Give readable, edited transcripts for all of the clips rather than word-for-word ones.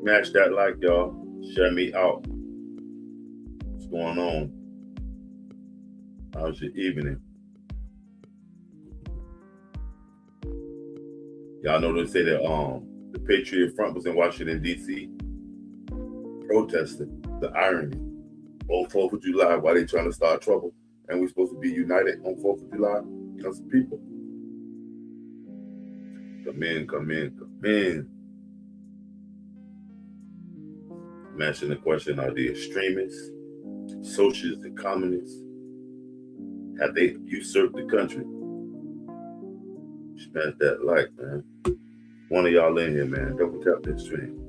Smash that like, y'all. Share me out. What's going on? How's your evening? Y'all know they say that the Patriot Front was in Washington D.C. protesting. The irony on 4th of July, why they trying to start trouble, and we're supposed to be united on 4th of July as people. Come in, come in, come in. I'm asking the question: are the extremists, socialists, and communists, have they usurped the country? Smash that like, man. One of y'all in here, man. Double tap this stream.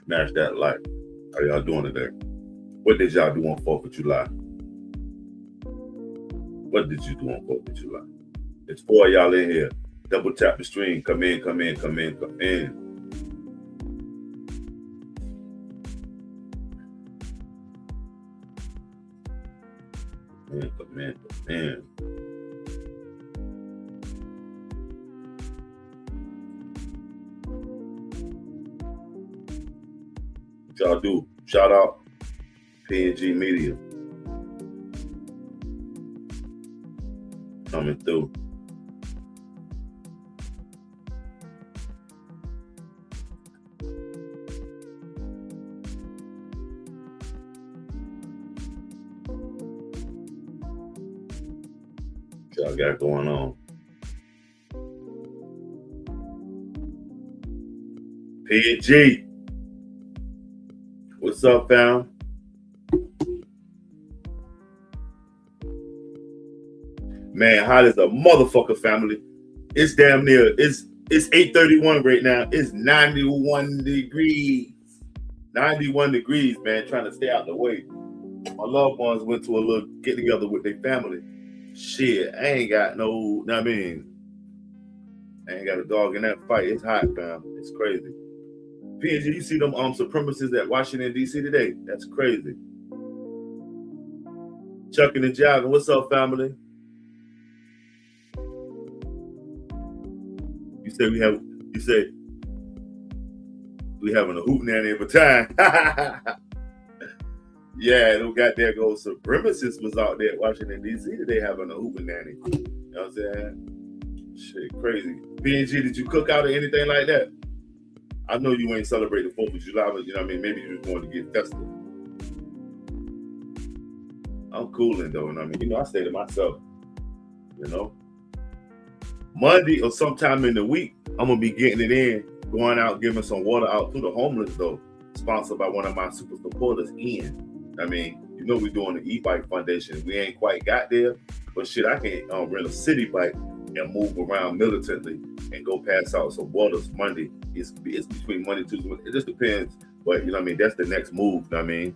Smash that like. How y'all doing today? What did y'all do on 4th of July? What did you do on 4th of July? It's 4 of y'all in here. Double tap the stream. Come in, come in, come in, come in. Come in, come in. What y'all do? Shout out P&G Media. Coming through. What y'all got going on? P&G. What's up, fam? Man, hot as a motherfucker, family. It's damn near, it's 8:31 right now. It's 91 degrees. 91 degrees, man, trying to stay out the way. My loved ones went to a little get together with their family. Shit, I ain't got no, I mean, I ain't got a dog in that fight. It's hot, fam. It's crazy. PNG, you see them supremacists at Washington, D.C. today? That's crazy. Chucking and jiving. What's up, family? You say we having a hootenanny of a time. Yeah, them goddamn old supremacists was out there at Washington, D.C. today having a hootenanny. You know what I'm saying? Shit, crazy. PNG, did you cook out or anything like that? I know you ain't celebrating the 4th of July, but you know what I mean? Maybe you just wanted to get festive. I'm cooling though, and I mean, you know, I stay to myself, you know. Monday or sometime in the week, I'm gonna be getting it in, going out, giving some water out to the homeless though, sponsored by one of my super supporters, Ian. I mean, you know, we're doing the e-bike foundation. We ain't quite got there, but shit, I can rent a city bike and move around militantly and go pass out some waters Monday. It's between Monday, Tuesday. It just depends. But you know what I mean? That's the next move. You know what I mean?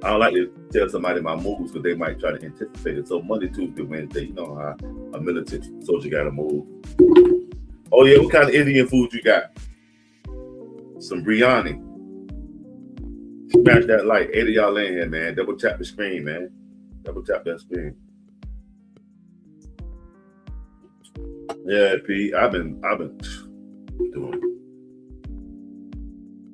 I don't like to tell somebody my moves because they might try to anticipate it. So Monday, Tuesday, Wednesday, you know how a militant soldier got to move. Oh yeah, what kind of Indian food you got? Some biryani. Smash that like. 8 of y'all in here, man. Double tap the screen, man. Double tap that screen. Yeah, P. I've been doing.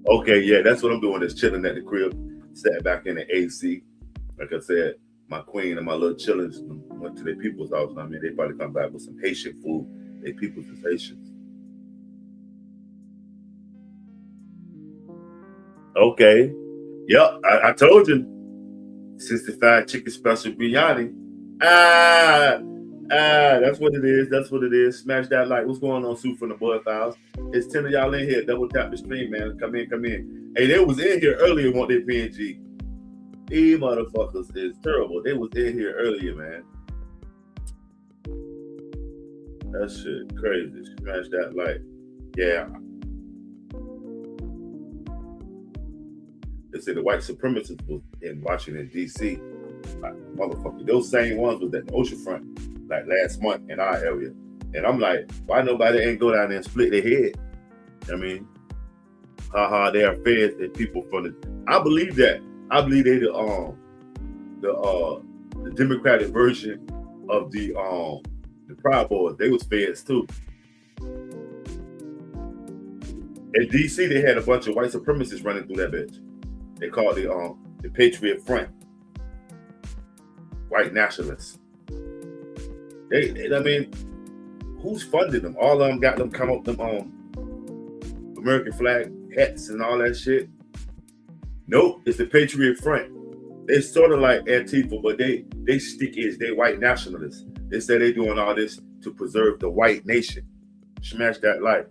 Okay, yeah, that's what I'm doing. Is chilling at the crib, sat back in the AC. Like I said, my queen and my little chillings went to their people's house. I mean, they probably come back with some Haitian food. Their people's is Haitians. Okay. Yep, I told you. 65 chicken special biryani. That's what it is. That's what it is. Smash that like. What's going on, Sue from the Boy Files? It's 10 of y'all in here. Double tap the stream, man. Come in, come in. Hey, they was in here earlier, want their PNG. These motherfuckers is terrible. They was in here earlier, man. That shit crazy. Smash that like. Yeah. They say the white supremacists was in Washington, D.C. Like, motherfucker, those same ones was at the ocean front like last month in our area. And I'm like, why nobody ain't go down there and split their head? I mean, they are feds and people from the. I believe that. I believe they the the Democratic version of the Proud Boys. They was feds too. In DC, they had a bunch of white supremacists running through that bitch. They called it the Patriot Front, white nationalists. I mean, who's funding them? All of them got them come up them American flag hats and all that shit. Nope, it's the Patriot Front. They're sort of like Antifa, but they stick is they white nationalists. They say they're doing all this to preserve the white nation. Smash that like.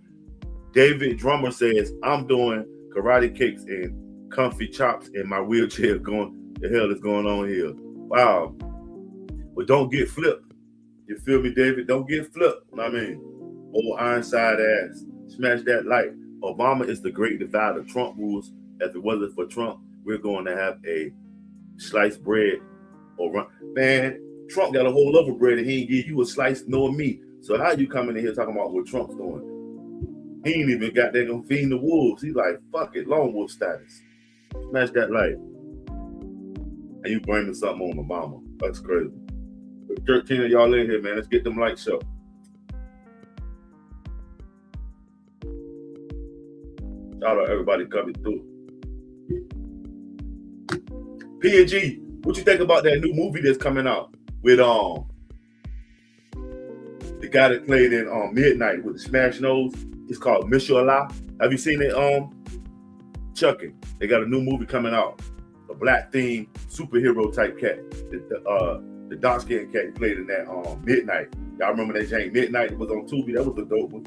David Drummer says, I'm doing karate kicks and comfy chops in my wheelchair going, the hell is going on here? Wow. But don't get flipped. You feel me, David? Don't get flipped. I mean, old Ironside ass. Smash that like. Obama is the great divider. Trump rules. If it wasn't for Trump, we're going to have a sliced bread or run. Man, Trump got a whole loaf of bread and he ain't give you a slice nor me. So how you coming in here talking about what Trump's doing? He ain't even got that gonna feed the wolves. He's like, fuck it, lone wolf status. Smash that light. And you blaming something on Obama. That's crazy. 13 of y'all in here, man. Let's get them lights up. Shout out everybody coming through. P&G, what you think about that new movie that's coming out with the guy that played in Midnight with the smash nose? It's called Miss You Allah. Have you seen it? Chucky. They got a new movie coming out. A black themed superhero type cat. The dark skinned cat played in that Midnight. Y'all remember that Jane Midnight? It was on Tubi. That was a dope one.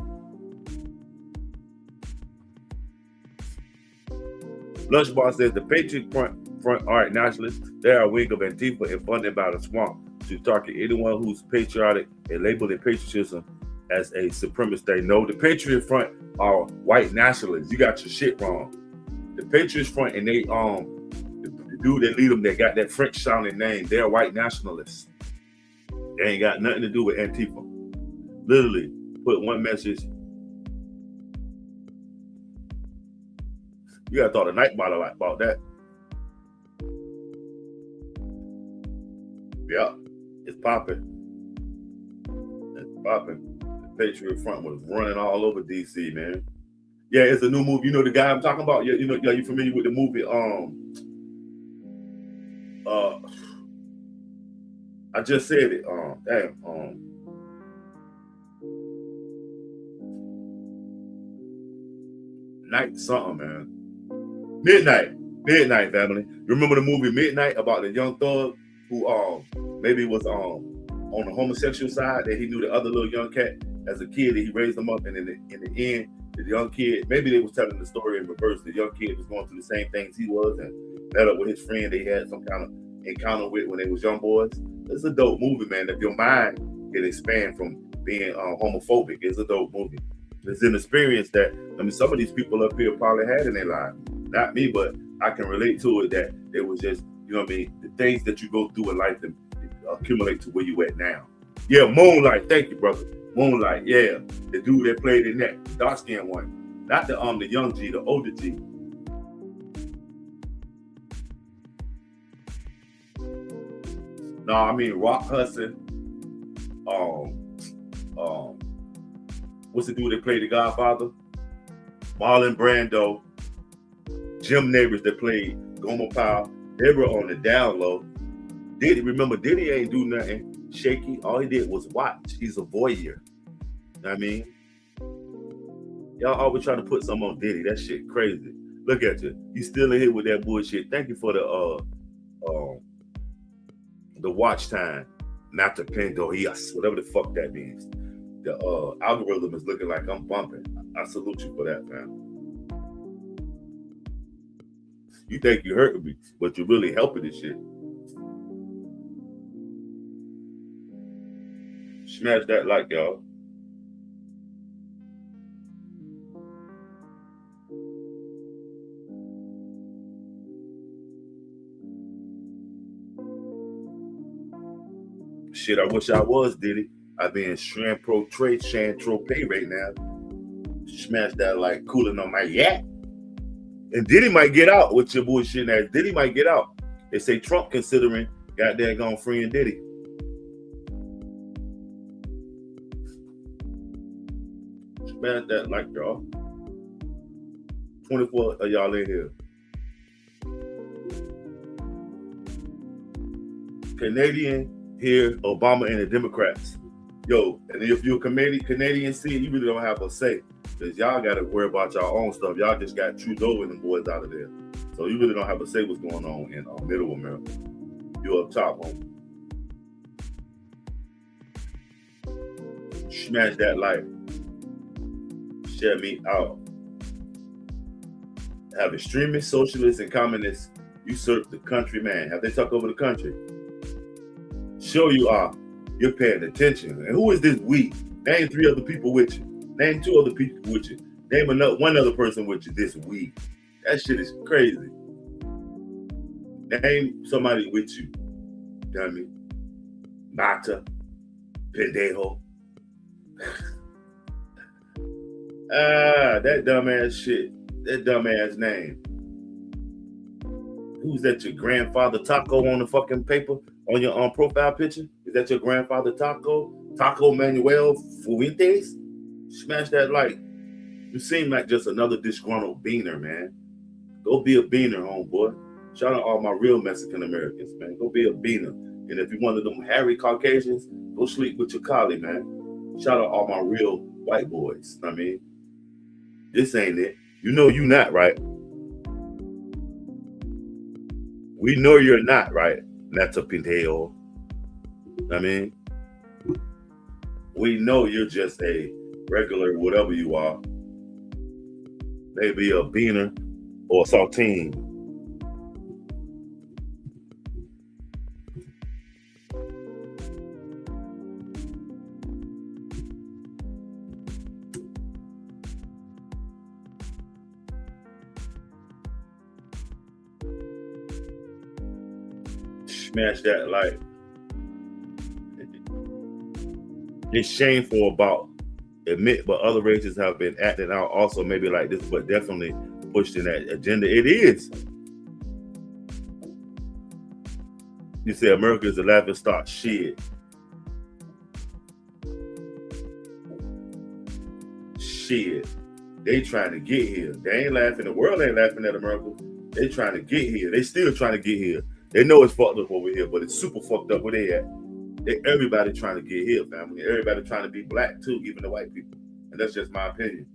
Lunchbox says the Patriot Front are nationalists. They are a wing of Antifa and funded by the swamp to target anyone who's patriotic and labeled their patriotism as a supremacist. They know the Patriot Front are white nationalists. You got your shit wrong. The Patriot Front and they the dude that lead them that got that French sounding name, they're white nationalists. They ain't got nothing to do with Antifa. Literally put one message. You gotta thought a night bottle about that. Yeah, it's popping. It's popping. Patriot Front was running all over DC, man. Yeah, it's a new movie. You know the guy I'm talking about? You know, you familiar with the movie? I just said it. Night something, man. Midnight, family. You remember the movie Midnight about the young thug who maybe was on the homosexual side, that he knew the other little young cat as a kid, that he raised them up, and in the end, the young kid, maybe they was telling the story in reverse. The young kid was going through the same things he was and met up with his friend they had some kind of encounter with when they was young boys. It's a dope movie, man. If your mind can expand from being homophobic, it's a dope movie. It's an experience that, I mean, some of these people up here probably had in their life. Not me, but I can relate to it, that it was just, you know what I mean, the things that you go through in life that accumulate to where you at now. Yeah, Moonlight, thank you, brother. Moonlight, yeah. The dude that played in that, dark-skinned one. Not the young G, the older G. No, I mean Rock Hudson. What's the dude that played the Godfather? Marlon Brando. Jim Neighbors that played Gomer Pyle. They were on the down low. Diddy ain't do nothing shaky. All he did was watch. He's a voyeur. You know what I mean? Y'all always try to put something on Diddy. That shit crazy. Look at you. You still in here with that bullshit. Thank you for the watch time. Mata Pendoias, whatever the fuck that means. The algorithm is looking like I'm bumping. I salute you for that, man. You think you hurting me, but you're really helping this shit. Smash that like, y'all. Shit, I wish I was Diddy. I'd be in Chantropay right now. Smash that like, cooling on my yak. And Diddy might get out with your bullshit ass. Diddy might get out. They say Trump considering Got that gone free and Diddy. Smash that like, y'all. 24 of y'all in here. Canadian here, Obama and the Democrats. Yo, and if you're a Canadian seed, you really don't have a say. Because y'all got to worry about y'all own stuff. Y'all just got Trudeau and them boys out of there. So you really don't have a say what's going on in middle America. You're up top, homie. Smash that like. Share me out. Have extremists, socialists, and communists usurped the country, man? Have they took over the country? Sure you are. You're paying attention. And who is this we? Name 3 other people with you. Name 2 other people with you. Name one other person with you. This we. That shit is crazy. Name somebody with you. Dummy. Mata. Pendejo. That dumbass shit. That dumbass name. Who's that? Your grandfather Taco on the fucking paper? On your profile picture? Is that your grandfather Taco? Taco Manuel Fuentes? Smash that like. You seem like just another disgruntled beaner, man. Go be a beaner, homeboy. Shout out all my real Mexican Americans, man. Go be a beaner. And if you're one of them hairy Caucasians, go sleep with your collie, man. Shout out all my real white boys. I mean, this ain't it. You know you not, right? We know you're not, right? That's a Pinteo. I mean, we know you're just a regular whatever you are. Maybe a beaner or a saltine. Smash that like. It's shameful about admit, but other races have been acting out also maybe like this, but definitely pushed in that agenda. It is. You say America is a laughing stock. Shit. Shit. They trying to get here. They ain't laughing. The world ain't laughing at America. They trying to get here. They still trying to get here. They know it's fucked up over here, but it's super fucked up where they at. Everybody trying to get here, family. Everybody trying to be black too, even the white people. And that's just my opinion.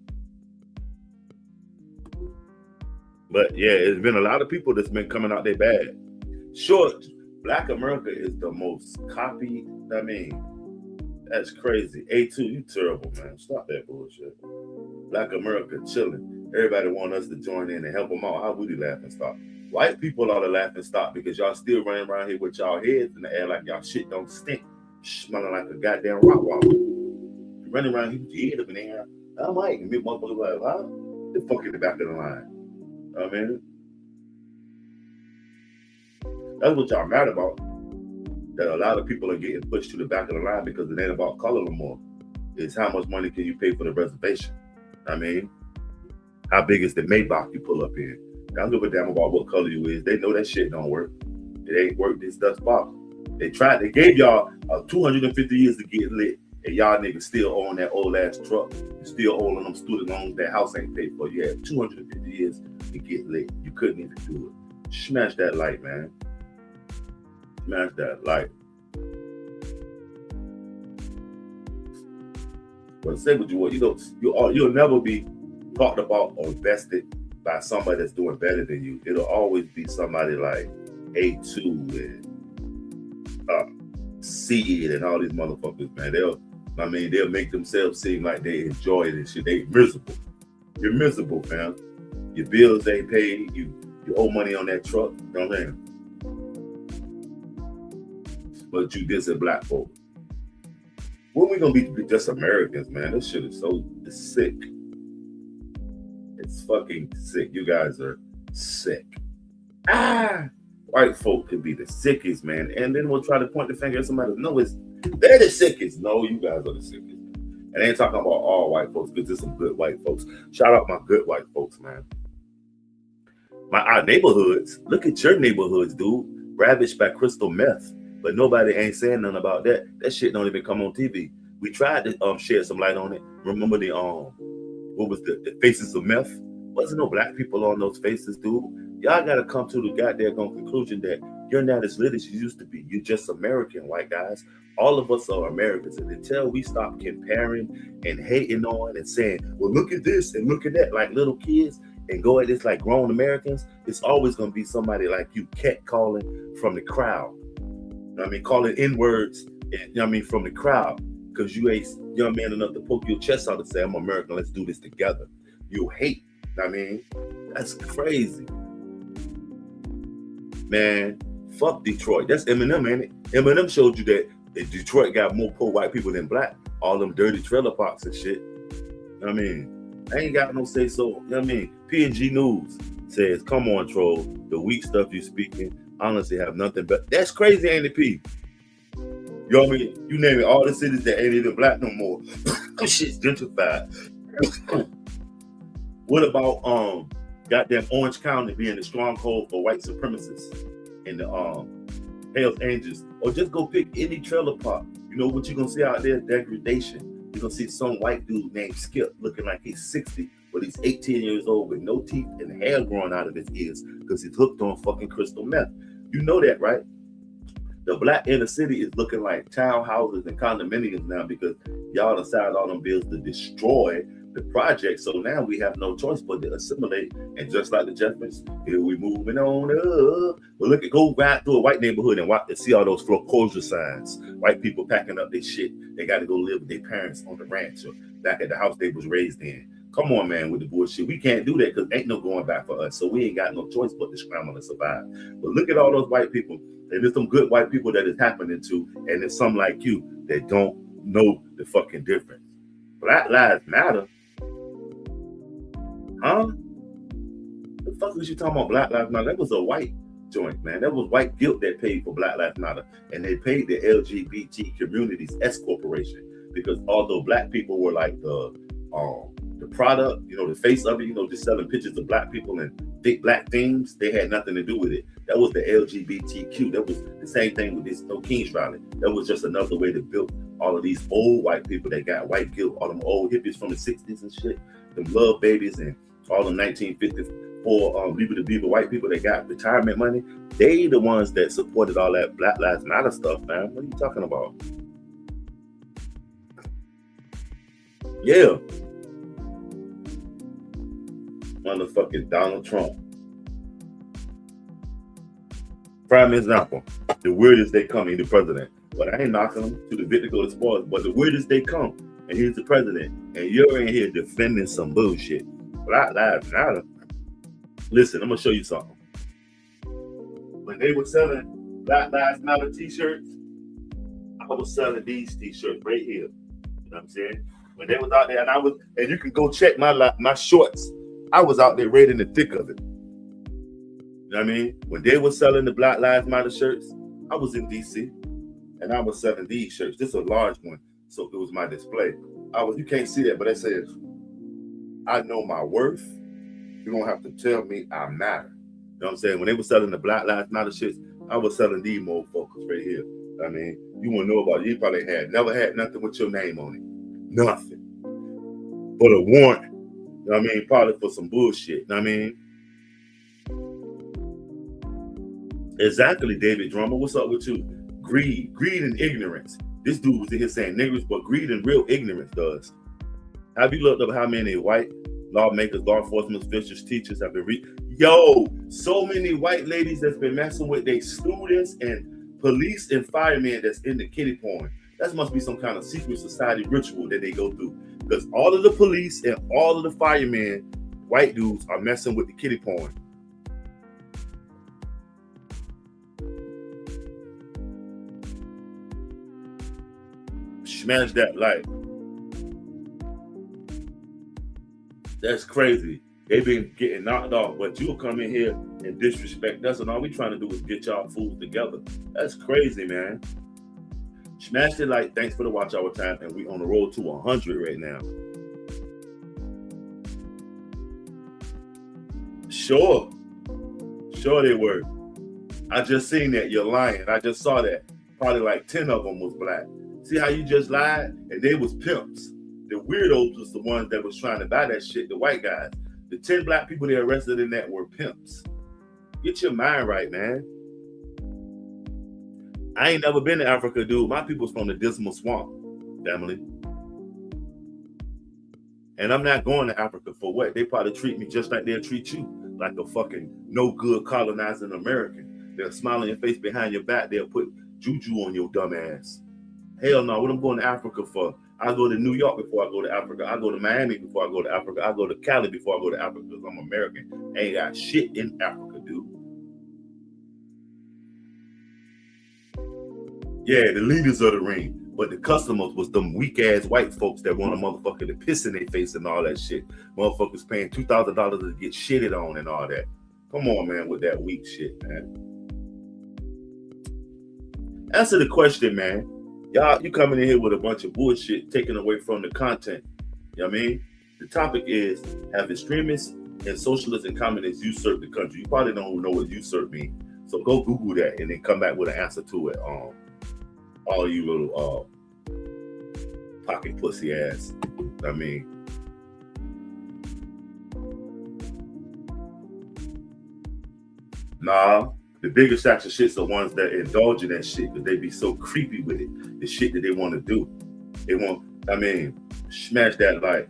But yeah, it's been a lot of people that's been coming out there bad. Sure, Black America is the most copied. I mean, that's crazy. A2, you terrible, man. Stop that bullshit. Black America chilling. Everybody want us to join in and help them out. How would you laugh and stop? White people are the laughing stock because y'all still running around here with y'all heads in the air like y'all shit don't stink, smelling like a goddamn rock wall. You running around here with your head up in the air. I might. And big motherfuckers like, huh? The fuck in the back of the line. I mean, that's what y'all mad about. That a lot of people are getting pushed to the back of the line because it ain't about color no more. It's how much money can you pay for the reservation. I mean, how big is the Maybach you pull up in? I don't give a damn about what color you is. They know that shit don't work. It ain't work. This does pop. They gave y'all 250 years to get lit, and y'all niggas still own that old ass truck. You still owing them student loans that house ain't paid for. You had 250 years to get lit. You couldn't even do it. Smash that light, man. Smash that light. But say what you want. You'll never be talked about or invested by somebody that's doing better than you. It'll always be somebody like A2 and Seed and all these motherfuckers, man. They'll make themselves seem like they enjoy it and shit. They miserable. You're miserable, fam. Your bills ain't paid. You owe money on that truck. You know what I'm saying? But you diss black folk. When we gonna be just Americans, man? This shit is so sick. It's fucking sick. You guys are sick. White folk could be the sickest, man. And then we'll try to point the finger at somebody. No, they're the sickest. No, you guys are the sickest. And I ain't talking about all white folks, because there's some good white folks. Shout out my good white folks, man. Our neighborhoods. Look at your neighborhoods, dude. ravaged by crystal meth. But nobody ain't saying nothing about that. That shit don't even come on TV. We tried to shed some light on it. Remember the what was the faces of meth? Wasn't no black people on those faces, dude. Y'all gotta come to the goddamn conclusion that you're not as lit as you used to be. You're just American, white guys. All of us are Americans. And until we stop comparing and hating on and saying, well, look at this and look at that, like little kids, and go at this like grown Americans, it's always gonna be somebody like you catcalling from the crowd. You know what I mean? Calling N-words, you know what I mean, from the crowd. Because you ain't young man enough to poke your chest out and say, I'm American, let's do this together. You hate. You know what I mean? That's crazy. Man, fuck Detroit. That's Eminem, ain't it? Eminem showed you that Detroit got more poor white people than black. All them dirty trailer parks and shit. You know what I mean? I ain't got no say so. You know what I mean? P&G News says, come on, troll. The weak stuff you speaking honestly have nothing but. That's crazy, ain't it, P? You know what I mean? You name it, all the cities that ain't even black no more. Shit's gentrified. What about goddamn Orange County being the stronghold for white supremacists and the Hells Angels? Or just go pick any trailer park. You know what you're gonna see out there? Degradation. You're gonna see some white dude named Skip looking like he's 60, but he's 18 years old with no teeth and hair growing out of his ears because he's hooked on fucking crystal meth. You know that, right? The black inner city is looking like townhouses and condominiums now because y'all decided all them bills to destroy the project. So now we have no choice but to assimilate. And just like the Jeffersons, here we moving on up. Well, look, go right through a white neighborhood and watch, see all those foreclosure signs. White people packing up their shit. They got to go live with their parents on the ranch or back at the house they was raised in. Come on, man, with the bullshit. We can't do that because ain't no going back for us. So we ain't got no choice but to scramble and survive. But look at all those white people. And there's some good white people that it's happening to, and there's some like you that don't know the fucking difference. Black Lives Matter? Huh? The fuck was you talking about Black Lives Matter? That was a white joint, man. That was white guilt that paid for Black Lives Matter. And they paid the LGBT community's S Corporation because although black people were like the product, you know, the face of it, you know, just selling pictures of black people and big black themes, they had nothing to do with it. That was the LGBTQ. That was the same thing with this No King's rally. That was just another way to build all of these old white people that got white guilt, all them old hippies from the 60s and shit, them love babies and all the 1954 Leave It to Beaver white people that got retirement money. They the ones that supported all that Black Lives Matter stuff, man. What are you talking about? Yeah. Motherfucking Donald Trump. Prime example, the weirdest they come, he's the president. But I ain't knocking him to the victor go to spoils. But the weirdest they come, and he's the president, and you're in here defending some bullshit. Black Lives Matter. Listen, I'm gonna show you something. When they were selling Black Lives Matter t-shirts, I was selling these t-shirts right here. You know what I'm saying? When they was out there, and you can go check my shorts. I was out there right in the thick of it. You know what I mean? When they were selling the Black Lives Matter shirts, I was in DC and I was selling these shirts. This is a large one, so it was my display. You can't see that, but it says, I know my worth. You don't have to tell me I matter. You know what I'm saying? When they were selling the Black Lives Matter shirts, I was selling these motherfuckers right here. I mean, you want to know about it. You probably never had nothing with your name on it. Nothing. But a warrant. You know what I mean? Probably for some bullshit. You know what I mean? Exactly, David Drummer. What's up with you? Greed and ignorance. This dude was in here saying niggers, but greed and real ignorance does. Have you looked up how many white lawmakers, law enforcement officials, teachers have been so many white ladies that's been messing with their students and police and firemen that's in the kiddie porn. That must be some kind of secret society ritual that they go through. Because all of the police and all of the firemen, white dudes, are messing with the kiddie porn. Smash that like. That's crazy. They've been getting knocked off, but you'll come in here and disrespect us, and all we trying to do is get y'all fools together. That's crazy, man. Smash the like. Thanks for the watch hour time, and we on the road to 100 right now. Sure they were. I just seen that. You're lying. I just saw that. Probably like 10 of them was black. See how you just lied? And they was pimps. The weirdos was the ones that was trying to buy that shit, the white guys. The 10 black people they arrested in that were pimps. Get your mind right, man. I ain't never been to Africa, dude. My people's from the Dismal Swamp family. And I'm not going to Africa for what? They probably treat me just like they'll treat you, like a fucking no good colonizing American. They'll smile in your face behind your back. They'll put juju on your dumb ass. Hell no, what I'm going to Africa for? I go to New York before I go to Africa. I go to Miami before I go to Africa. I go to Cali before I go to Africa because I'm American. Ain't got shit in Africa, dude. Yeah, the leaders of the ring. But the customers was them weak ass white folks that want a motherfucker to piss in their face and all that shit. Motherfuckers paying $2,000 to get shitted on and all that. Come on, man, with that weak shit, man. Answer the question, man. Y'all, you coming in here with a bunch of bullshit taken away from the content. You know what I mean? The topic is, have extremists and socialists and communists usurped the country? You probably don't know what usurp means. So go Google that and then come back with an answer to it. All you little pocket pussy ass. I mean, nah, the bigger stacks of shit's the ones that indulge in that shit because they be so creepy with it. The shit that they want to do. They want, I mean, smash that like.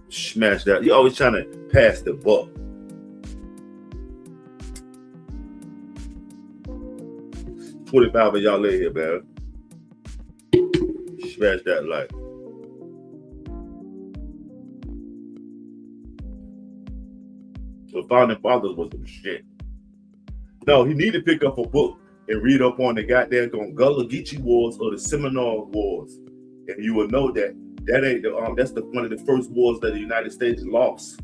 Smash that. You're always trying to pass the buck. $25 of y'all lay here, man. Smash that like. The founding fathers was some shit. No, he need to pick up a book and read up on the goddamn Gullah Geechee Wars or the Seminole Wars, and you will know that ain't the that's the one of the first wars that the United States lost.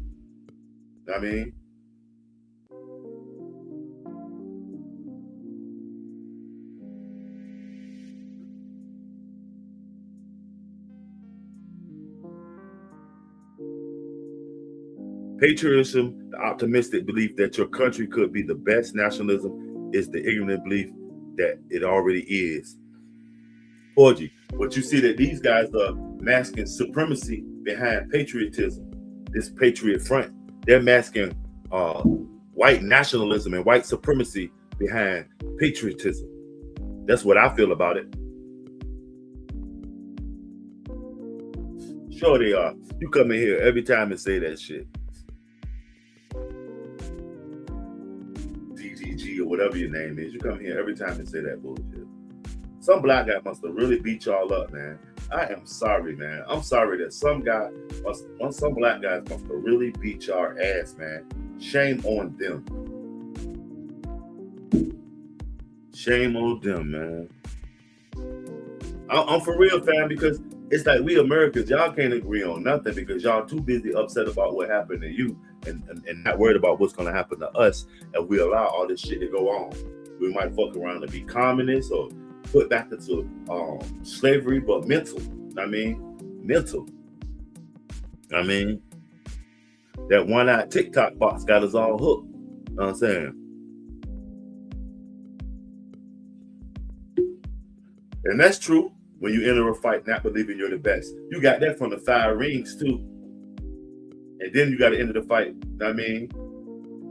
I mean. Patriotism, the optimistic belief that your country could be the best. Nationalism is the ignorant belief that it already is. Orgy. But you see that these guys are masking supremacy behind patriotism. This Patriot Front, they're masking white nationalism and white supremacy behind patriotism. That's what I feel about it. Sure they are. You come in here every time and say that shit. Or whatever your name is, you come here every time and say that bullshit. Some black guy must have really beat y'all up, man. I am sorry, man. I'm sorry that some black guys must have really beat y'all ass, man. Shame on them. Shame on them, man. I'm for real, fam, because it's like we Americans, y'all can't agree on nothing because y'all too busy upset about what happened to you and not worried about what's going to happen to us if we allow all this shit to go on. We might fuck around and be communists or put back into slavery, but mental. I mean, mental. I mean, that one-eyed TikTok box got us all hooked. You know what I'm saying? And that's true when you enter a fight not believing you're the best. You got that from the 5 rings too. And then you got to enter the fight, you know what I mean?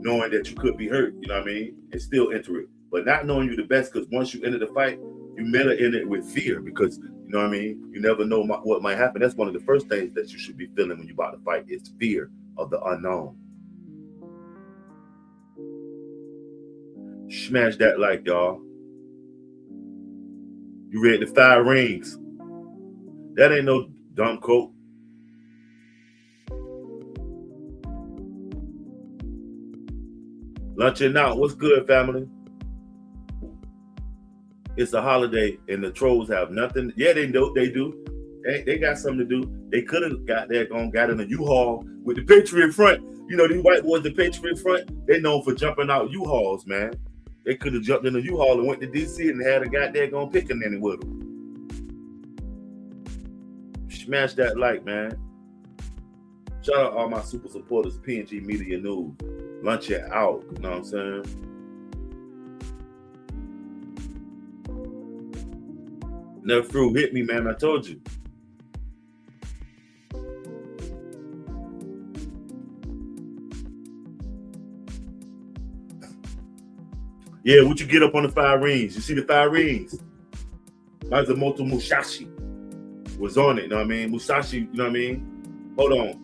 Knowing that you could be hurt, you know what I mean? And still enter it. But not knowing you're the best, because once you enter the fight, you better enter it with fear because, you know what I mean? You never know what might happen. That's one of the first things that you should be feeling when you're about to fight is fear of the unknown. Smash that like, y'all. You read the 5 rings. That ain't no dumb quote. Lunching out. What's good, family? It's a holiday and the trolls have nothing. Yeah, they do. They got something to do. They could have got in a U-Haul with the Patriot Front. You know, these white boys, the Patriot Front, they known for jumping out U-Hauls, man. They could have jumped in a U-Haul and went to D.C. and had a goddamn pickaninny with them. Smash that like, man. Shout out all my super supporters, PNG Media News. Lunch it out. You know what I'm saying? Never through hit me, man. I told you. Yeah, what you get up on the 5 rings? You see the 5 rings? Masamoto Musashi was on it, you know what I mean? Musashi, you know what I mean? Hold on.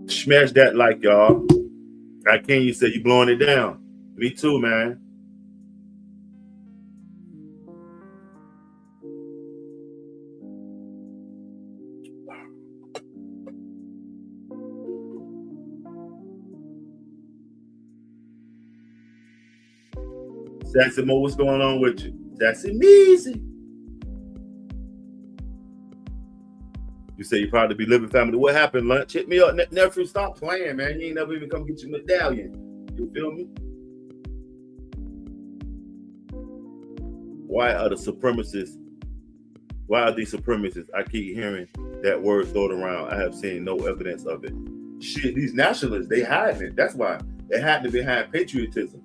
Smash that like, y'all. Like Ken, you said you blowing it down. Me too, man. Sassy Mo, what's going on with you? Sassy Measy. You say you probably be living family. What happened, Lunch? Hit me up. Nephew, stop playing, man. You ain't never even come get your medallion. You feel me? Why are the supremacists? Why are these supremacists? I keep hearing that word thrown around. I have seen no evidence of it. Shit, these nationalists, they hiding it. That's why they hiding behind patriotism.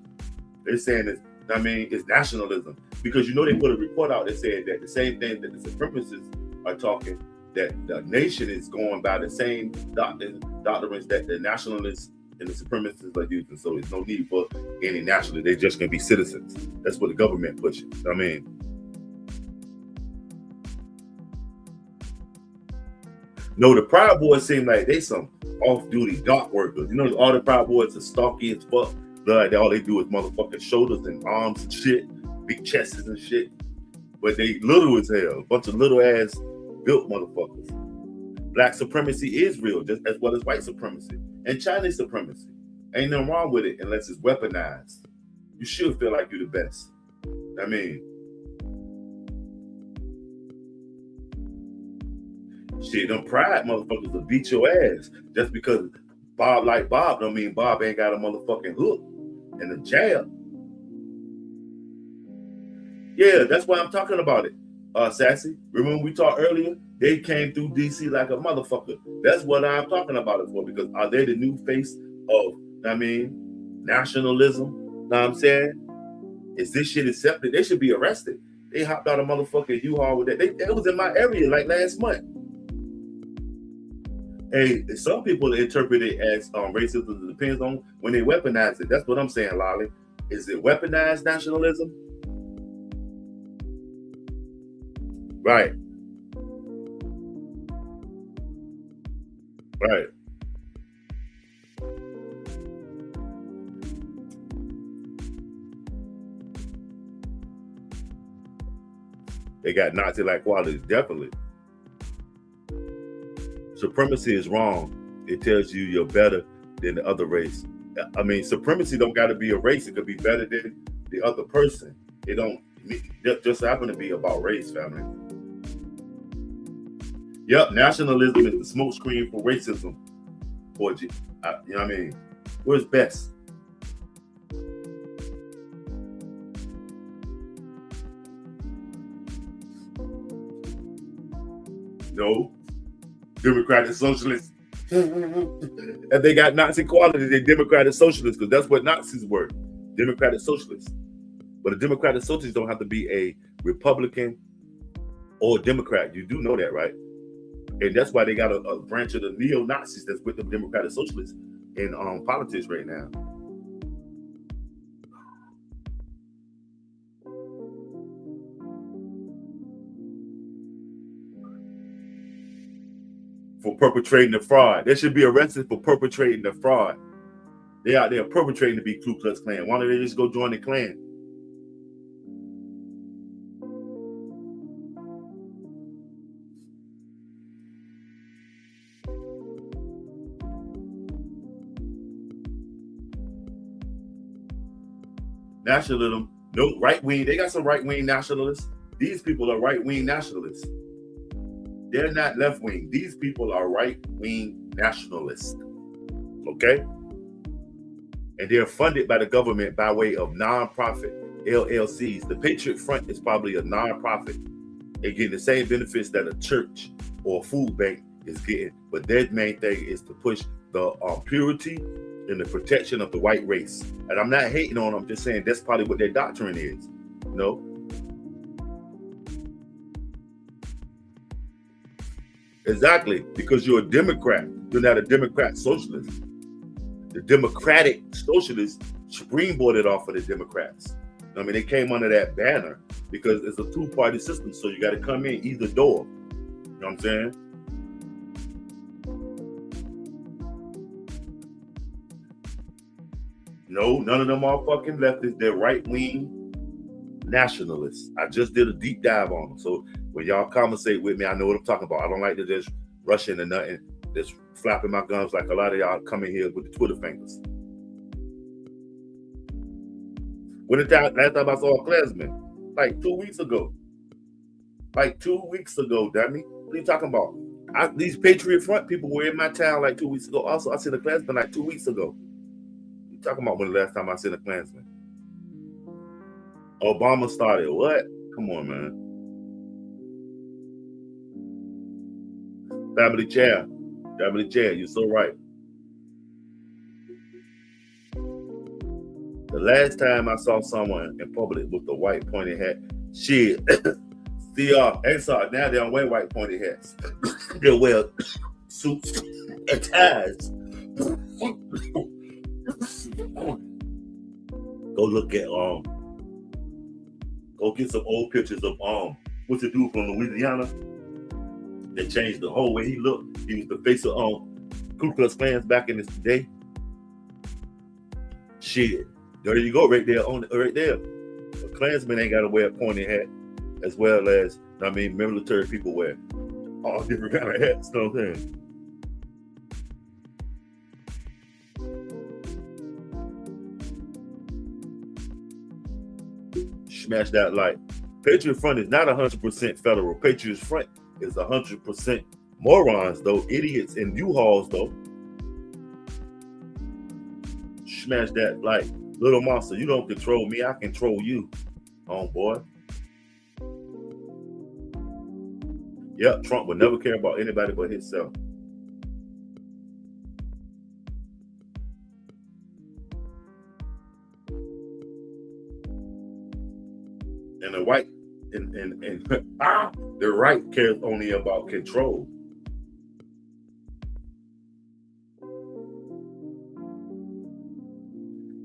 They're saying it's, I mean, it's nationalism. Because you know they put a report out that said that the same thing that the supremacists are talking, that the nation is going by the same doctrines that the nationalists and the supremacists are using. So there's no need for any nationalists. They're just going to be citizens. That's what the government pushes. I mean, no, the Proud Boys seem like they some off-duty dock workers. You know, all the Proud Boys are stalky as fuck. Like, all they do is motherfucking shoulders and arms and shit, big chests and shit. But they little as hell. A bunch of little ass built motherfuckers. Black supremacy is real, just as well as white supremacy and Chinese supremacy. Ain't nothing wrong with it unless it's weaponized. You should feel like you're the best. I mean, shit, them pride motherfuckers will beat your ass. Just because Bob like Bob don't mean Bob ain't got a motherfucking hook and a jab. Yeah, that's why I'm talking about it. Sassy, remember we talked earlier? They came through DC like a motherfucker. That's what I'm talking about it for, because are they the new face of, I mean, nationalism? Know what I'm saying? Is this shit accepted? They should be arrested. They hopped out of motherfucking U-Haul with that. It was in my area like last month. Hey, some people interpret it as racism. It depends on when they weaponize it. That's what I'm saying, Lolly. Is it weaponized nationalism? Right. Right. They got Nazi-like qualities, definitely. Supremacy is wrong. It tells you you're better than the other race. I mean, supremacy don't got to be a race. It could be better than the other person. It don't just happen to be about race, family. Yep, nationalism is the smokescreen for racism. You know what I mean? Where's best? No. Democratic socialists. And they got Nazi qualities, they're democratic socialists, because that's what Nazis were. Democratic socialists. But a democratic socialist don't have to be a Republican or a Democrat. You do know that, right? And that's why they got a branch of the neo-Nazis that's with the democratic socialists in politics right now. For perpetrating the fraud. They should be arrested for perpetrating the fraud. They out there perpetrating to be Ku Klux Klan. Why don't they just go join the Klan? Nationalism, no right wing. They got some right wing nationalists. These people are right wing nationalists. They're not left wing. These people are right wing nationalists. Okay? And they're funded by the government by way of nonprofit LLCs. The Patriot Front is probably a nonprofit. They're getting the same benefits that a church or a food bank is getting. But their main thing is to push the purity and the protection of the white race. And I'm not hating on them. I'm just saying that's probably what their doctrine is. You know? Exactly, because you're a Democrat. You're not a Democrat socialist. The Democratic Socialists springboarded off of the Democrats. I mean, they came under that banner because it's a two-party system, so you got to come in either door. You know what I'm saying? No, none of them are fucking leftists. They're right-wing nationalists. I just did a deep dive on them. So when y'all conversate with me, I know what I'm talking about. I don't like to just rush into nothing, just flapping my gums like a lot of y'all come in here with the Twitter fingers. Last time I saw a Klansman? Like 2 weeks ago. Like 2 weeks ago, dummy. What are you talking about? These Patriot Front people were in my town like 2 weeks ago. Also, I seen a Klansman like 2 weeks ago. What you talking about when the last time I seen a Klansman? Obama started what? Come on, man. Family chair. Family chair. You're so right. The last time I saw someone in public with a white pointed hat, shit. See, now they don't wear white pointed hats. They wear suits and ties. Go look at go get some old pictures of what's the dude from Louisiana? They changed the whole way he looked. He was the face of Ku Klux Klans back in his day. Shit. There you go, right there, right there. A Klansman ain't got to wear a pointed hat, as well as, I mean, military people wear all different kind of hats. You know what I'm saying? Smash that like. Patriot Front is not 100% federal. Patriot Front is 100% morons, though, idiots and U-Hauls, though. Smash that like. Little monster, you don't control me, I control you, homeboy. Yep, Trump would never care about anybody but himself. And the white the right cares only about control.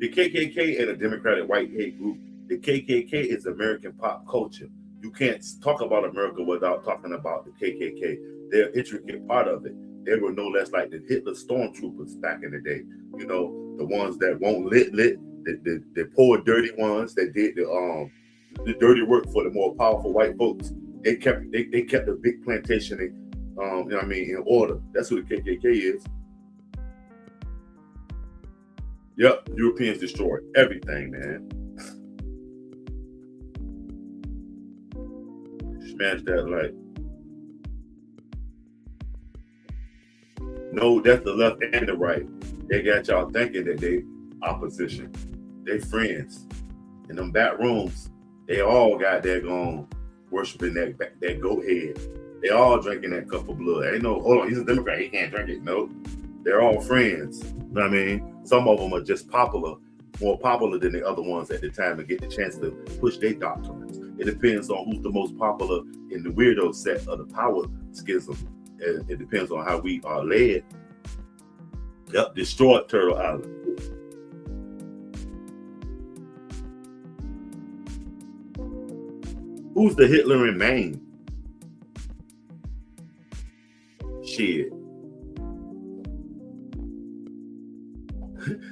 The KKK and a Democratic white hate group. The KKK is American pop culture. You can't talk about America without talking about the KKK. They're an intricate part of it. They were no less like the Hitler stormtroopers back in the day. You know, the ones that won't lit, the poor, dirty ones that did the dirty work for the more powerful white folks. They kept a big plantation, you know what I mean, in order. That's who the KKK is. Yep, Europeans destroyed everything, man. Smash that like. No, that's the left and the right. They got y'all thinking that they opposition. They friends. In them back rooms, they all got that going worshiping that goat head. They all drinking that cup of blood. Ain't no, hold on, he's a Democrat, he can't drink it. No, they're all friends. You know what I mean? Some of them are just popular, more popular than the other ones at the time and get the chance to push their doctrines. It depends on who's the most popular in the weirdo set of the power schism. It depends on how we are led. Yep, destroyed Turtle Island. Who's the Hitler in Maine? Shit.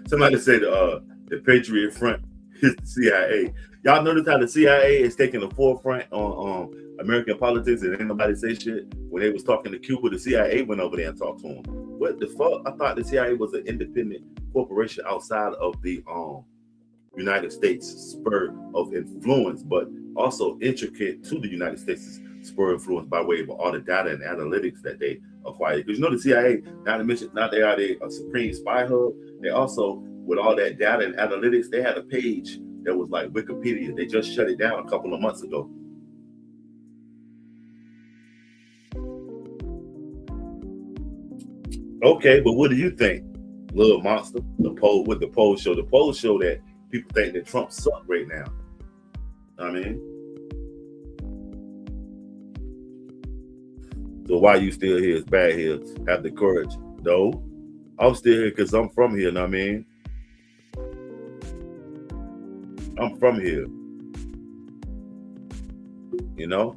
Somebody said the Patriot Front is the CIA. Y'all notice how the CIA is taking the forefront on American politics and ain't nobody say shit? When they was talking to Cuba, the CIA went over there and talked to them. What the fuck? I thought the CIA was an independent corporation outside of the United States spur of influence, but also intricate to the United States' spur of influence by way of all the data and analytics that they acquired. Because you know the CIA, not to mention, now they are a supreme spy hub. They also, with all that data and analytics, they had a page that was like Wikipedia. They just shut it down a couple of months ago. Okay, but what do you think, little monster? The polls show. The polls show that people think that Trump sucks right now. I mean, so why you still here? It's bad here. Have the courage. No, I'm still here because I'm from here. Know what I mean? I'm from here. You know?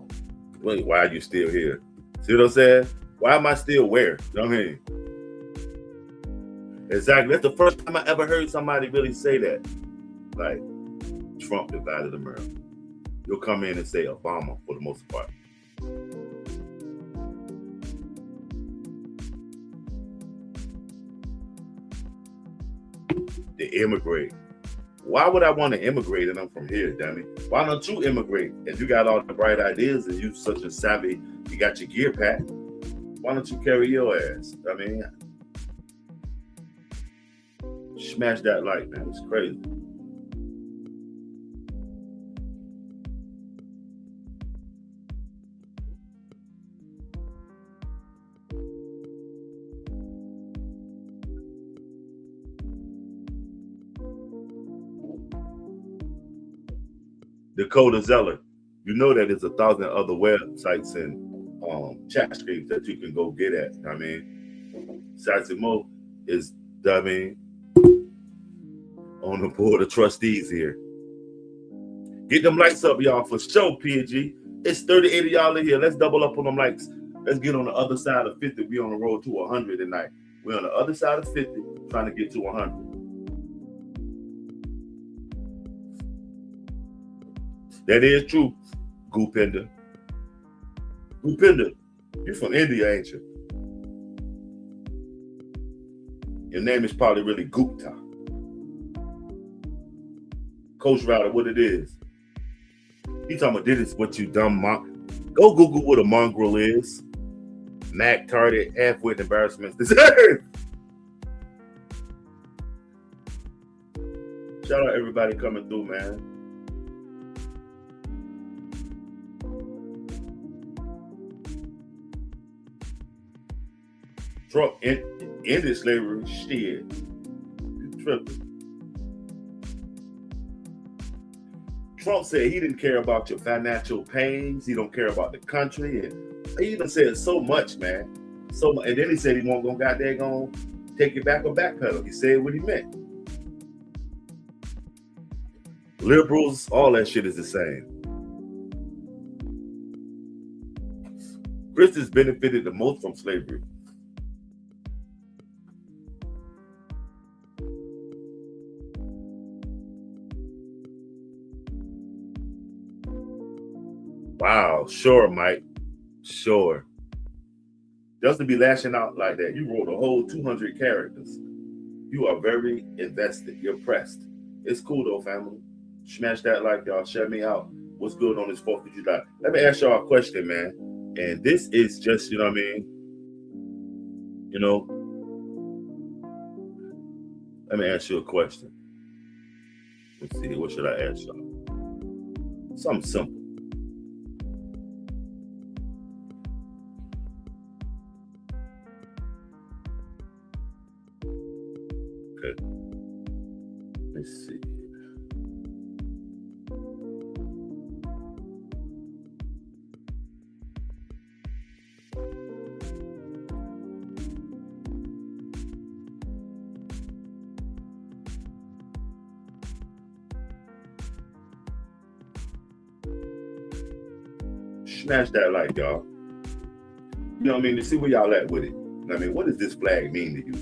Wait, why are you still here? See what I'm saying? Why am I still where? You know what I mean? Exactly. That's the first time I ever heard somebody really say that. Like, Trump divided America. You'll come in and say Obama for the most part. To immigrate. Why would I want to immigrate and I'm from here, dummy? Why don't you immigrate? If you got all the bright ideas and you such a savvy, you got your gear packed, why don't you carry your ass? I mean, smash that like, man. It's crazy. Dakota Zeller, you know that there's 1,000 other websites and chat streams that you can go get at. I mean, Satsimo is, I mean, on the board of trustees here. Get them likes up, y'all, for sure, PNG. It's 38 of y'all in here. Let's double up on them likes. Let's get on the other side of 50. We're on the road to 100 tonight. We're on the other side of 50, trying to get to 100. That is true, Goopenda. Goopenda, you're from India, ain't you? Your name is probably really Gupta. Coach Router, what it is. He talking about this is what you dumb Go Google what a mongrel is. Mac Tardy, half-wit embarrassments deserved. Shout out everybody coming through, man. Trump ended slavery. Shit. Tripping. Trump said he didn't care about your financial pains. He don't care about the country. And he even said so much, man. So much. And then he said he won't go goddamn take it back or backpedal. He said what he meant. Liberals, all that shit is the same. Christians benefited the most from slavery. Wow, sure, Mike. Sure. Just to be lashing out like that, you wrote a whole 200 characters. You are very invested. You're pressed. It's cool though, family. Smash that like, y'all. Share me out. What's good on this 4th of July? Let me ask y'all a question, man. And this is just, you know what I mean? You know, let me ask you a question. Let's see, what should I ask y'all? Something simple. Okay. Let's see. Smash that like, y'all. You know what I mean? To see where y'all at with it. I mean, what does this flag mean to you?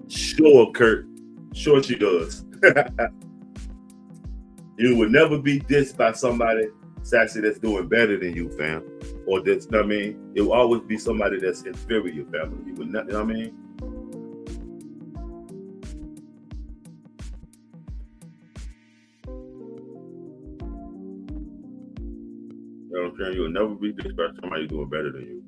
Sure, Kurt. Sure she does. You would never be dissed by somebody, Sassy, that's doing better than you, fam. Or that's, you know what I mean? It will always be somebody that's inferior, family. You would not, you know what I mean? You know what I'm saying? You will never be dissed by somebody doing better than you.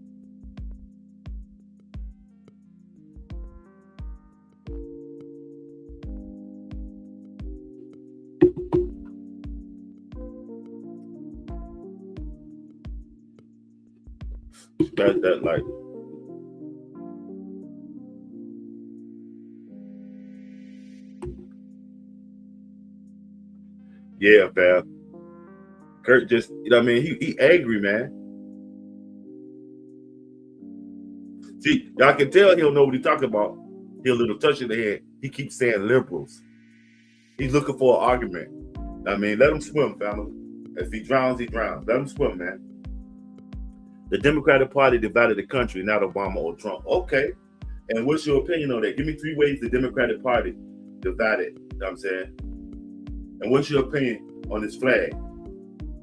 That like, yeah, fam. Kurt just, you know what I mean? He angry, man. See, y'all can tell he don't know what he's talking about. He a little touch in the head. He keeps saying liberals. He's looking for an argument. I mean, let him swim, family. If he drowns, he drowns. Let him swim, man. The Democratic Party divided the country, not Obama or Trump. Okay. And what's your opinion on that? Give me 3 ways the Democratic Party divided. You know what I'm saying? And what's your opinion on this flag?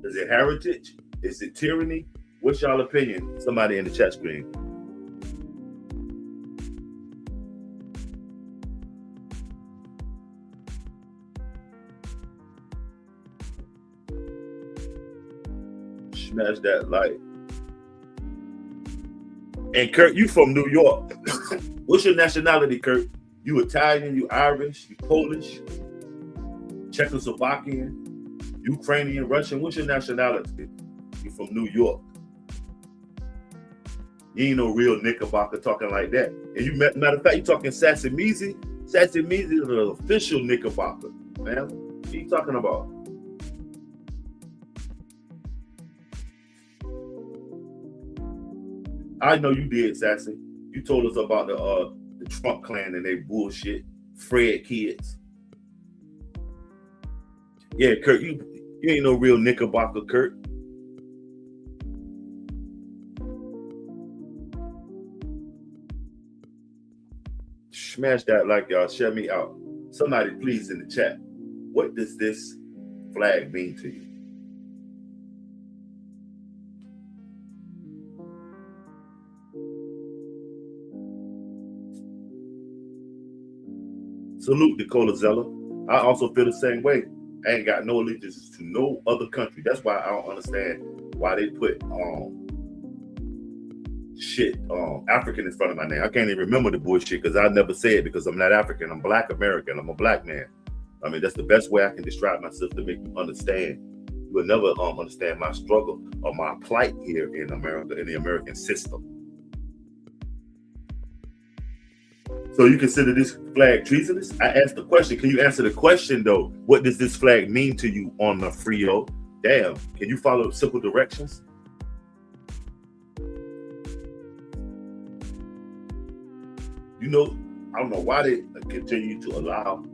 Is it heritage? Is it tyranny? What's y'all opinion? Somebody in the chat screen. Smash that like. And Kurt, you from New York. What's your nationality, Kurt? You Italian, you Irish, you Polish, Czechoslovakian, Ukrainian, Russian. What's your nationality? You from New York. You ain't no real Knickerbocker talking like that. And you, matter of fact, you talking Sassy Measy. Sassy Measy is an official Knickerbocker, man. What are you talking about? I know you did, Sassy. You told us about the Trump clan and they bullshit, Fred kids. Yeah, Kurt, you ain't no real Knickerbocker, Kurt. Smash that like, y'all. Share me out. Somebody please in the chat. What does this flag mean to you? Salute, Nicola Zella. I also feel the same way. I ain't got no allegiance to no other country. That's why I don't understand why they put African in front of my name. I can't even remember the bullshit because I never say it because I'm not African. I'm Black American. I'm a Black man. I mean, that's the best way I can describe myself to make you understand. You will never understand my struggle or my plight here in America, in the American system. So you consider this flag treasonous? I asked the question. Can you answer the question though? What does this flag mean to you on the Frio? Damn, can you follow simple directions? You I don't know why they continue to allow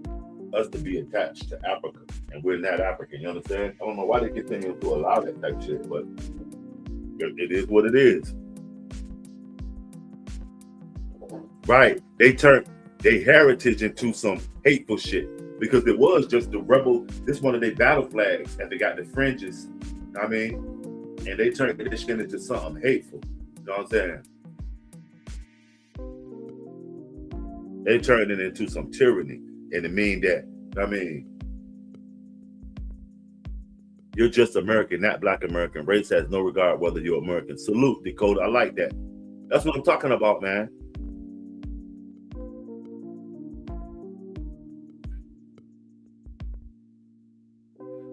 us to be attached to Africa, and we're not African. You understand? I don't know why they continue to allow that type of shit, but it is what it is. Right? They turned their heritage into some hateful shit because it was just the rebel. This one of their battle flags, and they got the fringes. I mean, and they turned this shit into something hateful. You know what I'm saying? They turned it into some tyranny, and it mean that, I mean, you're just American, not Black American. Race has no regard whether you're American. Salute, Dakota. I like that. That's what I'm talking about, man.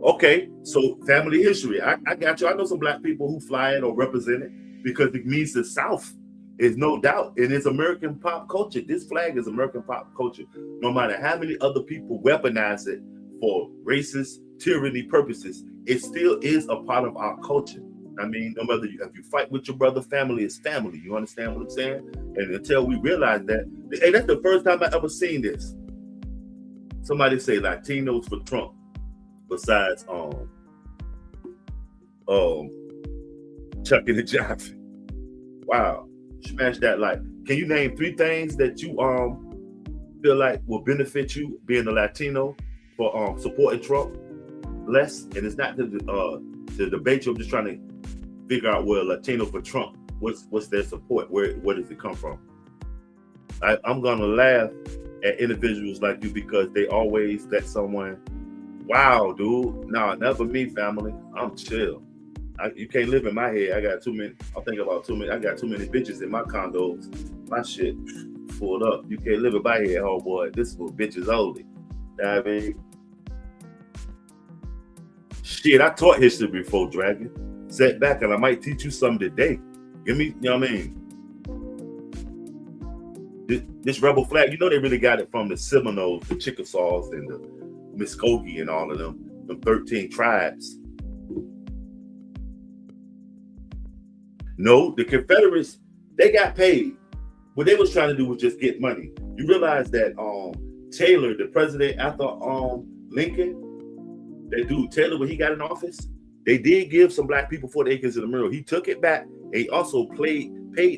Okay, so family history. I got you. I know some Black people who fly it or represent it because it means the South. Is no doubt, and it's American pop culture. This flag is American pop culture. No matter how many other people weaponize it for racist tyranny purposes, it still is a part of our culture. I mean, no matter if you fight with your brother, family is family. You understand what I'm saying? And until we realize that, hey, that's the first time I ever seen this. Somebody say Latinos for Trump, besides Chuck and the Johnson. Wow. Smash that like. Can you name 3 things that you feel like will benefit you being a Latino for supporting Trump less? And it's not to debate you. I'm just trying to figure out where Latino for Trump, what's their support? Where does it come from? I'm gonna laugh at individuals like you because they always let someone, wow, dude. Nah, never me, family. I'm chill. You can't live in my head. I got too many. I'm thinking about too many. I got too many bitches in my condos. My shit full up. You can't live in my head, oh boy. This is for bitches only. You know what I mean? Shit, I taught history before, Dragon. Sit back and I might teach you something today. Give me, you know what I mean? This rebel flag, you know they really got it from the Seminoles, the Chickasaws, and the Muskogee and all of them 13 tribes. No, the Confederates, they got paid. What they was trying to do was just get money. You realize that Taylor, the president after Lincoln, that dude Taylor, when he got in office, they did give some Black people 40 acres in the middle. He took it back. And he also paid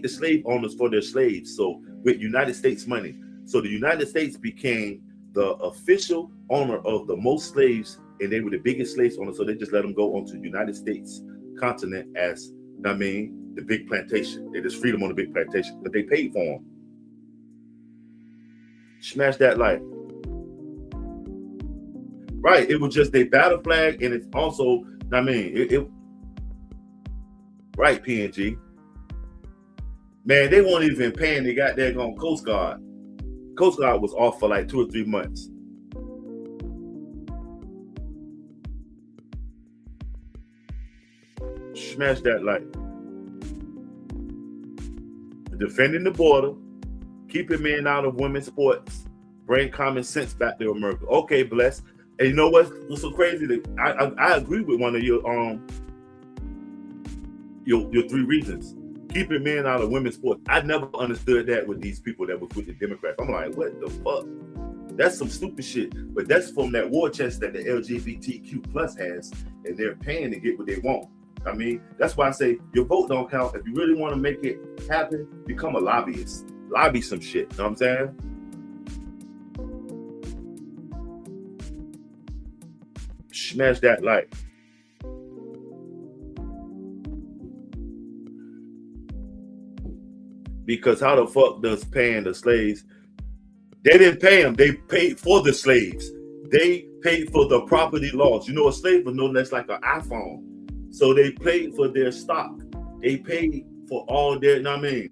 the slave owners for their slaves. So with United States money. So the United States became the official owner of the most slaves, and they were the biggest slave owners. So they just let them go onto the United States continent as, I mean, the big plantation. They just freed them on the big plantation, but they paid for them. Smash that like. Right, it was just a battle flag, and it's also, I mean, right, PNG. Man, they weren't even paying the goddamn Coast Guard. Coast Guard was off for like 2 or 3 months. Smash that like. Defending the border, keeping men out of women's sports, bring common sense back to America. Okay, bless. And you know what's so crazy? That I agree with one of your 3 reasons. Keeping men out of women's sports. I never understood that with these people that was with the Democrats. I'm like, what the fuck? That's some stupid shit. But that's from that war chest that the LGBTQ plus has, and they're paying to get what they want. I mean, that's why I say your vote don't count. If you really want to make it happen, become a lobbyist. Lobby some shit. You know what I'm saying? Smash that like. Because how the fuck does paying the slaves? They didn't pay them. They paid for the slaves. They paid for the property loss. You know, a slave was no less like an iPhone. So they paid for their stock. They paid for all their, you know what I mean,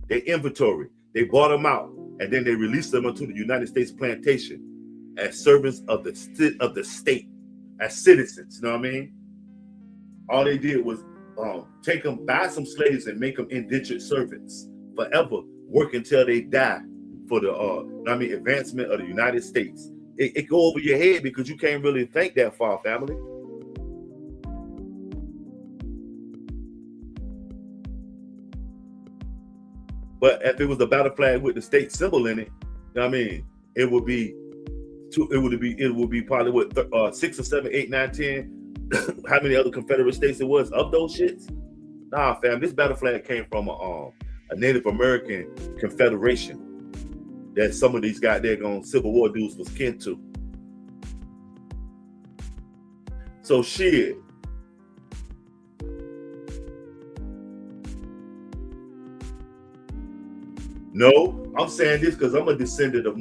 their inventory. They bought them out, and then they released them into the United States plantation as servants of the state, as citizens. You know what I mean? All they did was take them, buy some slaves, and make them indentured servants forever, work until they die for the advancement of the United States. It go over your head because you can't really think that far, family. But if it was a battle flag with the state symbol in it, I mean, it would be probably what 6 or 7, 8, 9, 10. How many other Confederate states it was of those shits? Nah, fam, this battle flag came from a Native American confederation that some of these goddamn Civil War dudes was kin to. So shit. No, I'm saying this because I'm a descendant of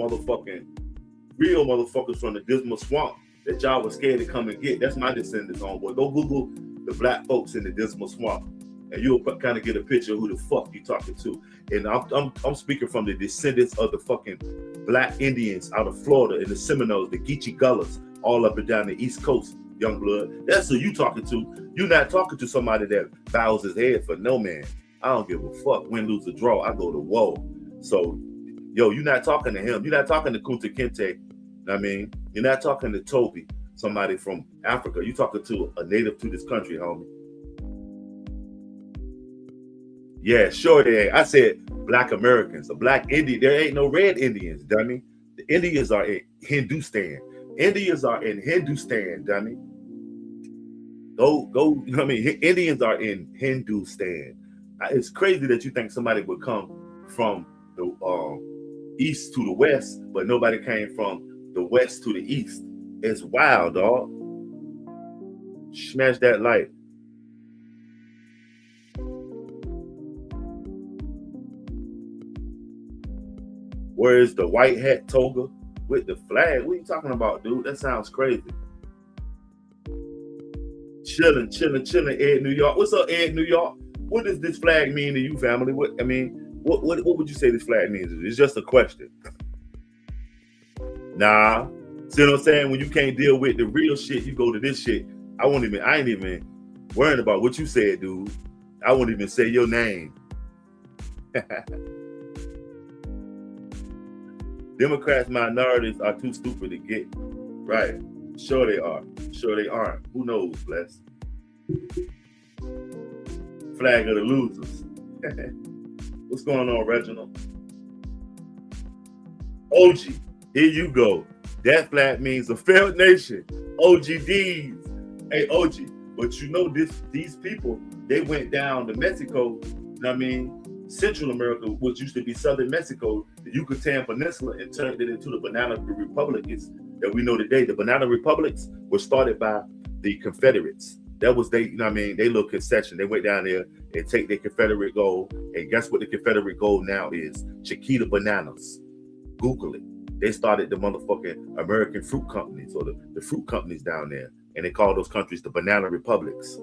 real motherfuckers from the Dismal Swamp that y'all was scared to come and get. That's my descendants, homeboy. Go Google the black folks in the Dismal Swamp, and you'll kind of get a picture of who the fuck you talking to. And I'm speaking from the descendants of the fucking black Indians out of Florida and the Seminoles, the Geechee Gullahs, all up and down the East Coast, young blood. That's who you talking to. You're not talking to somebody that bows his head for no man. I don't give a fuck. Win, lose, or draw. I go to war. So, yo, you're not talking to him. You're not talking to Kunta Kinte. I mean, you're not talking to Toby, somebody from Africa. You're talking to a native to this country, homie. Yeah, sure they ain't. I said black Americans. A black Indian. There ain't no red Indians, dummy. The Indians are in Hindustan. Indians are in Hindustan, dummy. Go, you know what I mean? Indians are in Hindustan. It's crazy that you think somebody would come from the east to the west, but nobody came from the west to the east. It's wild, dog. Smash that light. Where is the white hat toga with the flag? What are you talking about, dude? That sounds crazy. Chilling, Ed, New York. What's up, Ed, New York? What does this flag mean to you, family? What would you say this flag means? It's just a question. Nah. See what I'm saying? When you can't deal with the real shit, you go to this shit. I ain't even worrying about what you said, dude. I won't even say your name. Democrats, minorities are too stupid to get right. Sure they are. Sure they aren't. Who knows, bless. Flag of the losers. What's going on, Reginald? OG, here you go. That flag means a failed nation. OGDs. Hey, OG, but you know these people, they went down to Mexico, you know what I mean? Central America, which used to be Southern Mexico, the Yucatan Peninsula, and turned it into the Banana Republics that we know today. The Banana Republics were started by the Confederates. That was they little concession. They went down there and take their Confederate gold. And guess what the Confederate gold now is? Chiquita bananas. Google it. They started the motherfucking American fruit companies, or the fruit companies down there. And they call those countries the Banana Republics.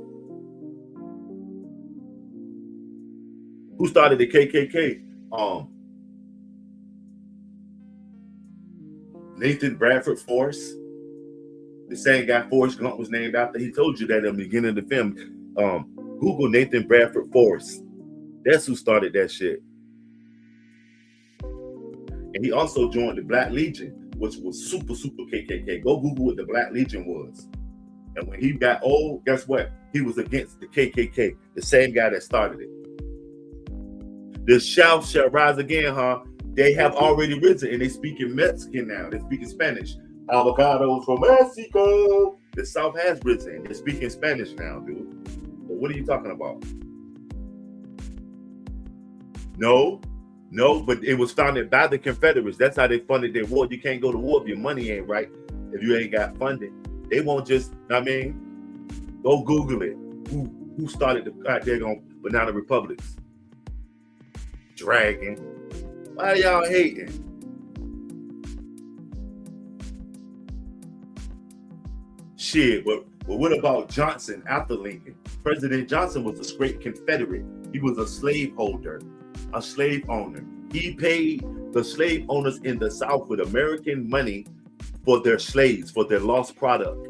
Who started the KKK? Nathan Bradford Forrest. The same guy Forrest Gump was named after. He told you that in the beginning of the film. Google Nathan Bradford Forrest. That's who started that shit. And he also joined the Black Legion, which was super KKK. Go Google what the Black Legion was. And when he got old, guess what? He was against the KKK, the same guy that started it. The South shall rise again, huh? They have already risen, and they speak in Mexican now. They speak in Spanish. Avocados from Mexico. The South has risen. They're speaking Spanish now, dude. But what are you talking about? No, but it was founded by the Confederates. That's how they funded their war. You can't go to war if your money ain't right, if you ain't got funding. They won't just, go Google it. Who started the goddamn Banana Republics? Dragon. Why y'all hating? Shit, but what about Johnson after Lincoln? President Johnson was a straight Confederate. He was a slave holder, a slave owner. He paid the slave owners in the South with American money for their slaves, for their lost product,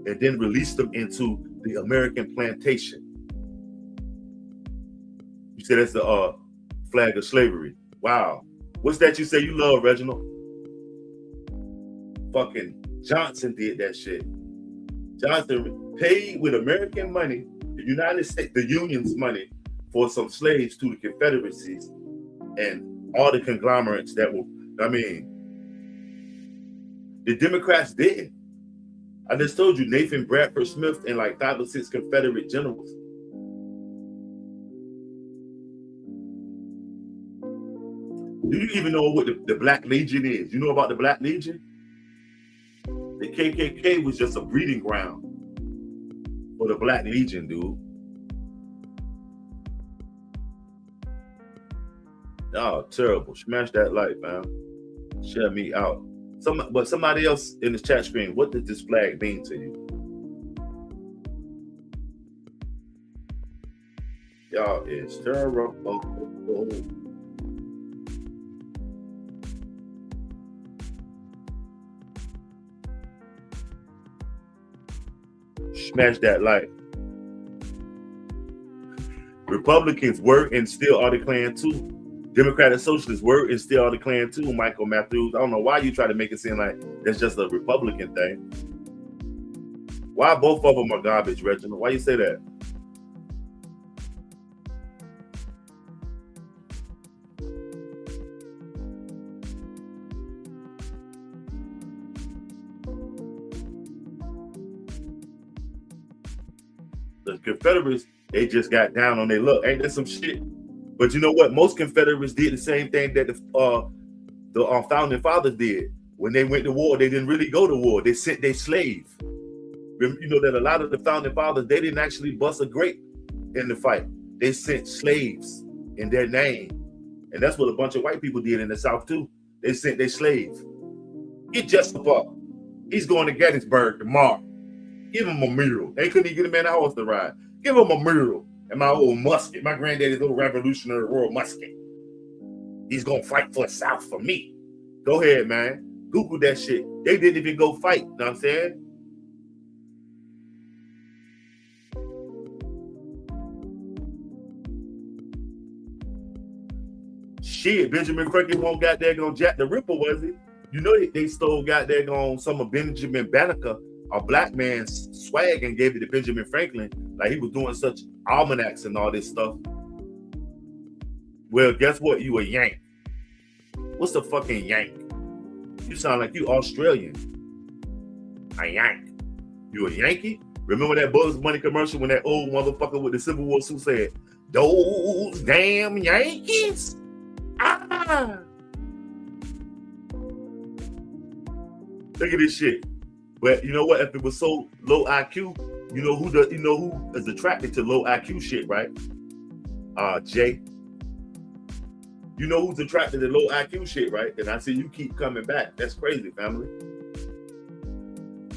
and then released them into the American plantation. You said that's the flag of slavery. Wow. What's that you say you love, Reginald? Fucking Johnson did that shit. Johnson paid with American money, the United States, the Union's money, for some slaves to the Confederacies and all the conglomerates that were, The Democrats didn't. I just told you Nathan Bradford Smith and like 5 or 6 Confederate generals. Do you even know what the Black Legion is? You know about the Black Legion? The KKK was just a breeding ground for the Black Legion, dude. Oh, terrible. Smash that like, man. Share me out. But somebody else in the chat screen, what does this flag mean to you? Y'all is terrible. Smash that like. Republicans were and still are the Klan too. Democratic Socialists were and still are the Klan too, Michael Matthews. I don't know why you try to make it seem like that's just a Republican thing. Why both of them are garbage, Reginald? Why you say that? The Confederates, they just got down on their luck. Ain't that some shit? But you know what? Most Confederates did the same thing that the founding fathers did. When they went to war, they didn't really go to war. They sent their slaves. You know that a lot of the founding fathers, they didn't actually bust a grape in the fight. They sent slaves in their name. And that's what a bunch of white people did in the South too. They sent their slaves. Get Jessup up. He's going to Gettysburg tomorrow. Give him a mule. They couldn't even get him in a horse to ride. Give him a mule. And my old musket, my granddaddy's old Revolutionary War musket. He's gonna fight for the South for me. Go ahead, man. Google that shit. They didn't even go fight. You know what I'm saying? Shit, Benjamin Franklin won't got there on Jack the Ripper, was he? You know they stole got there on some of Benjamin Banneker, a black man's swag, and gave it to Benjamin Franklin. Like he was doing such almanacs and all this stuff. Well, guess what? You a Yank. What's a fucking Yank? You sound like you Australian. A Yank. You a Yankee? Remember that Bugs Bunny commercial when that old motherfucker with the Civil War suit said, "Those damn Yankees." Ah. Look at this shit. But you know what? If it was so low IQ, you know who is attracted to low IQ shit, right? Jay. You know who's attracted to low IQ shit, right? And I see you keep coming back. That's crazy, family.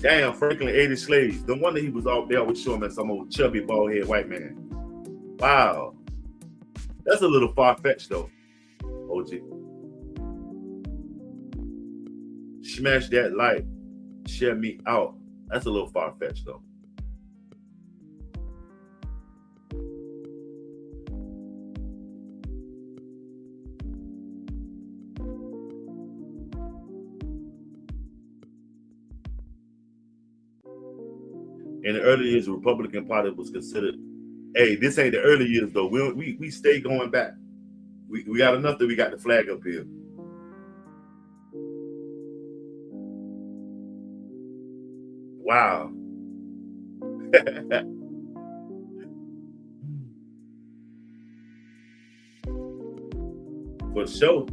Damn, Franklin ate his slaves. No wonder he was all there with showing as some old chubby, bald-headed white man. Wow. That's a little far-fetched, though, OG. Smash that like. Share me out. That's a little far-fetched, though. In the early years, the Republican Party was considered. Hey, this ain't the early years though. We stay going back. We got enough that we got the flag up here. Wow. For sure.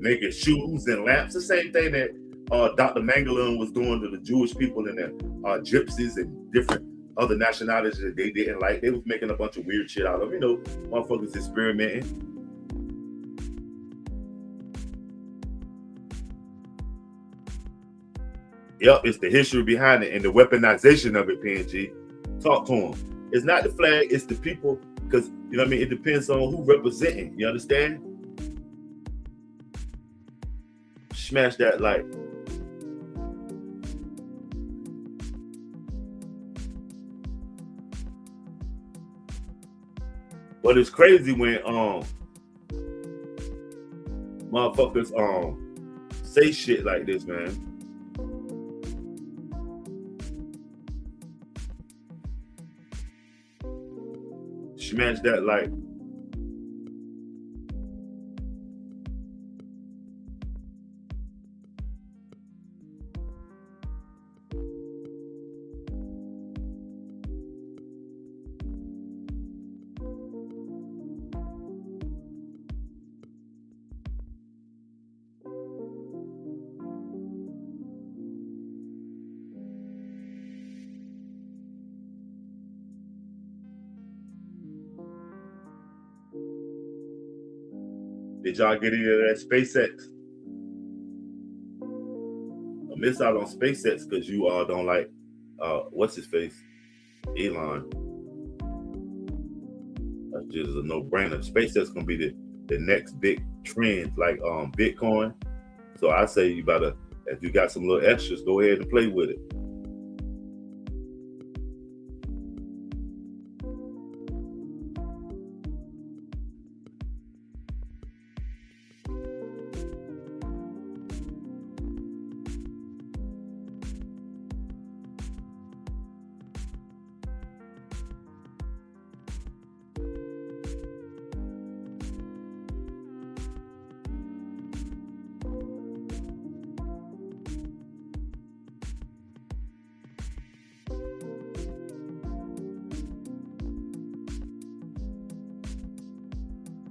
Making shoes and lamps, the same thing that Dr. Mengele was doing to the Jewish people and the gypsies and different other nationalities that they didn't like. They was making a bunch of weird shit out of, motherfuckers experimenting. Yep, it's the history behind it and the weaponization of it, PNG. Talk to them. It's not the flag, it's the people, because, it depends on who representing. You understand? Smash that like. But it's crazy when motherfuckers say shit like this, man. Smash that like. Did y'all get any of that SpaceX? I miss out on SpaceX because you all don't like what's his face? Elon. That's just a no-brainer. SpaceX gonna be the next big trend, like Bitcoin. So I say you better, if you got some little extras, go ahead and play with it.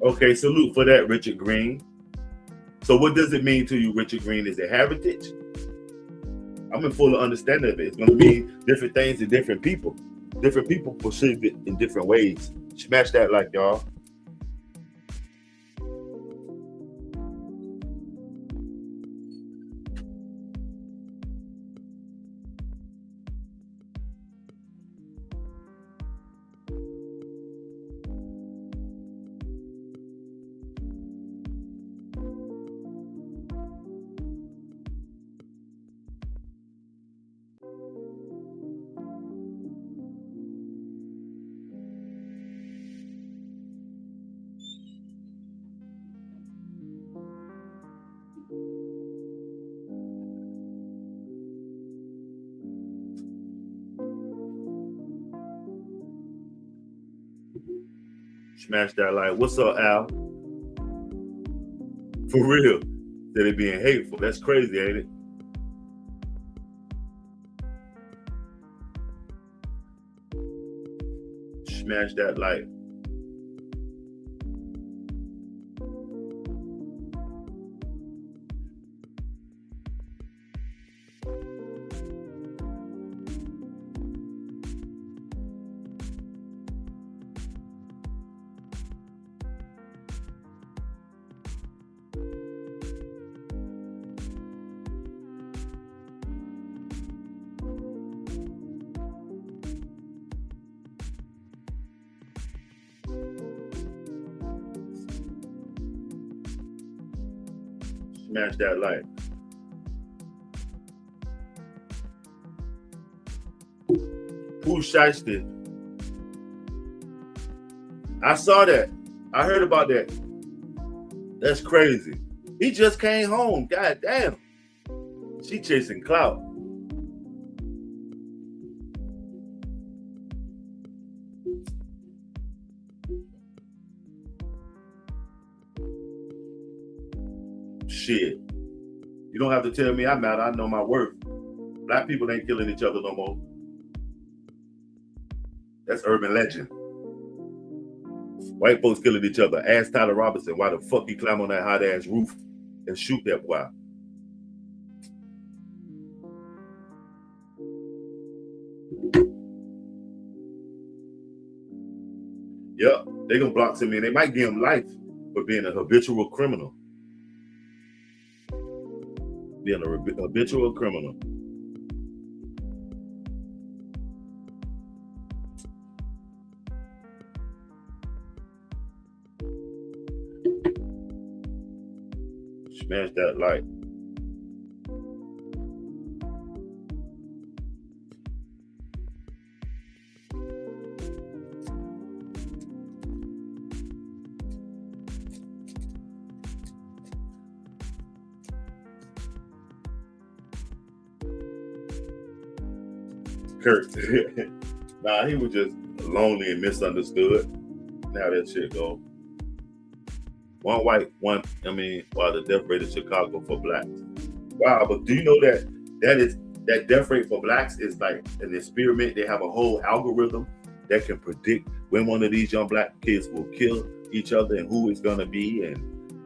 Okay, salute for that, Richard Green. So what does it mean to you, Richard Green? Is it heritage? I'm in full understanding of it. It's going to mean different things to different people. Different people perceive it in different ways. Smash that like, y'all. Smash that like, what's up, Al? For real. That it being hateful. That's crazy, ain't it? Smash that like. Smash that like. Who's shiesty? I saw that. I heard about that. That's crazy. He just came home. God damn. She chasing clout. Shit. You don't have to tell me I matter. I know my worth. Black people ain't killing each other no more. That's urban legend. White folks killing each other. Ask Tyler Robinson why the fuck he climb on that hot ass roof and shoot that boy. Yep, they gonna block him in. They might give him life for being a habitual criminal. Being a habitual criminal. Smash that like. Kurt. Nah, he was just lonely and misunderstood. Now that shit go. One white, the death rate in Chicago for blacks. Wow, but do you know that death rate for blacks is like an experiment? They have a whole algorithm that can predict when one of these young black kids will kill each other and who it's gonna be, and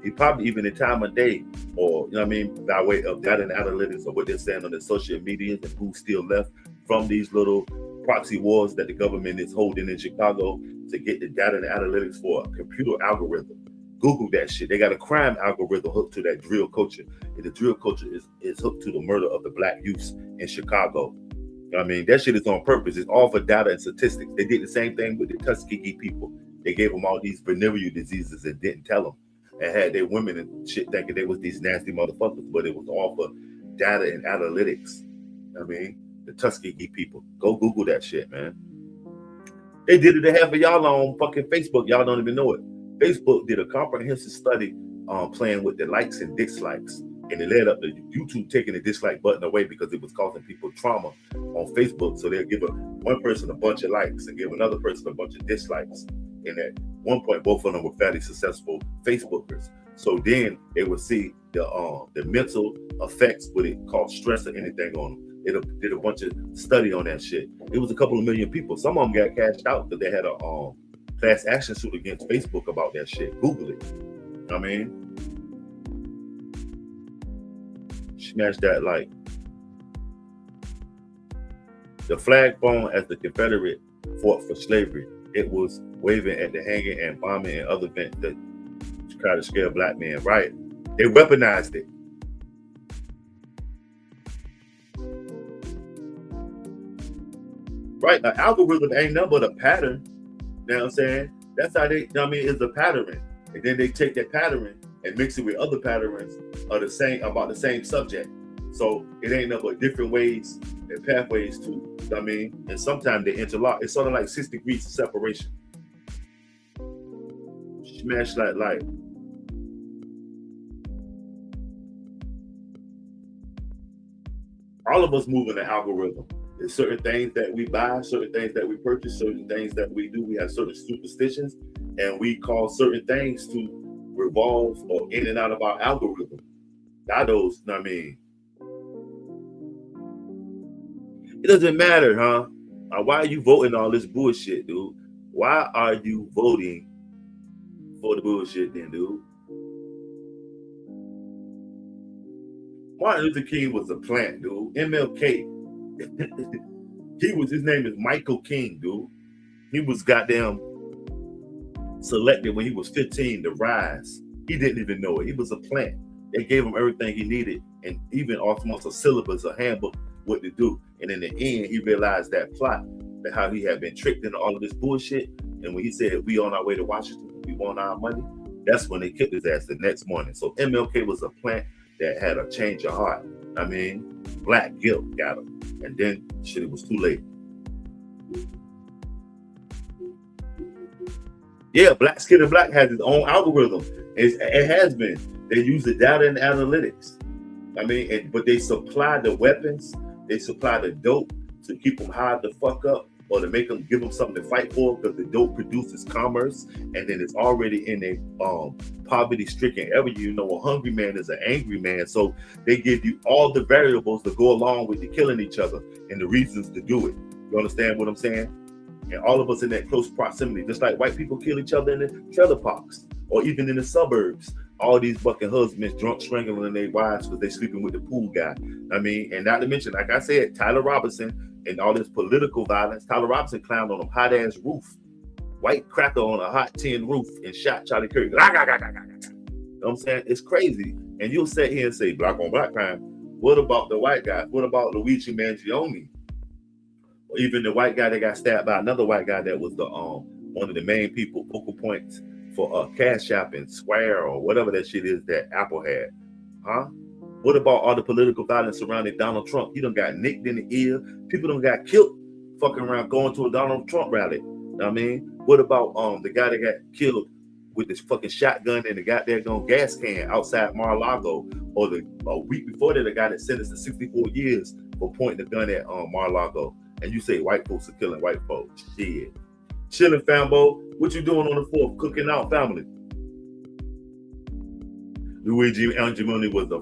he probably even the time of day, or by way of data and analytics of what they're saying on the social media and who's still left from these little proxy wars that the government is holding in Chicago to get the data and analytics for a computer algorithm. Google that shit. They got a crime algorithm hooked to that drill culture. And the drill culture is hooked to the murder of the black youths in Chicago. That shit is on purpose. It's all for data and statistics. They did the same thing with the Tuskegee people. They gave them all these venereal diseases and didn't tell them. And had their women and shit thinking they was these nasty motherfuckers, but it was all for data and analytics. The Tuskegee people. Go Google that shit, man. They did it to half of y'all on fucking Facebook. Y'all don't even know it. Facebook did a comprehensive study playing with the likes and dislikes, and it led up to YouTube taking the dislike button away because it was causing people trauma on Facebook. So they'll give one person a bunch of likes and give another person a bunch of dislikes. And at one point, both of them were fairly successful Facebookers. So then they would see the mental effects, what it called stress or anything on them. It did a bunch of study on that shit. It was a couple of million people. Some of them got cashed out because they had a class action suit against Facebook about that shit. Google it. Smash that like. The flag flown as the Confederate fought for slavery. It was waving at the hanging and bombing and other events that try to scare black men. Right. They weaponized it. Right. An algorithm ain't nothing but a pattern. You know what I'm saying? That's how it's a pattern. And then they take that pattern and mix it with other patterns of about the same subject. So it ain't nothing but different ways and pathways to, and sometimes they interlock. It's sort of like 6 degrees of separation. Smash that light. All of us move in the algorithm. There's certain things that we buy, certain things that we purchase, certain things that we do. We have certain superstitions, and we call certain things to revolve or in and out of our algorithm. Those, it doesn't matter, huh? Why are you voting all this bullshit, dude? Why are you voting for the bullshit then, dude? Martin Luther King was a plant, dude. MLK. His name is Michael King, dude. He was goddamn selected when he was 15 to rise. He didn't even know it. He was a plant. They gave him everything he needed, and even almost a syllabus, a handbook, what to do. And in the end, he realized that plot, that how he had been tricked into all of this bullshit. And when he said, we on our way to Washington, we want our money, that's when they kicked his ass the next morning. So MLK was a plant that had a change of heart. Black guilt got him. And then shit, it was too late. Yeah, Black Skin and Black has its own algorithm. It has been. They use the data and analytics. But they supply the weapons, they supply the dope to keep them high the fuck up, or to give them something to fight for, because the dope produces commerce, and then it's already in a poverty-stricken area. A hungry man is an angry man, so they give you all the variables to go along with the killing each other and the reasons to do it. You understand what I'm saying? And all of us in that close proximity, just like white people kill each other in the trailer parks, or even in the suburbs. All these fucking husbands drunk strangling their wives because they sleeping with the pool guy. And not to mention, like I said, Tyler Robinson and all this political violence. Tyler Robinson climbed on a hot ass roof, white cracker on a hot tin roof, and shot Charlie Kirk. You know what I'm saying? It's crazy. And you'll sit here and say black on black crime. What about the white guy? What about Luigi Mangione? Or even the white guy that got stabbed by another white guy that was the one of the main focal points for Cash App and Square or whatever that shit is that Apple had. Huh? What about all the political violence surrounding Donald Trump? He done got nicked in the ear. People done got killed fucking around going to a Donald Trump rally. What about the guy that got killed with this fucking shotgun and the goddamn gas can outside Mar-a-Lago? Or a week before that, the guy that sentenced to 64 years for pointing the gun at Mar-a-Lago. And you say white folks are killing white folks. Shit. Chilling, fambo. What you doing on the 4th? Cooking out, family. Luigi Angeloni was a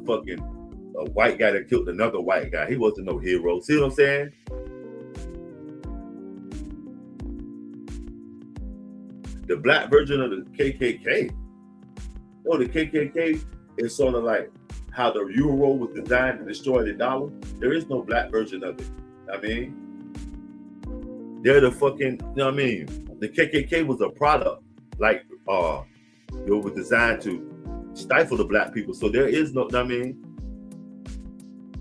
white guy that killed another white guy. He wasn't no hero. See what I'm saying? The black version of the KKK. Oh, the KKK is sort of like how the euro was designed to destroy the dollar. There is no black version of it. I mean, they're the fucking, you know what I mean? The KKK was a product, like, it was designed to stifle the black people. So there is no, you know what I mean?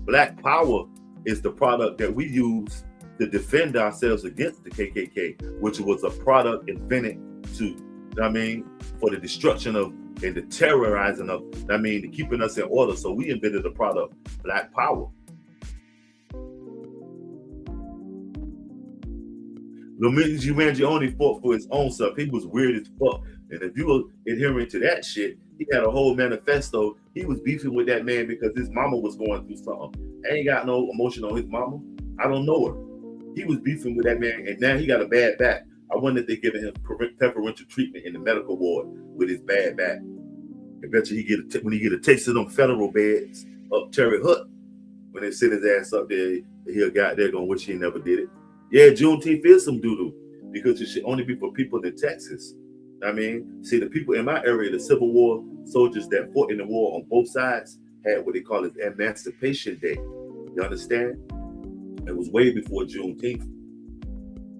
Black power is the product that we use to defend ourselves against the KKK, which was a product invented to, you know what I mean, for the destruction of and the terrorizing of, you know what I mean, the keeping us in order. So we invented a product, black power. Luigi Mangione fought for his own stuff. He was weird as fuck. And if you were adhering to that shit, he had a whole manifesto. He was beefing with that man because his mama was going through something. I ain't got no emotion on his mama. I don't know her. He was beefing with that man, and now he got a bad back. I wonder if they're giving him preferential treatment in the medical ward with his bad back. I bet you when he get a taste of them federal beds up Terry Hut, when they sit his ass up there, he'll got there gonna wish he never did it. Yeah, Juneteenth is some doo-doo because it should only be for people in Texas. I mean, see, the people in my area, the Civil War soldiers that fought in the war on both sides had what they call as Emancipation Day. You understand? It was way before Juneteenth.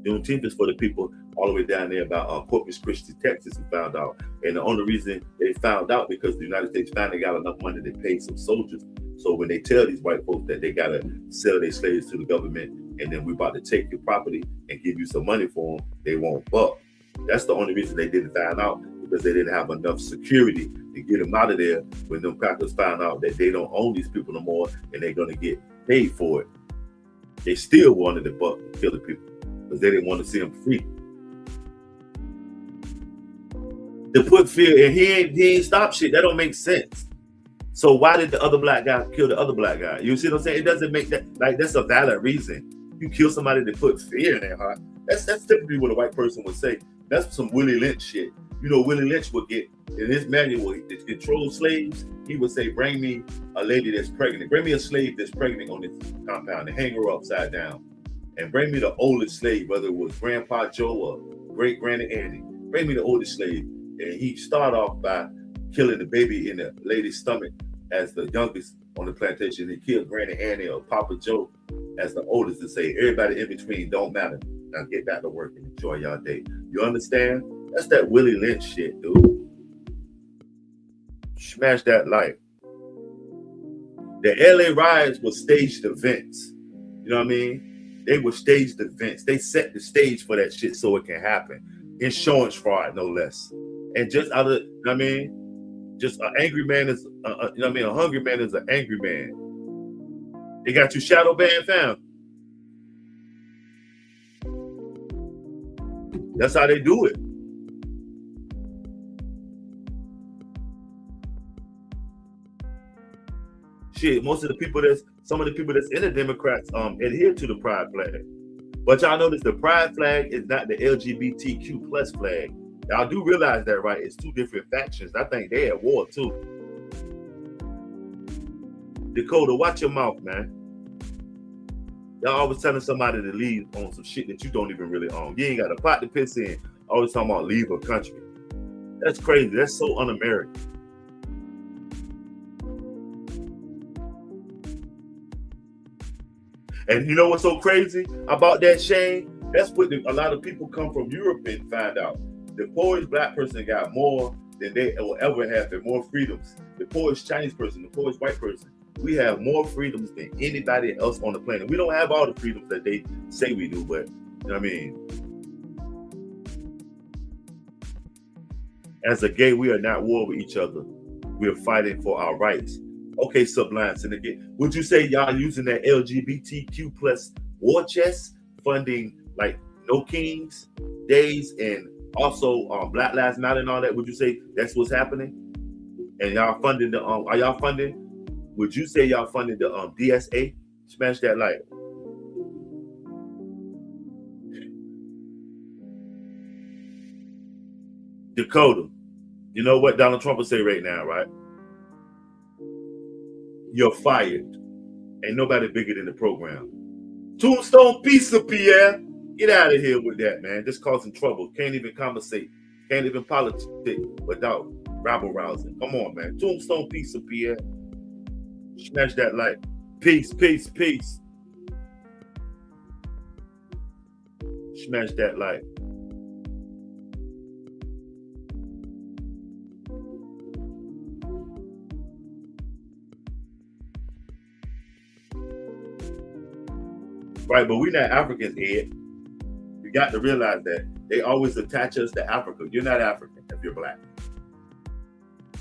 Juneteenth is for the people all the way down there about Corpus Christi, Texas, who found out. And the only reason they found out because the United States finally got enough money to pay some soldiers. So when they tell these white folks that they got to sell their slaves to the government and then we're about to take your property and give you some money for them, they won't buck. That's the only reason they didn't find out, because they didn't have enough security to get them out of there when them crackers found out that they don't own these people no more and they're going to get paid for it. They still wanted to buck and kill the people because they didn't want to see them free. To put fear, and he ain't stop shit. That don't make sense. So why did the other black guy kill the other black guy? You see what I'm saying? It doesn't make that, like, that's a valid reason. You kill somebody to put fear in their heart. That's typically what a white person would say. That's some Willie Lynch shit. You know, Willie Lynch would get in his manual to control slaves. He would say, "Bring me a lady that's pregnant. Bring me a slave that's pregnant on this compound and hang her upside down. And bring me the oldest slave, whether it was Grandpa Joe or Great Granny Annie. Bring me the oldest slave." And he start off by killing the baby in the lady's stomach as the youngest on the plantation. He killed Granny Annie or Papa Joe as the oldest, to say everybody in between don't matter. Now get back to work and enjoy y'all day. You understand? That's that Willie Lynch shit, dude. Smash that like. The LA riots were staged events. You know what I mean? They were staged events. They set the stage for that shit so it can happen. Insurance fraud, no less. And just out of, you know what I mean? Just an angry man is, you know what I mean? A hungry man is an angry man. They got you shadow banned, fam. That's how they do it. Shit, some of the people that's in the Democrats adhere to the pride flag. But y'all notice the pride flag is not the LGBTQ plus flag. Y'all do realize that, right? It's two different factions. I think they at war too. Dakota, watch your mouth, man. Y'all always telling somebody to leave on some shit that you don't even really own. You ain't got a pot to piss in. Always talking about leave a country. That's crazy. That's so un-American. And you know what's so crazy about that, Shane? That's what a lot of people come from Europe and find out. The poorest black person got more than they will ever have, and more freedoms. The poorest Chinese person, the poorest white person, we have more freedoms than anybody else on the planet. We don't have all the freedoms that they say we do, but you know what I mean? As a gay, we are not at war with each other. We are fighting for our rights. Okay, Sublime Syndicate. Would you say y'all using that LGBTQ plus war chest funding like No Kings Days and also Black Lives Matter and all that? Would you say that's what's happening? And y'all funding the are y'all funding? Would you say y'all funding the DSA? Smash that like. Dakota, you know what Donald Trump will say right now, right? You're fired. Ain't nobody bigger than the program. Tombstone pizza, Pierre. Get out of here with that, man. Just causing trouble. Can't even conversate. Can't even politic without rabble rousing. Come on, man. Tombstone pizza, Pierre. Smash that like. Peace, peace, peace. Smash that like. Right, but we're not Africans, Ed. You got to realize that they always attach us to Africa. You're not African if you're black.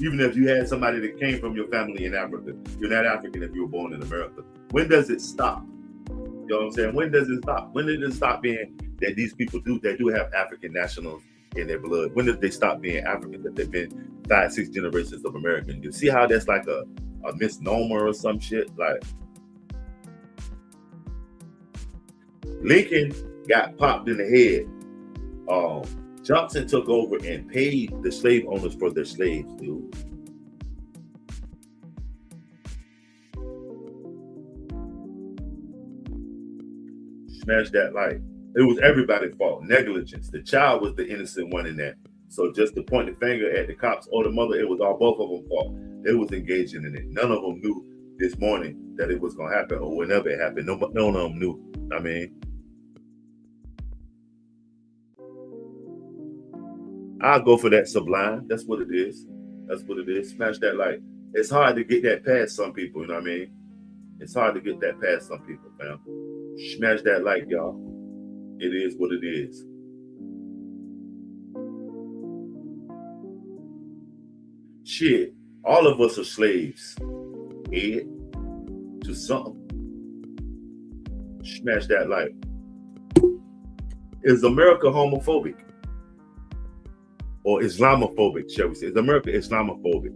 Even if you had somebody that came from your family in Africa, you're not African if you were born in America. When does it stop? You know what I'm saying? When does it stop? When did it stop being that these people they do have African nationals in their blood? When did they stop being African? That they've been 5-6 generations of Americans. You see how that's like a misnomer or some shit? Like Lincoln got popped in the head. Johnson took over and paid the slave owners for their slaves, dude. Smash that light. It was everybody's fault. Negligence. The child was the innocent one in that. So just to point the finger at the cops or the mother, it was all both of them fault. They was engaging in it. None of them knew this morning that it was gonna happen or whenever it happened. None of them knew. I mean, I'll go for that Sublime. That's what it is. That's what it is. Smash that light. It's hard to get that past some people, you know what I mean? It's hard to get that past some people, fam. Smash that light, y'all. It is what it is. Shit, all of us are slaves, Ed, to something. Smash that light. Is America homophobic? Or Islamophobic, shall we say? Is America Islamophobic?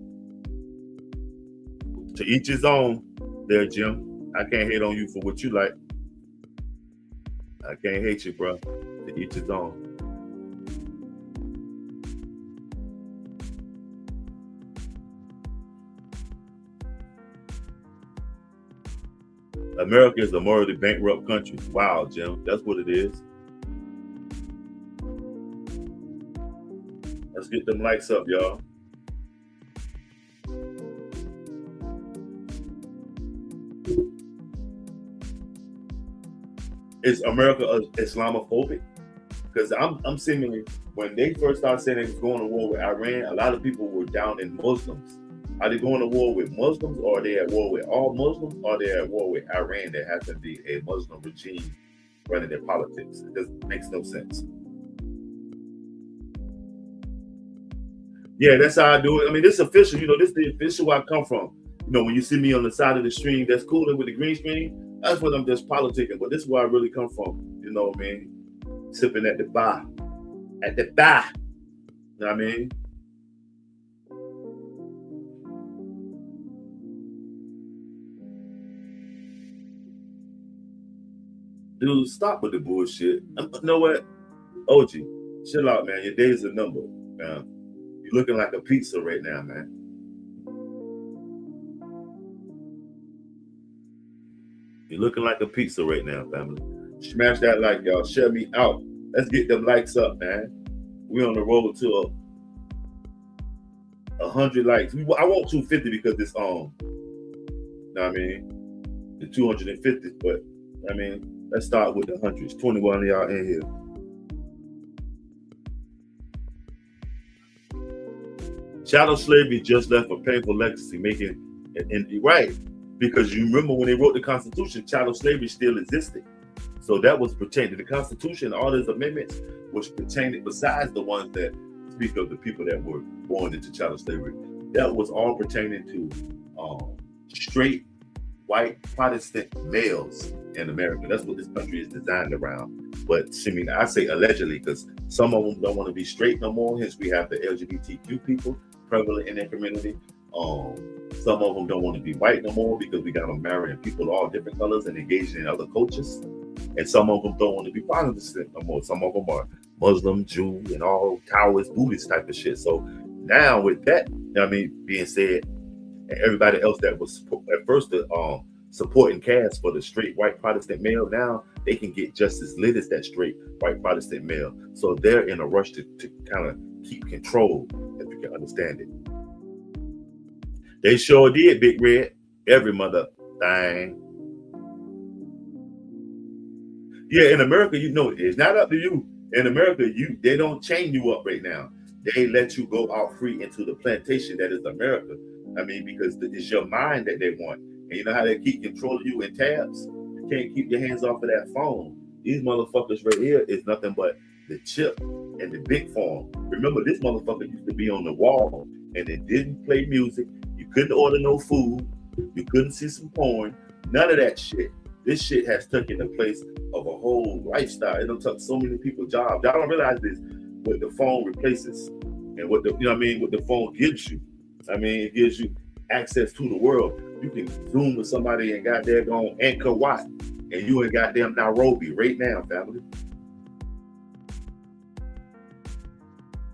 To each his own there, Jim. I can't hate on you for what you like. I can't hate you, bro. To each his own. America is a morally bankrupt country. Wow, Jim. That's what it is. Let's get them likes up, y'all. Is America Islamophobic? Because I'm seemingly, when they first started saying they was going to war with Iran, a lot of people were down in Muslims. Are they going to war with Muslims, or are they at war with all Muslims, or are they at war with Iran that has to be a Muslim regime running their politics? It just makes no sense. Yeah, that's how I do it. I mean, this official, this is the official where I come from. When you see me on the side of the stream that's cooling with the green screen, that's what I'm just politicking. But this is where I really come from. You know what I mean? Sipping at the bar. At the bar. You know what I mean? Dude, stop with the bullshit. You know what? OG, chill out, man. Your days are numbered, man. You're looking like a pizza right now, man. You're looking like a pizza right now, family. Smash that like, y'all. Share me out. Let's get them likes up, man. We on the road to 100 likes. I want 250 because it's on. You know what I mean? The 250, but I mean, let's start with the hundreds. 21 of y'all in here. Chattel slavery just left a painful legacy, making and right, because you remember when they wrote the Constitution, chattel slavery still existed. So that was pertaining to the Constitution. All those amendments was pertaining, besides the ones that speak of the people that were born into chattel slavery. That was all pertaining to straight white Protestant males in America. That's what this country is designed around. But I say allegedly, because some of them don't want to be straight no more. Hence, we have the LGBTQ people prevalent in their community. Some of them don't want to be white no more because we got them marrying people of all different colors and engaging in other cultures. And some of them don't want to be Protestant no more. Some of them are Muslim, Jew, and all Taoist, Buddhist type of shit. So now with that, being said, and everybody else that was at first the supporting cast for the straight white Protestant male, now they can get just as lit as that straight white Protestant male. So they're in a rush to kind of keep control, if you can understand it. They sure did, Big Red. Every mother thing. Yeah, in America, it's not up to you. In America, they don't chain you up right now. They let you go out free into the plantation that is America. Because it's your mind that they want. And you know how they keep controlling you in tabs? You can't keep your hands off of that phone. These motherfuckers right here is nothing but the chip and the big form. Remember, this motherfucker used to be on the wall and it didn't play music. You couldn't order no food. You couldn't see some porn. None of that shit. This shit has taken the place of a whole lifestyle. It done took so many people jobs. Y'all don't realize this. What the phone replaces and what the phone gives you. It gives you access to the world. You can Zoom with somebody in goddamn Angkor Wat, and you in goddamn Nairobi right now, family.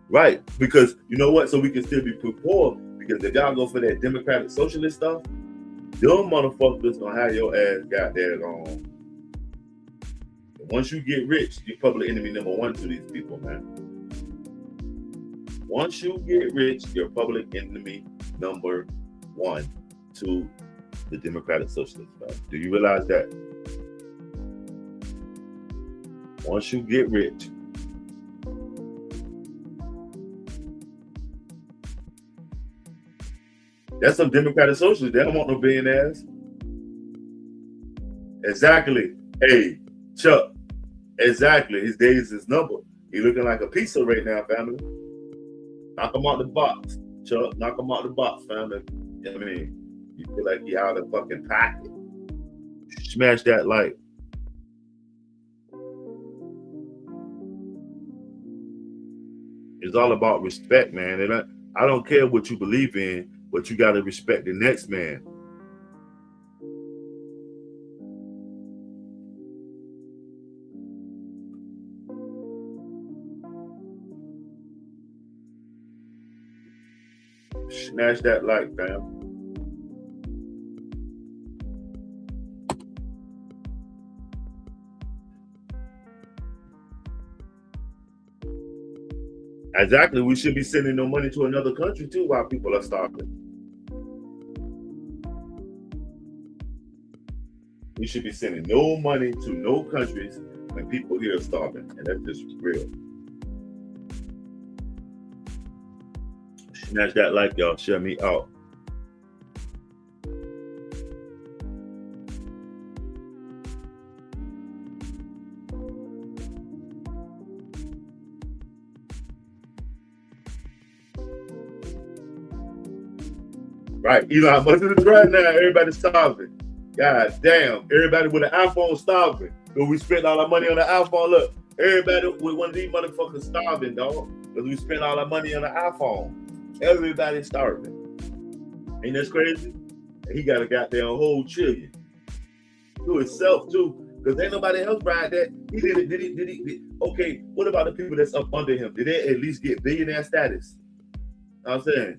Right, because you know what? So we can still be poor. Because if y'all go for that democratic socialist stuff, them motherfuckers gonna have your ass goddamn on. Once you get rich, you're public enemy number one to these people, man. Once you get rich, you're public enemy number one to the democratic socialists. Man. Do you realize that? Once you get rich, that's some democratic socialists. They don't want no billionaires. Exactly. Hey, Chuck. Exactly. His days is number. He looking like a pizza right now, family. Knock him out the box, Chuck. Knock him out the box, family. You feel like you out of the fucking pocket. Smash that like. It's all about respect, man. And I don't care what you believe in, but you got to respect the next man. Smash that like, fam. Exactly. We should be sending no money to another country too while people are starving. We should be sending no money to no countries when people here are starving. And that's just real. Smash that like, y'all. Share me out. Right. You know how much is it right now? Everybody's starving. God damn. Everybody with an iPhone starving. So we spent all our money on the iPhone. Look, everybody with one of these motherfuckers starving, dog. Because we spent all our money on the iPhone. Everybody's starving. Ain't that crazy? And he got a goddamn whole trillion. To himself, too. Because ain't nobody else ride that. He did it. Did he? Okay, what about the people that's up under him? Did they at least get billionaire status? You know what I'm saying?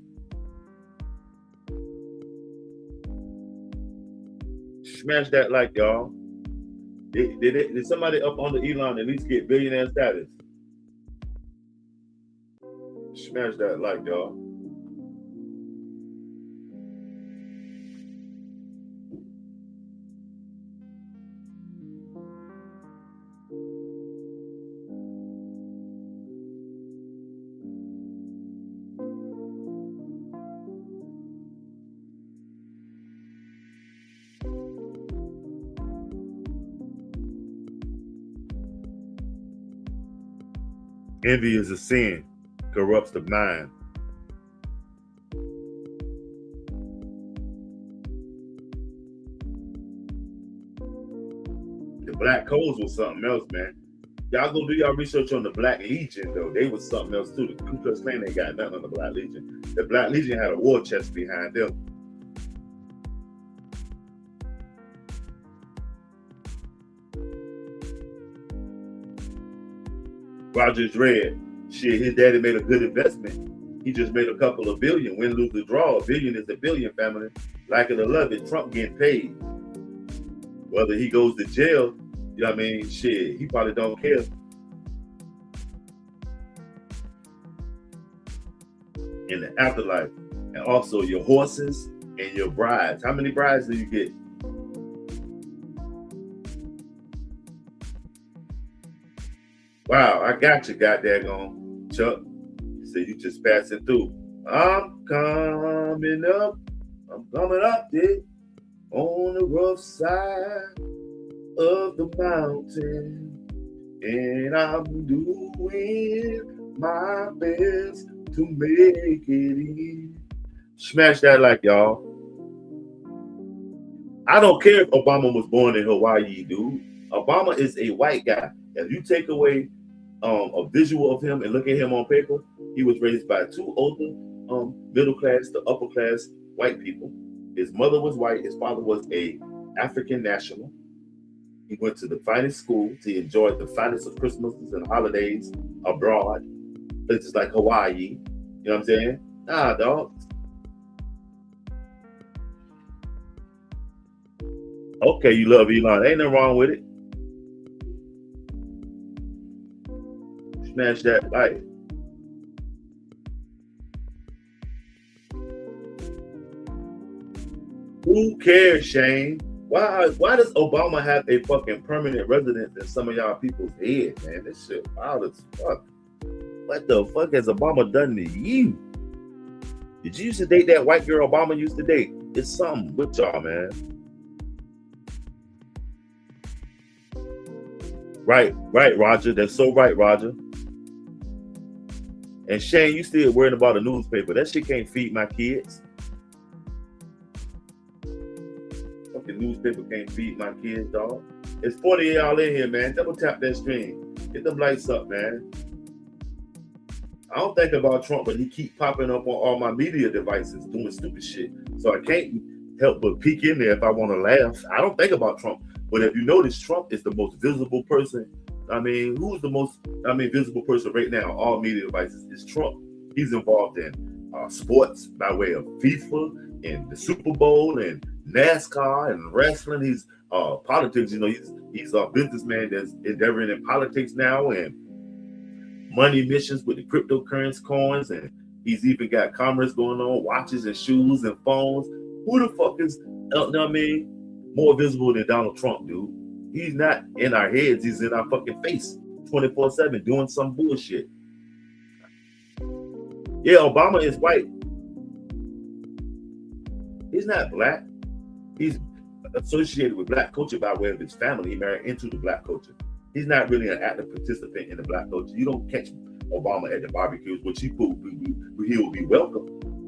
Smash that like, y'all. Did somebody up under Elon at least get billionaire status? Smash that like, y'all. Envy is a sin, corrupts the mind. The Black Codes was something else, man. Y'all go do y'all research on the Black Legion, though. They was something else, too. The Ku Klux Klan ain't got nothing on the Black Legion. The Black Legion had a war chest behind them. Roger Dredd, shit, his daddy made a good investment. He just made a couple of billion. Win, lose, or draw. A billion is a billion, family. Like it or love it, Trump getting paid. Whether he goes to jail, you know what I mean? Shit, he probably don't care. In the afterlife. And also your horses and your brides. How many brides do you get? Wow, I got you, goddamn Chuck. You say you just passing through. I'm coming up there on the rough side of the mountain, and I'm doing my best to make it in. Smash that like, y'all. I don't care if Obama was born in Hawaii, dude. Obama is a white guy. If you take away a visual of him and look at him on paper, he was raised by two older middle class to upper class white people. His mother was white. His father was a African national. He went to the finest schools. He enjoyed the finest of Christmases and holidays abroad, places like Hawaii. You know what I'm saying? Nah, dog. Okay, you love Elon. Ain't nothing wrong with it. Smash that like. Who cares, Shane? Why does Obama have a fucking permanent residence in some of y'all people's head, man? This shit wild as fuck. What the fuck has Obama done to you? Did you used to date that white girl Obama used to date? It's something with y'all, man. Right, Roger. That's so right, Roger. And Shane, you still worrying about a newspaper. That shit can't feed my kids. Fucking newspaper can't feed my kids, dog. It's 40 of y'all in here, man. Double tap that screen. Get them lights up, man. I don't think about Trump, but he keep popping up on all my media devices doing stupid shit. So I can't help but peek in there if I want to laugh. I don't think about Trump. But if you notice, Trump is the most visible person. I mean, who's the most, visible person right now on all media devices? Is Trump. He's involved in sports by way of FIFA and the Super Bowl and NASCAR and wrestling. He's politics. You know, he's a businessman that's endeavoring in politics now and money missions with the cryptocurrency coins. And he's even got commerce going on, watches and shoes and phones. Who the fuck is, more visible than Donald Trump, dude? He's not in our heads. He's in our fucking face 24/7 doing some bullshit. Yeah, Obama is white. He's not black. He's associated with black culture by way of his family. He married into the black culture. He's not really an active participant in the black culture. You don't catch Obama at the barbecues, which he will be welcome.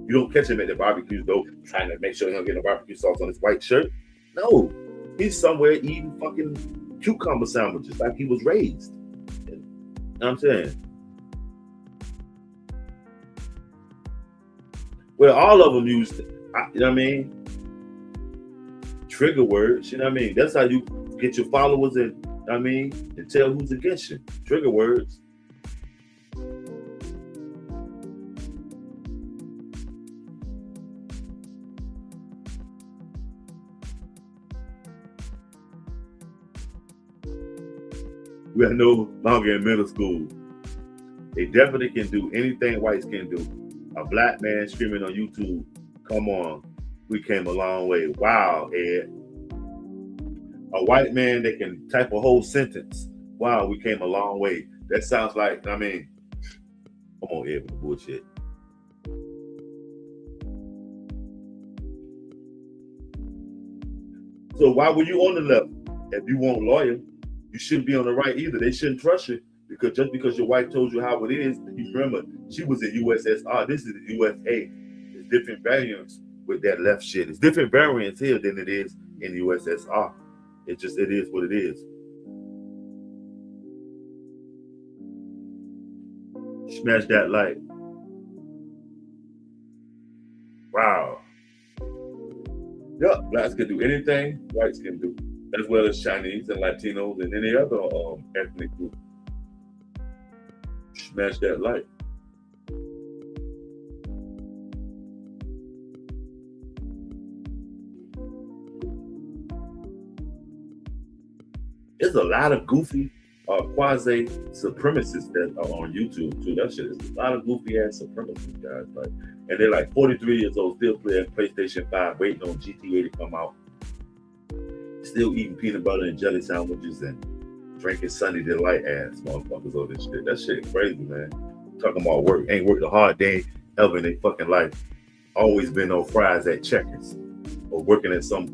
You don't catch him at the barbecues, though, trying to make sure he don't get no barbecue sauce on his white shirt. No, he's somewhere eating fucking cucumber sandwiches like he was raised. You know what I'm saying? Well, all of them used, you know what I mean? Trigger words, you know what I mean? That's how you get your followers and, you know what I mean, and tell who's against you. Trigger words. We are no longer in middle school. They definitely can do anything whites can do. A black man screaming on YouTube, come on, we came a long way. Wow, Ed. A white man that can type a whole sentence. Wow, we came a long way. That sounds like, come on, Ed, with the bullshit. So why were you on the left? If you weren't loyal, you shouldn't be on the right either. They shouldn't trust you because just because your wife told you how it is, you remember she was in USSR. This is the USA. There's different variants with that left shit. It's different variants here than it is in the USSR. It is what it is. Smash that like. Wow. Yep, blacks can do anything whites can do, as well as Chinese and Latinos and any other ethnic group. Smash that like. There's a lot of goofy quasi supremacists that are on YouTube too. That shit is a lot of goofy ass supremacists, guys. Like, and they're like 43 years old, still playing PlayStation 5, waiting on GTA to come out, still eating peanut butter and jelly sandwiches and drinking Sunny Delight ass motherfuckers on this shit. That shit crazy, man. Talking about work, ain't worked a hard day ever in their fucking life. Always been on fries at Checkers or working at some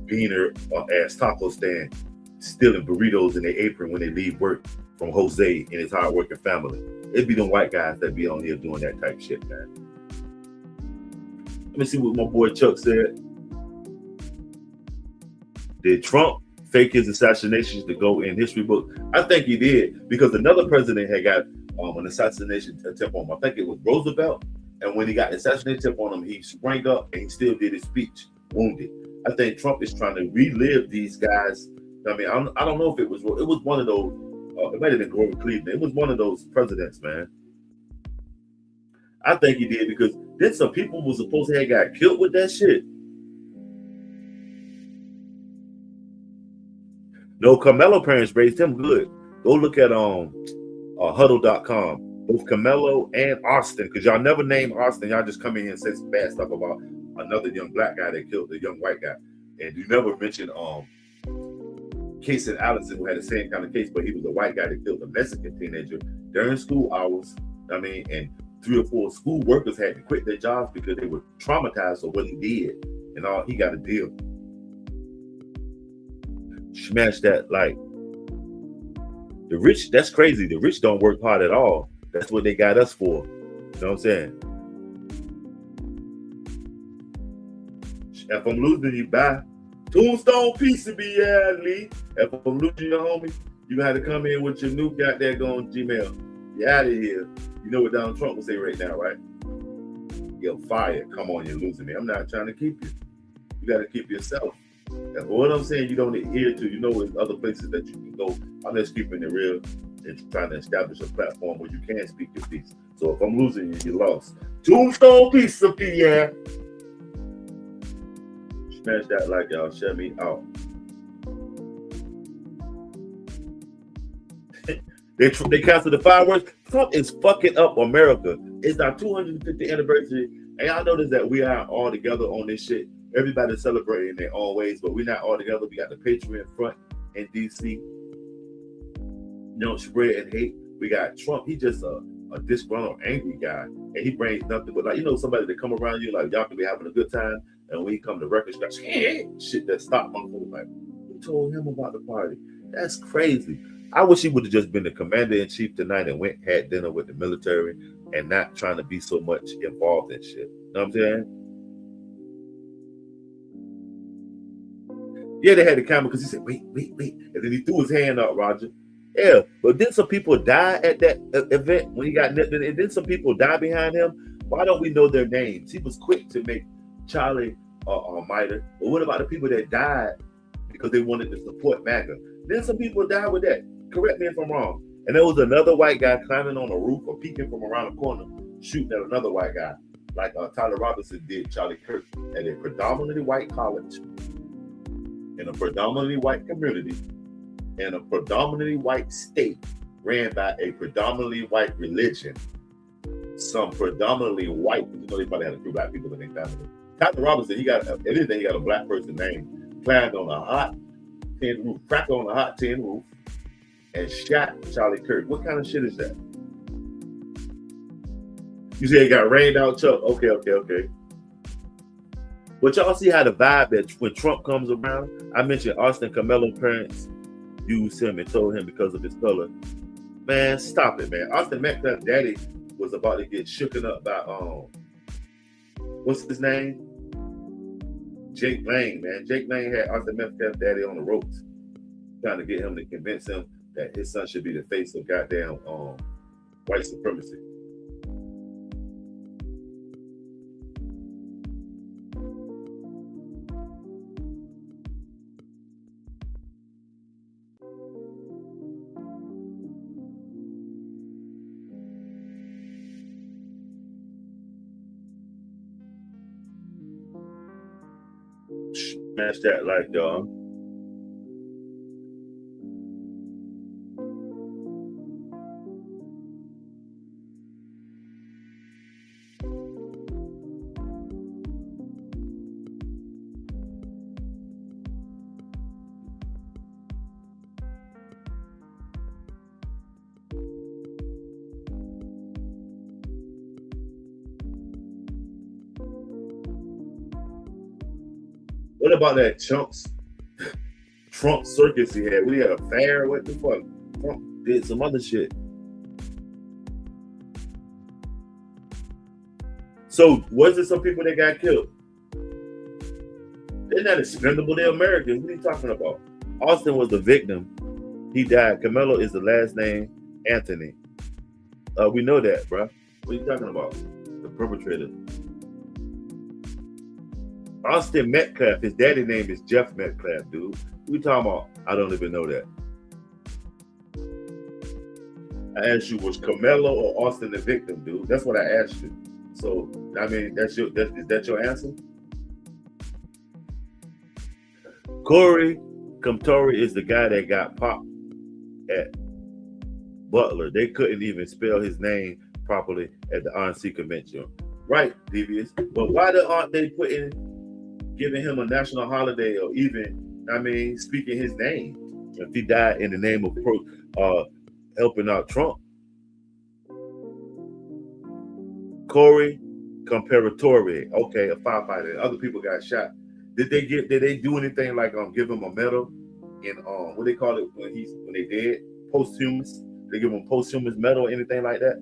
beaner ass taco stand, stealing burritos in their apron when they leave work from Jose and his hard-working family. It'd be them white guys that be on here doing that type shit, man. Let me see what my boy Chuck said. Did Trump fake his assassinations to go in history book? I think he did, because another president had got an assassination attempt on him. I think it was Roosevelt. And when he got an assassination attempt on him, he sprang up and he still did his speech, wounded. I think Trump is trying to relive these guys. I mean, I don't know if it was one of those, it might have been Grover Cleveland. It was one of those presidents, man. I think he did, because then some people were supposed to have got killed with that shit. No, Carmelo parents raised him good. Go look at huddle.com. Both Carmelo and Austin, because y'all never name Austin. Y'all just come in here and say some bad stuff about another young black guy that killed the young white guy. And you never mention Casey Allison, who had the same kind of case, but he was a white guy that killed a Mexican teenager during school hours. I mean, and 3 or 4 school workers had to quit their jobs because they were traumatized of what he did, and all he got a deal. Smash that like. The rich, that's crazy. The rich don't work hard at all. That's what they got us for. You know what I'm saying? If I'm losing you, bye. Tombstone pizza be Lee. If I'm losing your homie, you gonna have to come in with your new goddamn going Gmail. You out of here. You know what Donald Trump will say right now, right? You're fired. Come on, you're losing me. I'm not trying to keep you. You got to keep yourself. And what I'm saying, you don't adhere to, you know, in other places that you can go. I'm just keeping it real and trying to establish a platform where you can speak your piece. So if I'm losing you, you lost. Tombstone pizza, yeah. Smash that like, y'all. Shut me out. They canceled the fireworks. Trump is fucking up America. It's our 250th anniversary, and y'all notice that we are all together on this shit. Everybody's celebrating in their own ways, but we're not all together. We got the Patriot Front in DC. Don't spread and hate. We got Trump. He just a disgruntled, angry guy, and he brings nothing but, like, you know, somebody that come around you like y'all can be having a good time, and when he come to record scratch, shit that stop motherfuckers like, who told him about the party? That's crazy. I wish he would have just been the commander-in-chief tonight and had dinner with the military and not trying to be so much involved in shit. You know what I'm saying? Yeah, they had the camera because he said, wait. And then he threw his hand up, Roger. Yeah, but then some people die at that event when he got nipped. And then some people die behind him. Why don't we know their names? He was quick to make Charlie a martyr. But what about the people that died because they wanted to support MAGA? Then some people died with that. Correct me if I'm wrong. And there was another white guy climbing on a roof or peeking from around the corner, shooting at another white guy, like Tyler Robinson did Charlie Kirk at a predominantly white college, in a predominantly white community, in a predominantly white state, ran by a predominantly white religion. Some predominantly white, you know, they probably had a few black people in their family. Tyler Robinson, he got a black person name, climbed on a hot tin roof, cracked on a hot tin roof, and shot Charlie Kirk. What kind of shit is that? You say it got rained out, Chuck? Okay. But y'all see how the vibe that when Trump comes around, I mentioned Austin Carmelo's parents used him and told him because of his color. Man, stop it, man. Austin Metcalf's daddy was about to get shooken up by what's his name? Jake Lang, man. Jake Lang had Austin Metcalf's daddy on the ropes, trying to get him to convince him that his son should be the face of goddamn white supremacy. Smash that like, y'all. What about that Trump circus he had? We had a fair. What the fuck? Trump did some other shit. So was it some people that got killed? They're not expendable. They're Americans. What are you talking about? Austin was the victim. He died. Camelo is the last name. Anthony. We know that, bro. What are you talking about? The perpetrator. Austin Metcalf. His daddy name is Jeff Metcalf, dude. What you talking about? I don't even know that. I asked you, was Camelo or Austin the victim, dude? That's what I asked you. So, I mean, is that your answer? Corey Comtory is the guy that got popped at Butler. They couldn't even spell his name properly at the RNC convention. Right, Devious. But why aren't they giving him a national holiday or even, I mean, speaking his name if he died in the name of helping out Trump? Corey Comparatori, okay, a firefighter. Other people got shot. Did they do anything like give him a medal in what they call it when they dead? Posthumous? They give him posthumous medal or anything like that?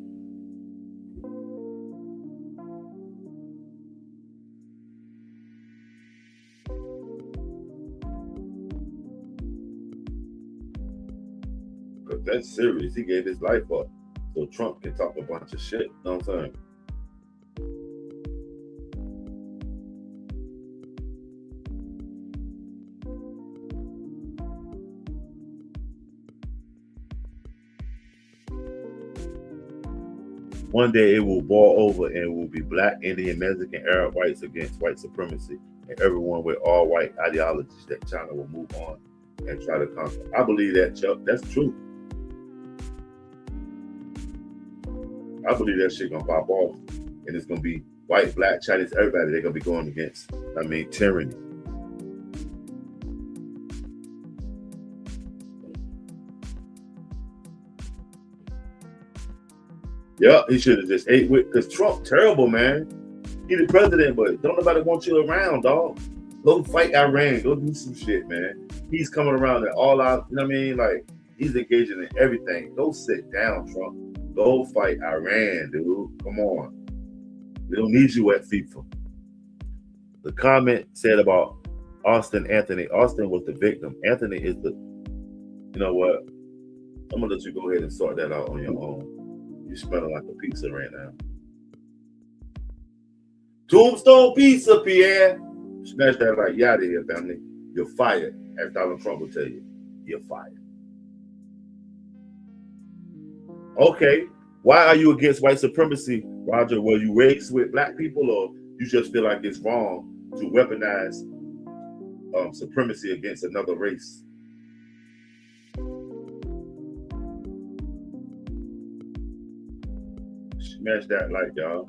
Because that's serious. He gave his life up so Trump can talk a bunch of shit. You know what I'm saying? One day it will boil over and it will be black, Indian, Mexican, Arab, whites against white supremacy, and everyone with all white ideologies that China will move on and try to conquer. I believe that, Chuck. That's true. I believe that shit gonna pop off, and it's gonna be white, black, Chinese, everybody. They're gonna be going against, tyranny. Yeah, he should have just ate with, because Trump terrible, man. He the president, but don't nobody want you around, dog. Go fight Iran. Go do some shit, man. He's coming around and all out. You know what I mean? Like, he's engaging in everything. Go sit down, Trump. Go fight Iran, dude. Come on. We don't need you at FIFA. The comment said about Austin Anthony. Austin was the victim. Anthony is the, you know what? I'm going to let you go ahead and sort that out on your own. You're smelling like a pizza right now. Tombstone pizza, Pierre. Smash that like you out of here, family. You're fired. As Donald Trump will tell you, you're fired. Okay. Why are you against white supremacy, Roger? Were you raised with black people, or you just feel like it's wrong to weaponize supremacy against another race? Smash that like, y'all.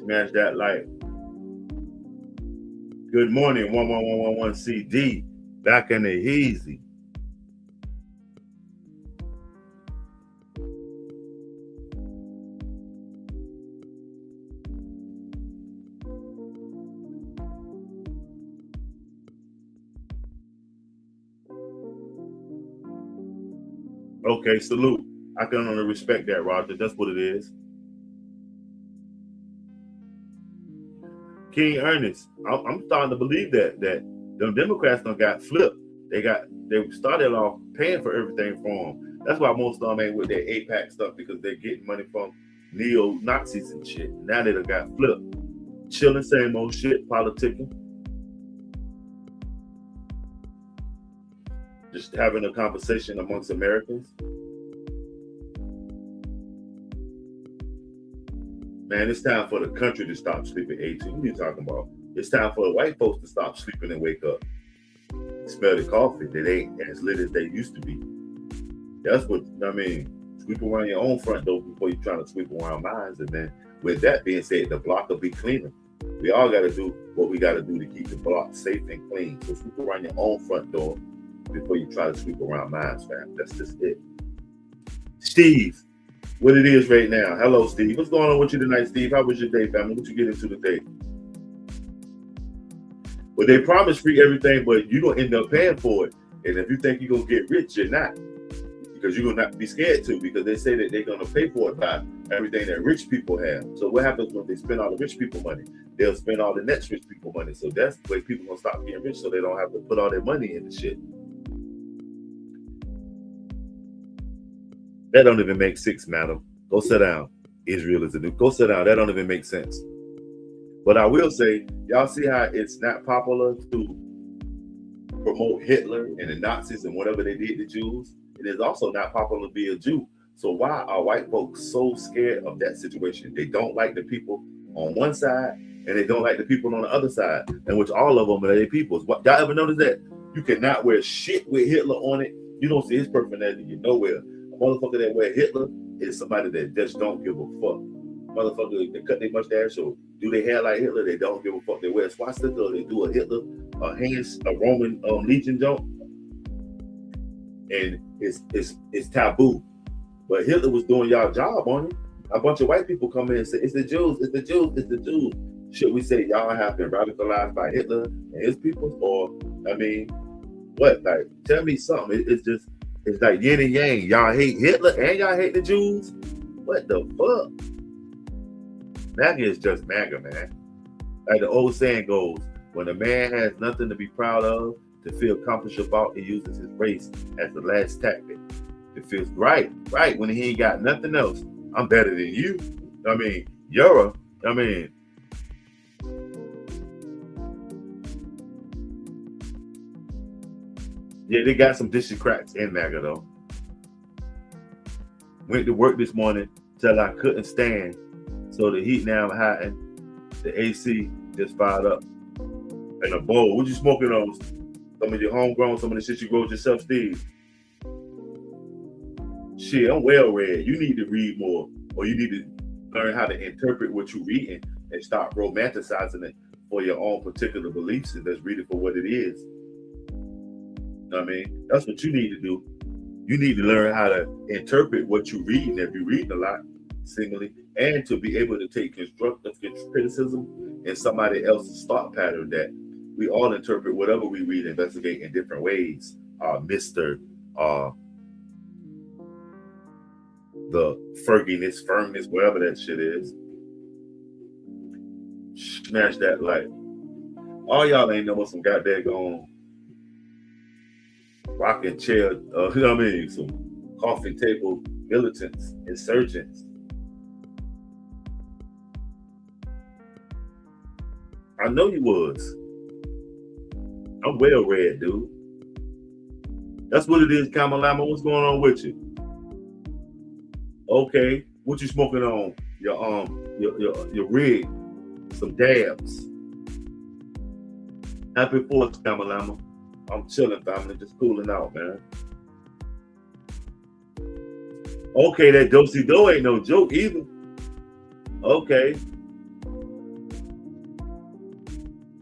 Smash that like. Good morning, 11111 CD. Back in the easy. Okay, salute. I can only respect that, Roger. That's what it is. King Ernest, I'm starting to believe that them Democrats done got flipped. They started off paying for everything for them. That's why most of them ain't with their APAC stuff, because they're getting money from neo-Nazis and shit. Now they done got flipped. Chilling, same old shit, politicking. Just having a conversation amongst Americans. Man, it's time for the country to stop sleeping, 18. What are you talking about? It's time for the white folks to stop sleeping and wake up. Smell the coffee. That ain't as lit as they used to be. That's what, I mean, sweep around your own front door before you're trying to sweep around mine. And then with that being said, the block will be cleaner. We all got to do what we got to do to keep the block safe and clean. So sweep around your own front door before you try to sweep around mine, fam. That's just it. Steve. What it is right now. Hello, Steve. What's going on with you tonight, Steve? How was your day, family? What you get into today? Well, they promise free everything, but you're going to end up paying for it. And if you think you're going to get rich, you're not. Because you're going to not be scared to, because they say that they're going to pay for it by everything that rich people have. So what happens when they spend all the rich people money? They'll spend all the next rich people money. So that's the way people going to stop getting rich, so they don't have to put all their money into shit. That don't even make sense, madam. Go sit down. Israel is a new. Go sit down. That don't even make sense. But I will say, y'all see how it's not popular to promote Hitler and the Nazis and whatever they did to Jews? It is also not popular to be a Jew. So why are white folks so scared of that situation? They don't like the people on one side, and they don't like the people on the other side, and which all of them are their peoples. Y'all ever notice that? You cannot wear shit with Hitler on it. You don't see his personality nowhere. Motherfucker that wear Hitler is somebody that just don't give a fuck. Motherfucker, they cut their mustache or do their hair like Hitler, they don't give a fuck. They wear a swastika or they do a Hitler, a Roman Legion jump, and it's taboo. But Hitler was doing y'all job on it. A bunch of white people come in and say, it's the Jews, it's the Jews, it's the Jews. Should we say y'all have been radicalized by Hitler and his people? Or, I mean, what? Like, tell me something. It's like yin and yang. Y'all hate Hitler and y'all hate the Jews? What the fuck? MAGA is just MAGA, man. Like the old saying goes, when a man has nothing to be proud of, to feel accomplished about, he uses his race as the last tactic. It feels right when he ain't got nothing else. I'm better than you. I mean, yeah, they got some dishy in MAGA though. Went to work this morning till I couldn't stand. So the heat now I'm hiding. The AC just fired up. And a bowl. What you smoking on? Some of your homegrown, some of the shit you grow yourself, Steve. Shit, I'm well read. You need to read more, or you need to learn how to interpret what you're reading and start romanticizing it for your own particular beliefs and just read it for what it is. I mean, that's what you need to do. You need to learn how to interpret what you're reading if you're reading a lot, singly, and to be able to take constructive criticism in somebody else's thought pattern that we all interpret whatever we read and investigate in different ways. The firmness, whatever that shit is. Smash that like. All y'all ain't know some goddamn rocking chair, some coffee table militants, insurgents. I know you was. I'm well read, dude. That's what it is, Kamalama. What's going on with you? Okay, what you smoking on? Your rig, some dabs. Happy 4th, Kamalama. I'm chilling, family, just cooling out, man. Okay, that dosey do ain't no joke either. Okay.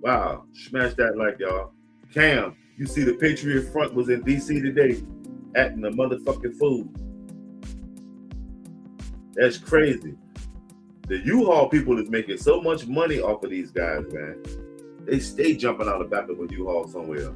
Wow, smash that like, y'all. Cam, You see the Patriot Front was in DC today acting a motherfucking fool. That's crazy. The U-Haul people is making so much money off of these guys, man. They stay jumping out the back of a U-Haul somewhere.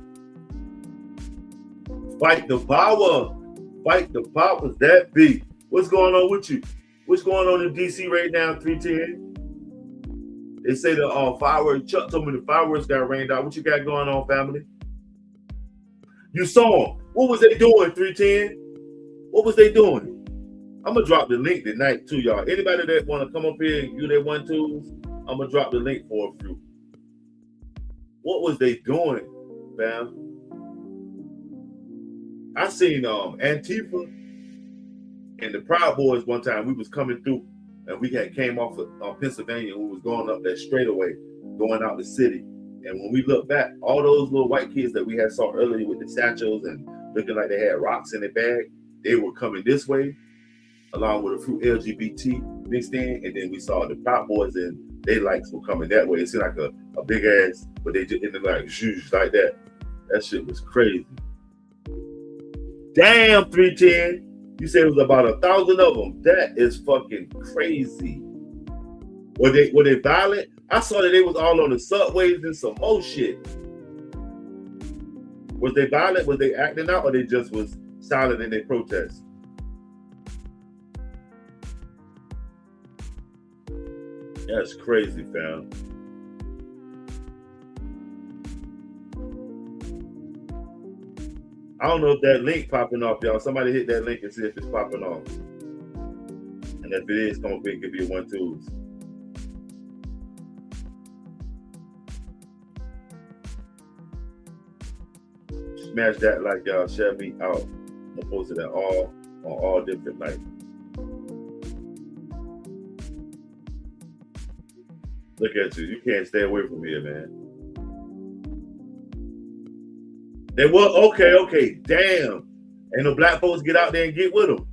Fight the power. Fight the powers that be. What's going on with you? What's going on in DC right now, 310? They say the fireworks, Chuck told me the fireworks got rained out. What you got going on, family? You saw them. What was they doing, 310? What was they doing? I'm going to drop the link tonight to y'all. Anybody that want to come up here and do their 1-2s, I'm going to drop the link for a few. What was they doing, fam? I seen Antifa and the Proud Boys one time. We was coming through and we had came off of Pennsylvania and we was going up that straightaway, going out the city. And when we look back, all those little white kids that we had saw earlier with the satchels and looking like they had rocks in their bag, they were coming this way, along with a few LGBT mixed in, and then we saw the Proud Boys and their lights were coming that way. It seemed like a big ass, but they just ended like zhoosh like that. That shit was crazy. Damn, 310. You said it was about 1,000 of them. That is fucking crazy. Were they violent? I saw that they was all on the subways and some more shit. Was they violent? Was they acting out, or they just was silent in their protest? That's crazy, fam. I don't know if that link popping off, y'all. Somebody hit that link and see if it's popping off. And if it is, come up here and give you 1-2s. Smash that like, y'all. Share me out. I'm posted that on all different nights. Look at you. You can't stay away from here, man. They were okay. Damn. Ain't no black folks get out there and get with them.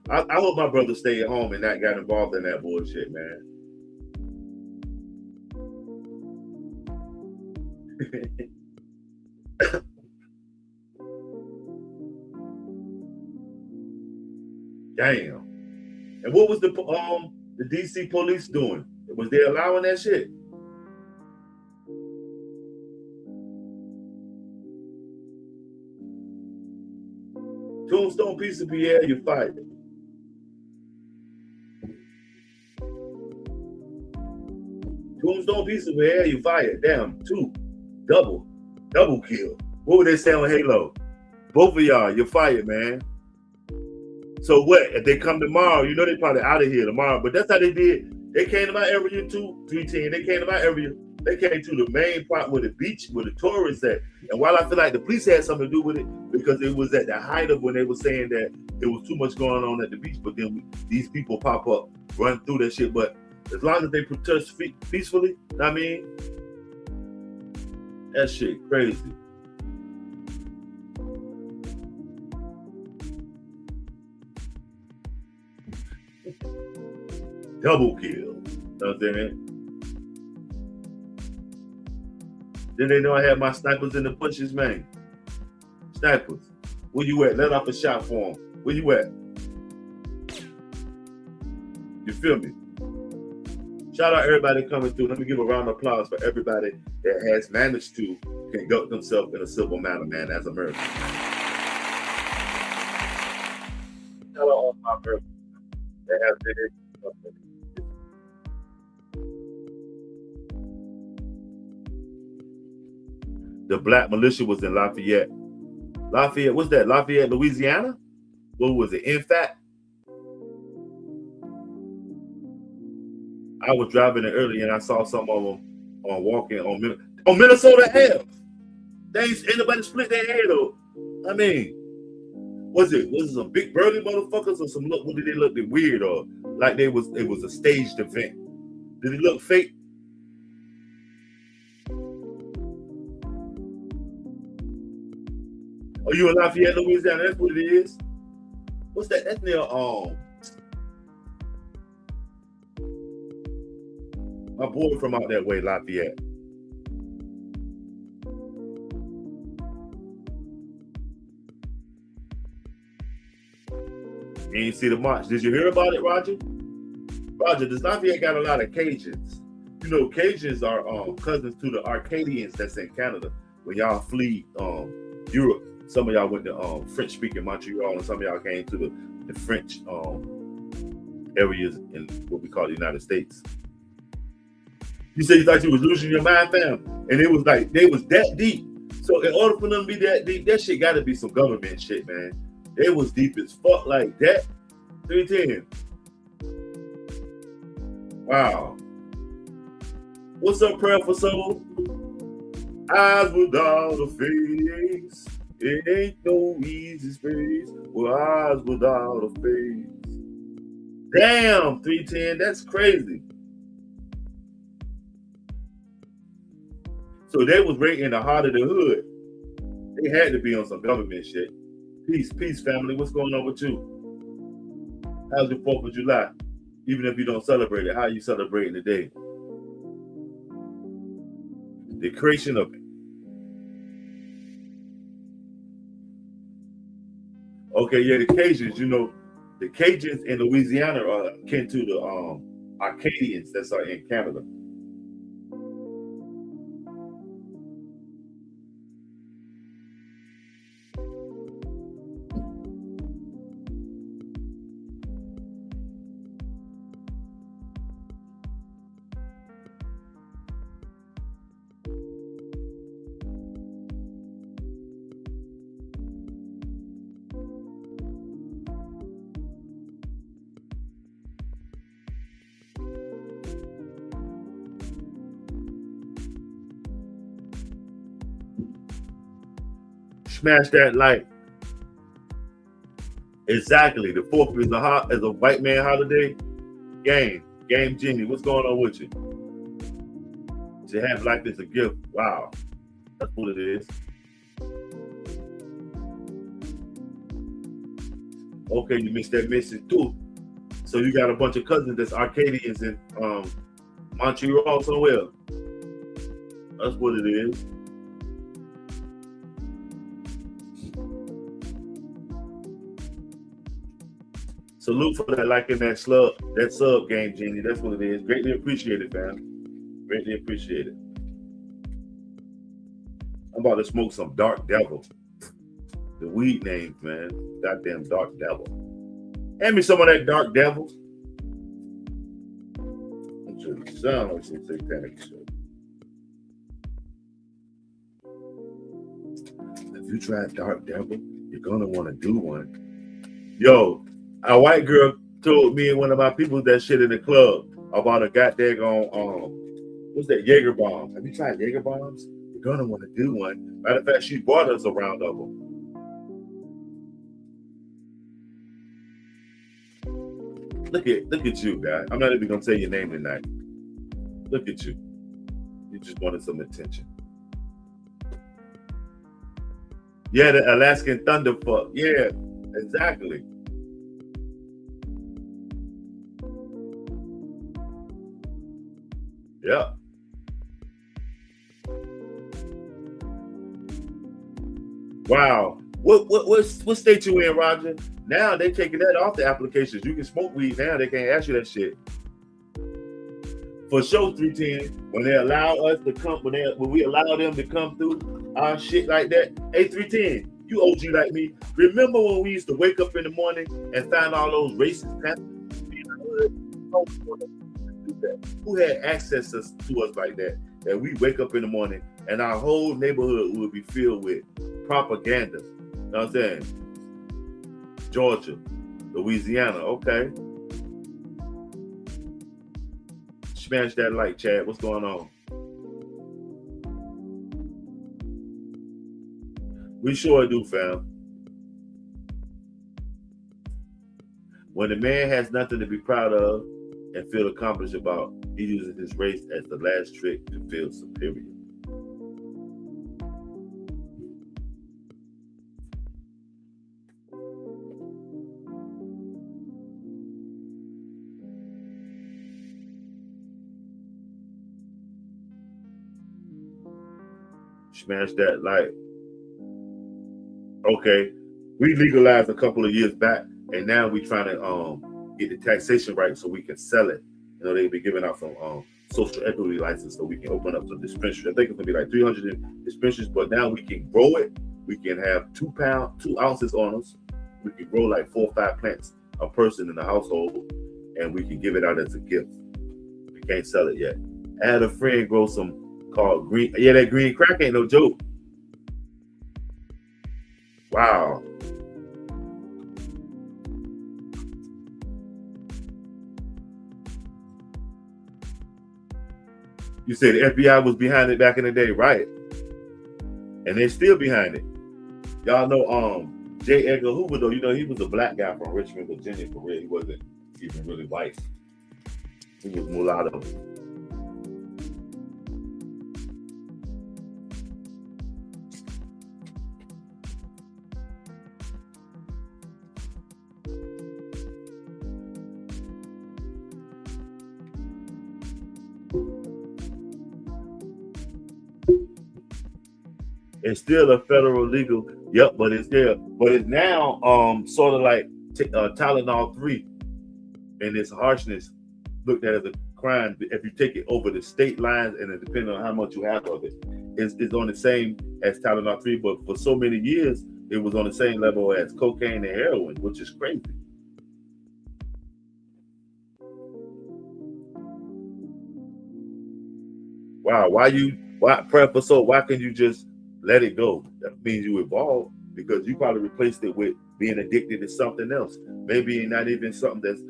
I hope my brother stayed at home and not got involved in that bullshit, man. Damn. And what was the DC police doing? Was they allowing that shit? Tombstone piece of Pierre, you fight. Tombstone piece of Pierre, you fired. Damn, 2. Double kill. What would they say on Halo? Both of y'all, you're fired, man. So what? If they come tomorrow, you know they probably out of here tomorrow. But that's how they did. They came to my area too, 310. They came to my area. They came to the main part where the beach, where the tourists at. And while I feel like the police had something to do with it, because it was at the height of when they were saying that there was too much going on at the beach, but then these people pop up, run through that shit. But as long as they protest peacefully, you know what I mean? That shit crazy. Double kill. You know what I'm saying? Then they know I had my snipers in the bushes, man. Snipers. Where you at? Let off a shot for them. Where you at? You feel me? Shout out everybody coming through. Let me give a round of applause for everybody that has managed to conduct themselves in a civil manner, man, as Americans. Shout out all my Americans that have been in. The black militia was in Lafayette. What's that? Lafayette, Louisiana? What was it? In fact, I was driving it earlier and I saw some of them on walking on Minnesota Ave. Ain't nobody split their hair though. I mean, was it some big burly motherfuckers or some look? Did they look weird or like it was a staged event? Did it look fake? Oh, you in Lafayette, Louisiana? That's what it is. What's that? That's near my boy from out that way, Lafayette. You ain't see the march. Did you hear about it, Roger? Roger, does Lafayette got a lot of Cajuns? You know, Cajuns are cousins to the Arcadians that's in Canada. When y'all flee Europe, some of y'all went to French-speaking Montreal, and some of y'all came to the French areas in what we call the United States. You said you thought you was losing your mind, fam, and it was like they was that deep. So in order for them to be that deep, that shit got to be some government shit, man. It was deep as fuck like that. 310. Wow. What's up, prayer for soul? Eyes without a face. It ain't no easy space. Well, eyes without a face. Damn, 310, that's crazy. So they was right in the heart of the hood. They had to be on some government shit. Peace, peace, family. What's going on with you? How's your 4th of July? Even if you don't celebrate it, how are you celebrating today? The creation of it. Okay, yeah, the Cajuns, you know, the Cajuns in Louisiana are akin to the Arcadians that's in Canada. Smash that like. Exactly. The 4th is a white man holiday. Game Jenny, what's going on with you? To have life as a gift. Wow. That's what it is. Okay, you missed that message too. So you got a bunch of cousins that's Arcadians in Montreal somewhere. That's what it is. Salute for that like in that sub game, Jenny. That's what it is. Greatly appreciated, fam. Greatly appreciated. I'm about to smoke some Dark Devil. The weed names, man. Goddamn Dark Devil. Hand me some of that Dark Devil. I'm sure it sounds like some satanic shit. If you try Dark Devil, you're gonna want to do one. Yo, a white girl told me and one of my people that shit in the club about a goddamn what's that, Jaeger bomb. Have you tried Jaeger bombs? You're gonna want to do one. Matter of fact, she bought us a round of them. Look at you, guy. I'm not even gonna say your name tonight. Look at you. You just wanted some attention. Yeah, the Alaskan Thunderfuck. Yeah, exactly. Yeah. Wow. What state you in, Roger? Now they taking that off the applications. You can smoke weed now. They can't ask you that shit. For sure, 310. When they allow us to come, when we allow them to come through our shit like that. Hey, 310, you OG like me. Remember when we used to wake up in the morning and find all those racist Panthers? Who had access to us like that? That we wake up in the morning and our whole neighborhood would be filled with propaganda. You know what I'm saying? Georgia, Louisiana, okay. Smash that like, Chad. What's going on? We sure do, fam. When a man has nothing to be proud of and feel accomplished about, he uses his race as the last trick to feel superior. Smash that like. Okay, we legalized a couple of years back and now we trying to get the taxation right so we can sell it. You know, they be giving out some social equity license so we can open up some dispensaries. I think it's gonna be like 300 dispensaries, but now we can grow it. We can have 2 ounces on us. We can grow like 4 or 5 plants a person in the household, and we can give it out as a gift. We can't sell it yet. I had a friend grow some called green. Yeah, that green crack ain't no joke. Wow. You said the FBI was behind it back in the day, right? And they're still behind it. Y'all know J. Edgar Hoover, though, you know, he was a black guy from Richmond, Virginia, for real. He wasn't even really white. He was mulatto. It's still a federal legal, yep, but it's there. But it's now sort of like Tylenol 3 and its harshness looked at as a crime if you take it over the state lines, and it depends on how much you have of it. It's on the same as Tylenol 3, but for so many years it was on the same level as cocaine and heroin, which is crazy. Wow, why can you just let it go? That means you evolved, because you probably replaced it with being addicted to something else. Maybe not even something that's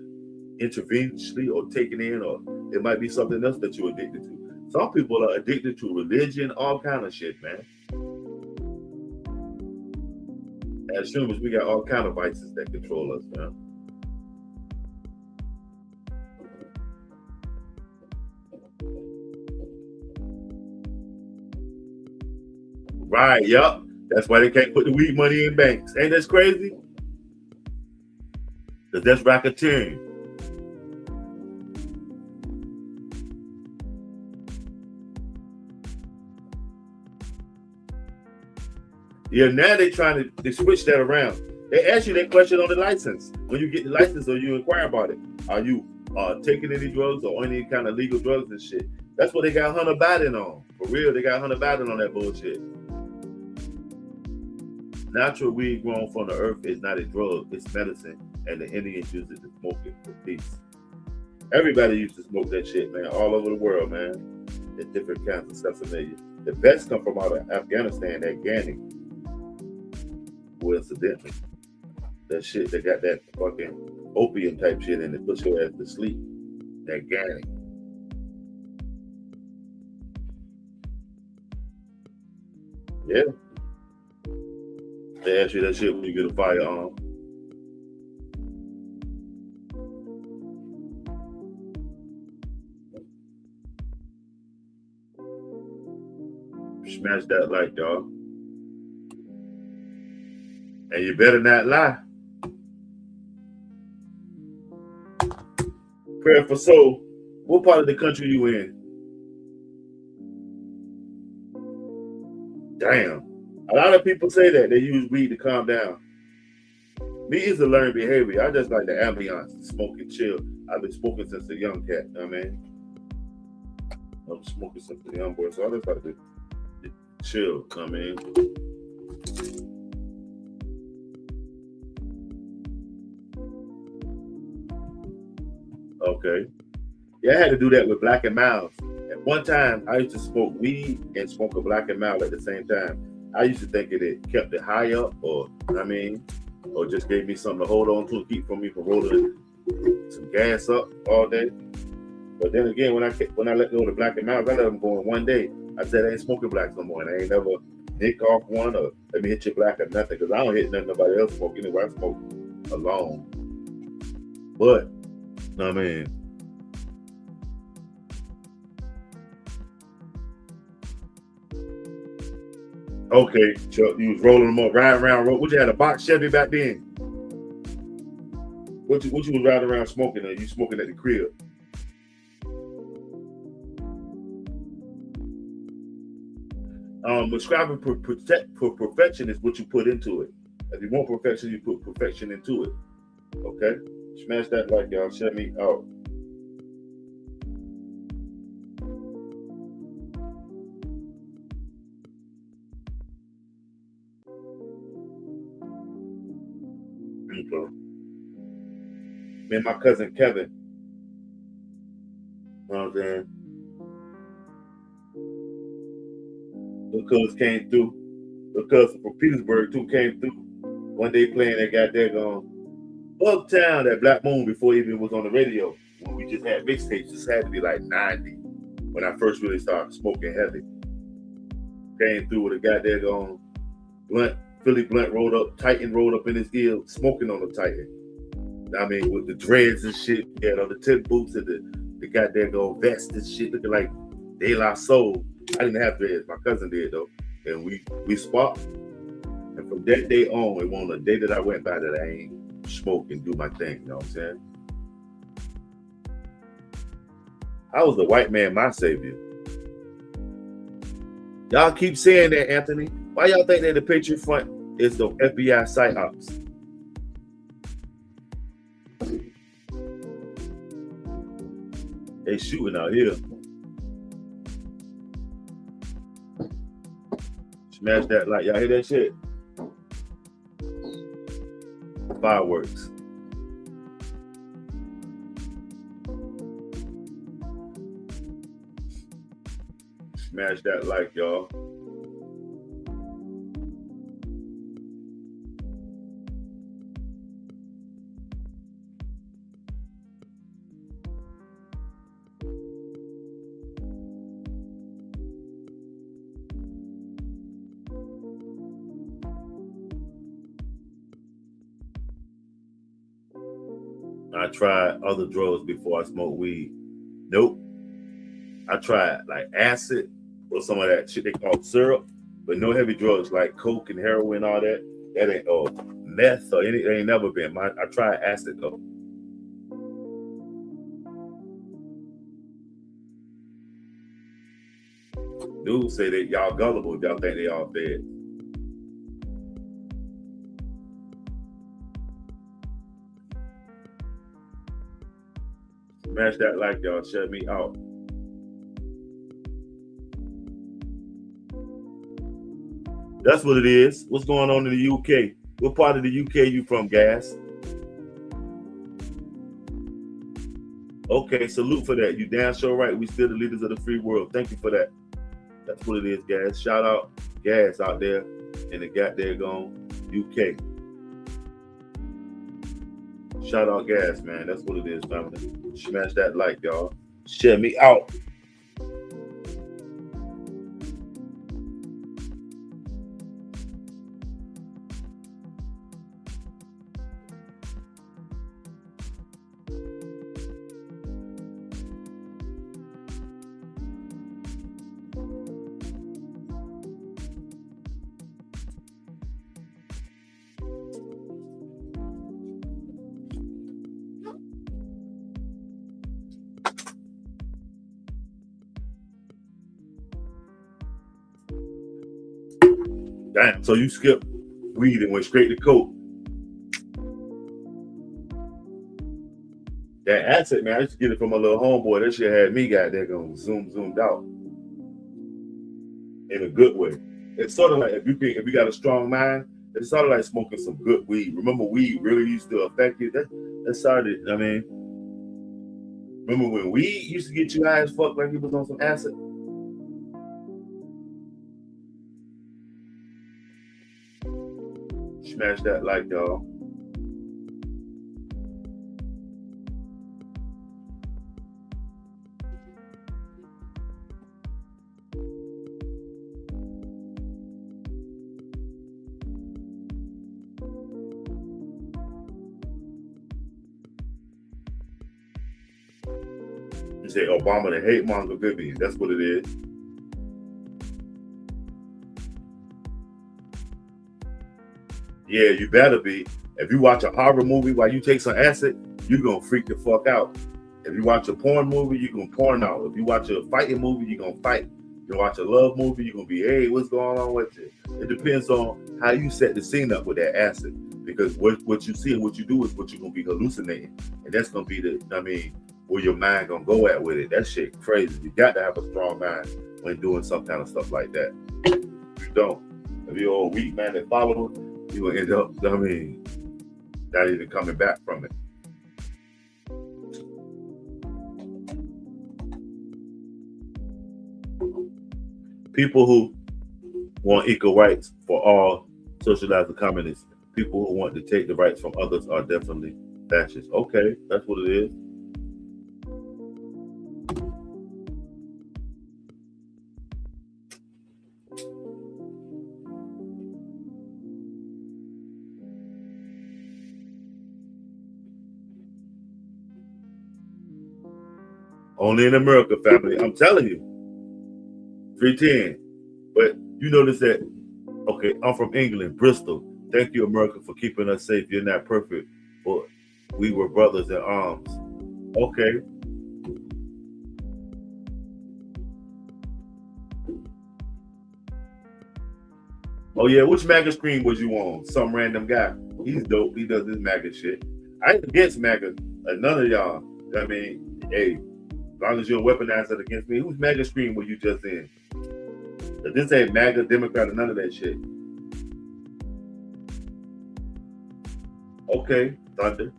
intravenously or taken in, or it might be something else that you're addicted to. Some people are addicted to religion, all kind of shit, man. As humans, we got all kind of vices that control us, man. Right, yup. That's why they can't put the weed money in banks. Ain't that crazy? Because that's racketeering. Yeah, now they switch that around. They ask you that question on the license. When you get the license or you inquire about it, are you taking any drugs or any kind of legal drugs and shit? That's what they got Hunter Biden on. For real, they got Hunter Biden on that bullshit. Natural weed grown from the earth is not a drug, it's medicine, and the Indians use it to smoke it for peace. Everybody used to smoke that shit, man, all over the world, man. There's different kinds of substances. The best come from out of Afghanistan, that Ghani. Coincidentally. That shit, they got that fucking opium type shit in it, puts your ass to sleep. That Ghani. Yeah. They ask you that shit when you get a firearm. Smash that like, dog. And you better not lie. Prayer for soul. What part of the country you in? Damn. A lot of people say that they use weed to calm down. Me, it's a learned behavior. I just like the ambiance, smoke and chill. I've been smoking since a young cat, you know what I mean? I'm smoking since a young boy, so I just like to chill, you know what I mean? Okay. Yeah, I had to do that with Black and Miles. At one time, I used to smoke weed and smoke a Black and Miles at the same time. I used to think it kept it high up, or I mean, or just gave me something to hold on to, keep from me from rolling some gas up all day. But then again, when I let go of the Black and Miles, I let them go in one day. I said I ain't smoking blacks no more, and I ain't never nick off one or let me hit your black or nothing, because I don't hit nothing nobody else smoke anyway. I smoke alone. But I mean, okay, Chuck, you was rolling them up, riding around. What you had, a box Chevy back then? What you was riding around smoking? Or you smoking at the crib? Describing for perfection is what you put into it. If you want perfection, you put perfection into it. Okay? Smash that like, y'all. Shut me out. Okay. Me and my cousin Kevin. You know what I'm saying? Because came through. Because from Petersburg too came through. One day playing that goddamn Uptown, that Black Moon before it even was on the radio. When we just had mixtapes, this had to be like 90 when I first really started smoking heavy. Came through with a goddamn blunt, Philly blunt rolled up, Titan rolled up in his ear, smoking on the Titan. I mean, with the dreads and shit, he had on the tip boots and the goddamn vest and shit, looking like De La Soul. I didn't have dreads, my cousin did though, and we sparked. And from that day on, it wasn't a day that I went by that I ain't smoke and do my thing. You know what I'm saying? I was the white man, my savior. Y'all keep saying that, Anthony. Why y'all think that the Patriot Front is the FBI psyops? They shooting out here. Smash that like. Y'all hear that shit? Fireworks. Smash that like, y'all. I tried other drugs before I smoked weed. Nope. I tried like acid or some of that shit they call syrup, but no heavy drugs like coke and heroin, all that. That ain't meth or anything. Ain't never been. I tried acid though. Dudes say that y'all gullible if y'all think they all bad. Smash that like, y'all. Shut me out. That's what it is. What's going on in the UK? What part of the UK you from, Gas? Okay, salute for that. You damn sure right. We still the leaders of the free world. Thank you for that. That's what it is, Gas. Shout out Gas out there in the goddamn UK. Shout out Gas, man. That's what it is, family. Smash that like, y'all. Share me out. Damn, so you skipped weed and went straight to coke. That acid, man, I used to get it from a little homeboy. That shit had me goddamn zoomed out in a good way. It's sort of like if you got a strong mind, it's sort of like smoking some good weed. Remember, weed really used to affect you. That started. I mean, remember when weed used to get you high as fuck like you was on some acid? Smash that like, y'all. You say Obama the hate monger Vivian. That's what it is. Yeah, you better be. If you watch a horror movie while you take some acid, you're going to freak the fuck out. If you watch a porn movie, you're going to porn out. If you watch a fighting movie, you're going to fight. If you watch a love movie, you're going to be, hey, what's going on with you? It depends on how you set the scene up with that acid. because what you see and what you do is what you're gonna be hallucinating, and that's gonna be where your mind gonna go at with it. That shit crazy. You got to have a strong mind when doing some kind of stuff like that. If you don't, if you're all weak man and follower, you gonna end up, not even coming back from it. People who want equal rights for all socialized and communists, people who want to take the rights from others are definitely fascists. Okay, that's what it is. Only in America, family. I'm telling you. 310. But you notice that, okay, I'm from England, Bristol. Thank you, America, for keeping us safe. You're not perfect, but we were brothers in arms. Okay. Oh, yeah, which MAGA screen was you on? Some random guy. He's dope. He does this MAGA shit. I ain't against MAGA. None of y'all. I mean, hey, as long as you don't weaponize it against me, whose MAGA screen were you just in? This ain't MAGA, Democrat, or none of that shit. Okay, Thunder.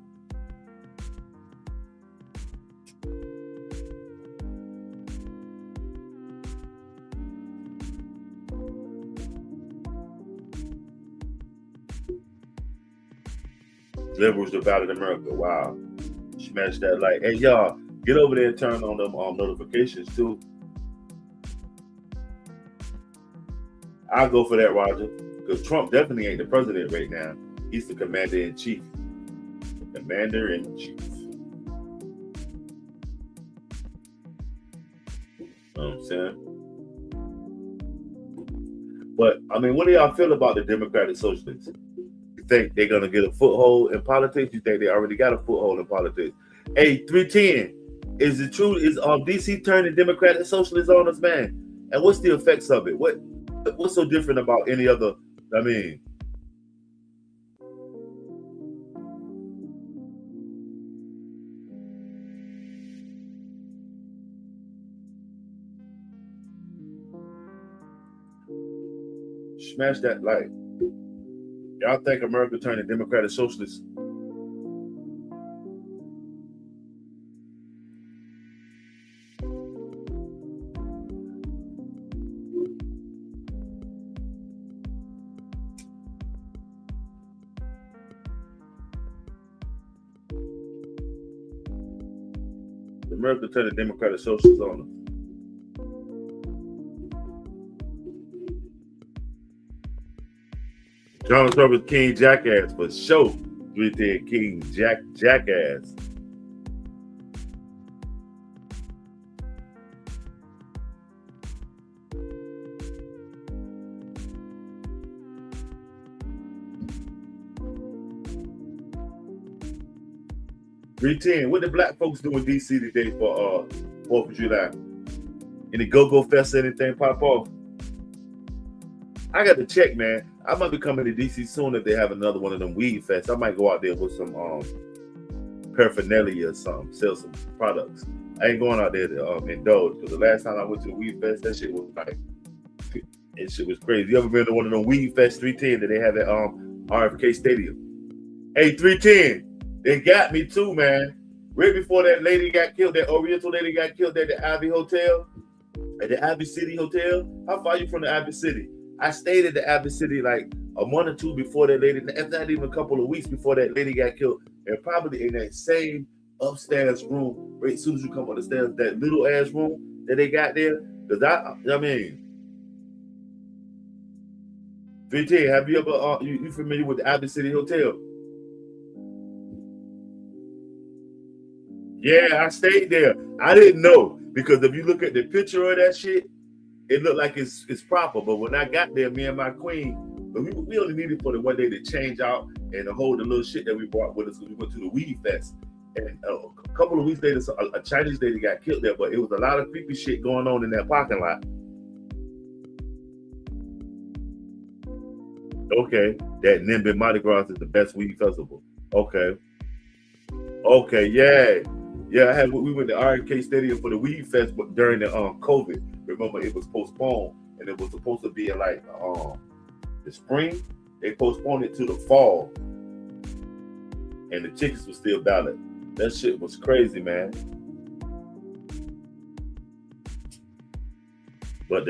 Liberals divided America. Wow. Smash that like. Hey, y'all, get over there and turn on them notifications, too. I'll go for that, Roger, because Trump definitely ain't the president right now. He's the commander-in-chief. Commander-in-chief. You know what I'm saying? But, I mean, what do y'all feel about the Democratic Socialists? You think they're going to get a foothold in politics? You think they already got a foothold in politics? Hey, 310, is it true? Is DC turning Democratic Socialists on us, man? And what's the effects of it? What's so different about any other? I mean, smash that like. Y'all think America turning Democratic Socialists? America turning Democratic Socialists on them. John Service King Jackass for sure. 310 King Jackass. What the black folks do in DC today for 4th of July? Any go-go fest or anything pop off? I got to check, man. I might be coming to DC soon if they have another one of them weed fests. I might go out there with some paraphernalia or something, sell some products. I ain't going out there to indulge, because the last time I went to the weed fest, that shit was like, that shit was crazy. You ever been to one of them weed fest 310 that they have at RFK Stadium? Hey, 310. They got me too, man. Right before that lady got killed, that Oriental lady got killed at the Ivy Hotel, at the Ivy City Hotel. How far are you from the Ivy City? I stayed at the Ivy City like a month or two before that lady, if not even a couple of weeks before that lady got killed, and probably in that same upstairs room, right as soon as you come up the stairs, that little ass room that they got there. Because I mean, 15, have you ever, you familiar with the Ivy City Hotel? Yeah, I stayed there. I didn't know, because if you look at the picture of that shit, it looked like it's proper. But when I got there, me and my queen, we only needed for the one day to change out and to hold the little shit that we brought with us when we went to the weed fest. And a couple of weeks later, a Chinese lady got killed there, but it was a lot of creepy shit going on in that parking lot. Okay, that Nimby Mardi Gras is the best weed festival. Okay, okay, yeah, yeah. We went to RK Stadium for the weed fest, but during the COVID. Remember, it was postponed, and it was supposed to be in like the spring. They postponed it to the fall, and the tickets were still valid. That shit was crazy, man. But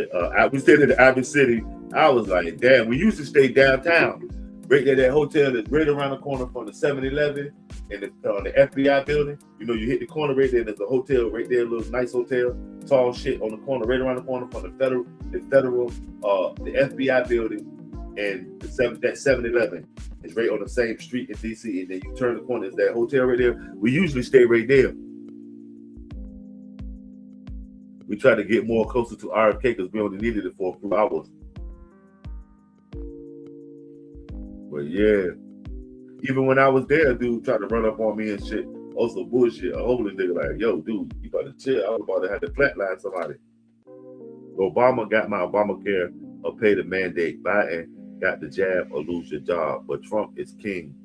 we stayed in the Ivy City. I was like, damn, we used to stay downtown. Right there, that hotel that's right around the corner from the 7-Eleven and the FBI building. You know, you hit the corner right there, there's a hotel right there, a little nice hotel, tall shit on the corner, right around the corner from the FBI building and that 7-Eleven is right on the same street in DC. And then you turn the corner, it's that hotel right there. We usually stay right there. We try to get more closer to RFK because we only needed it for a few hours. But yeah, even when I was there, dude tried to run up on me and shit. Also bullshit. A homeless nigga like, yo, dude, you gotta chill. I was about to have to flatline somebody. Obama got my Obamacare or pay the mandate. Biden got the jab or lose your job. But Trump is king.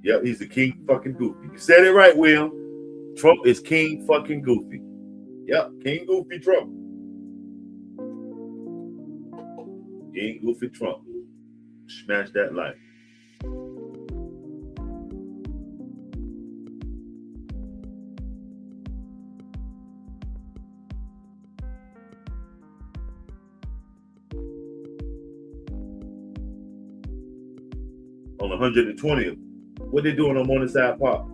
Yep, he's the king fucking goofy. You said it right, Will. Trump is king fucking goofy. Yep, King Goofy Trump. King Goofy Trump. Smash that like. On 120th. What they doing on Morningside Park?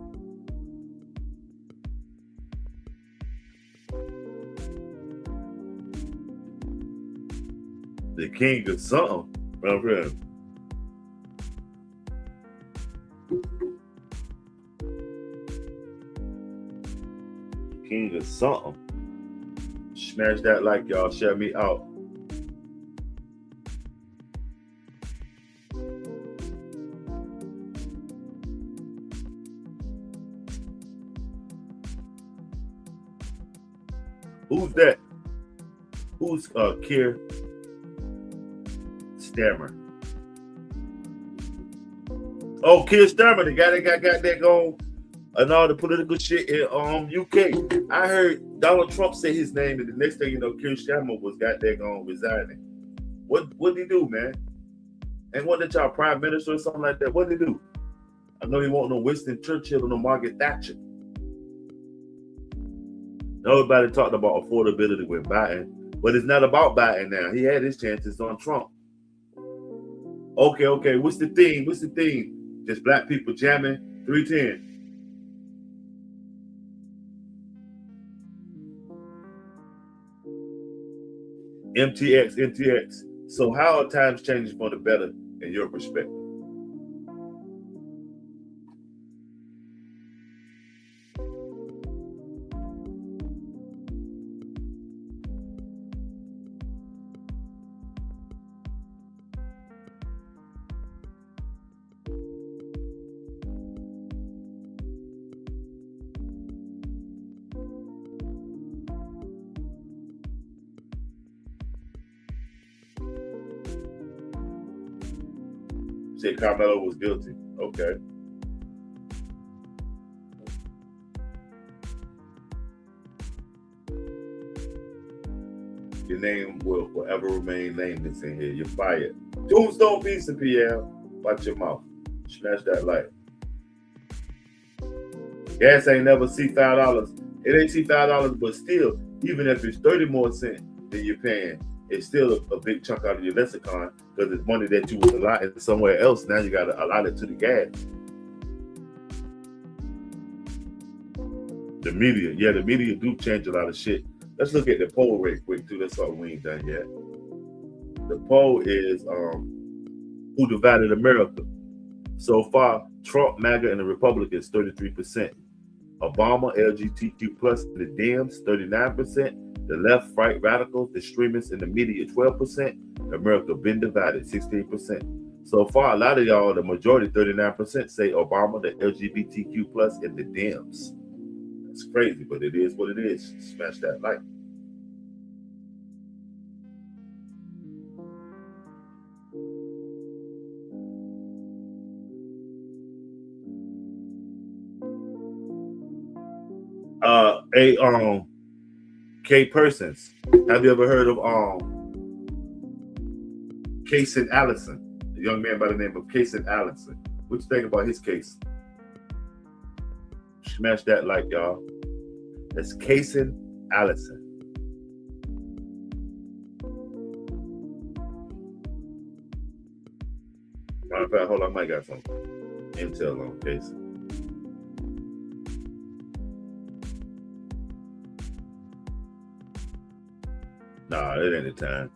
The king of something, my friend. King of something. Smash that like, y'all. Share me out. Who's that? Who's Keir Starmer? Oh, Keir Starmer, the guy that got that going and all the political shit in UK. I heard Donald Trump say his name, and the next thing you know, Keir Starmer was got that going resigning. What did he do, man? And wasn't y'all prime minister or something like that? What did he do? I know he won't no Winston Churchill or no Margaret Thatcher. Nobody talked about affordability with Biden, but it's not about Biden now. He had his chances on Trump. Okay. What's the theme? Just black people jamming 310. MTX. So how are times changing for the better in your perspective? Say Carmelo was guilty. Okay. Your name will forever remain nameless in here. You're fired. Tombstone pizza, PL. Watch your mouth. Smash that light. Gas ain't never see $5. It ain't see $5, but still, even if it's 30 more cents than you're paying, it's still a big chunk out of your lexicon because it's money that you was allotted somewhere else. Now you got to allot it to the gas. The media do change a lot of shit. Let's look at the poll real quick too. That's something we ain't done yet. The poll is who divided America. So far, Trump, MAGA, and the Republicans 33%. Obama, LGBTQ plus, the Dems 39%. The left, right, radicals, the extremists, and the media 12%. America been divided 16%. So far, a lot of y'all, the majority 39% say Obama, the LGBTQ plus, and the Dems. It's crazy, but it is what it is. Smash that like. Hey, K Persons. Have you ever heard of Casey Allison? A young man by the name of Casey Allison. What you think about his case? Smash that like, y'all. That's Casey Allison. Matter of fact, hold on, I might got some intel on Casey. Nah, it ain't the time.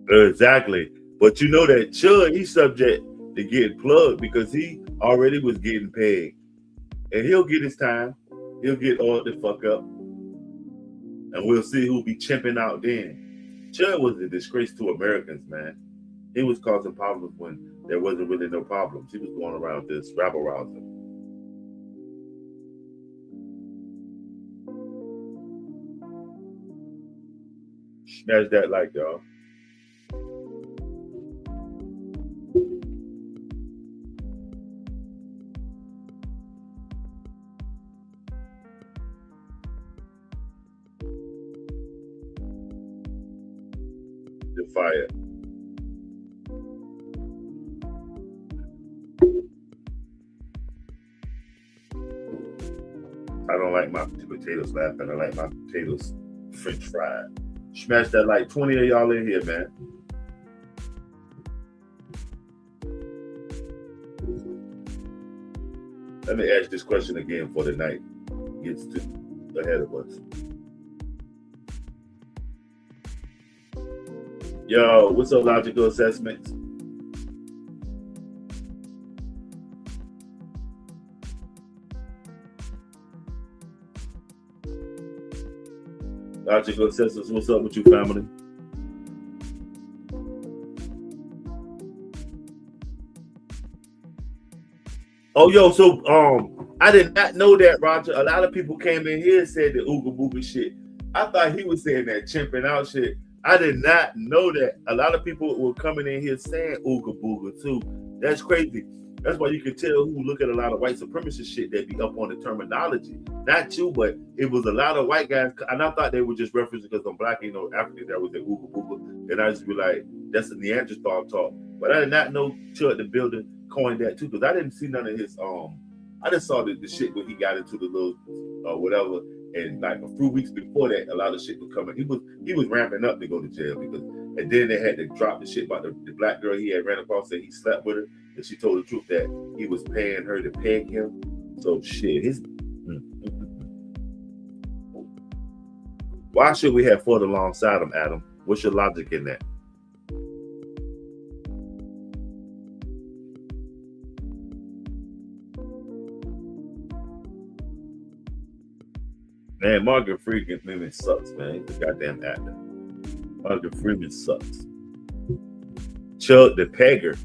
Exactly. But you know that Chud, he's subject to getting plugged because he already was getting paid. And he'll get his time. He'll get all the fuck up. And we'll see who'll be chimping out then. Chud was a disgrace to Americans, man. He was causing problems when there wasn't really no problems. He was going around this rabble rousing. Smash that like, y'all. Fire. I don't like my potatoes laughing. I like my potatoes French fried. Smash that like 20 of y'all in here, man. Let me ask this question again for the night gets to ahead of us. Yo, what's up, logical assessments? Logical assessments, what's up with you, family? Oh, yo, so I did not know that, Roger. A lot of people came in here and said the Ooga Booga shit. I thought he was saying that chimping out shit. I did not know that. A lot of people were coming in here saying Ooga Booga too. That's crazy. That's why you can tell who look at a lot of white supremacist shit that be up on the terminology. Not you, but it was a lot of white guys. And I thought they were just referencing because I'm black, you know, African, that was the Ooga Booga. And I just be like, that's a Neanderthal talk. But I did not know Chud the Builder coined that too, because I didn't see none of his I just saw the shit when he got into the little whatever. And like a few weeks before that, a lot of shit was coming. He was ramping up to go to jail because, and then they had to drop the shit about the black girl he had ran across that he slept with her, and she told the truth that he was paying her to peg him. So shit, why should we have fought alongside him, Adam? What's your logic in that? Man, Morgan Freeman sucks, man. He's a goddamn actor. Morgan Freeman sucks. Chud the Pegger.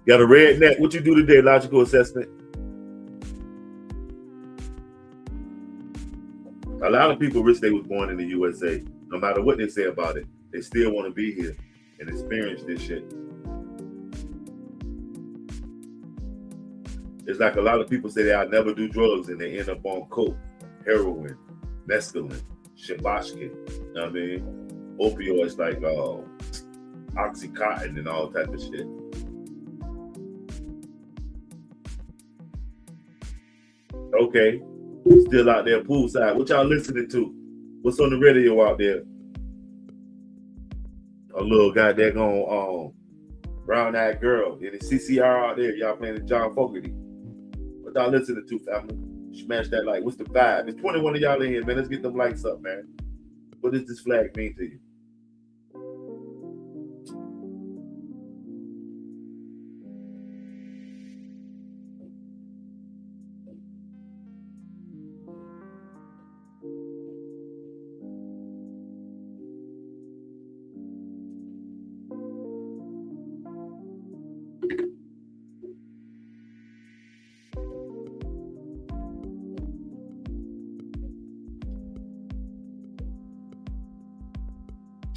Got a redneck. What you do today, logical assessment? A lot of people wish they was born in the USA. No matter what they say about it, they still want to be here and experience this shit. It's like a lot of people say that I never do drugs and they end up on coke, heroin, mescaline, shibashkin, you know what I mean? Opioids like Oxycontin and all type of shit. Okay, still out there poolside. What y'all listening to? What's on the radio out there? A little goddamn brown-eyed girl. Any CCR out there? Y'all playing the John Fogerty? What y'all listening to, family? Smash that like. What's the vibe? It's 21 of y'all in here, man. Let's get them likes up, man. What does this flag mean to you?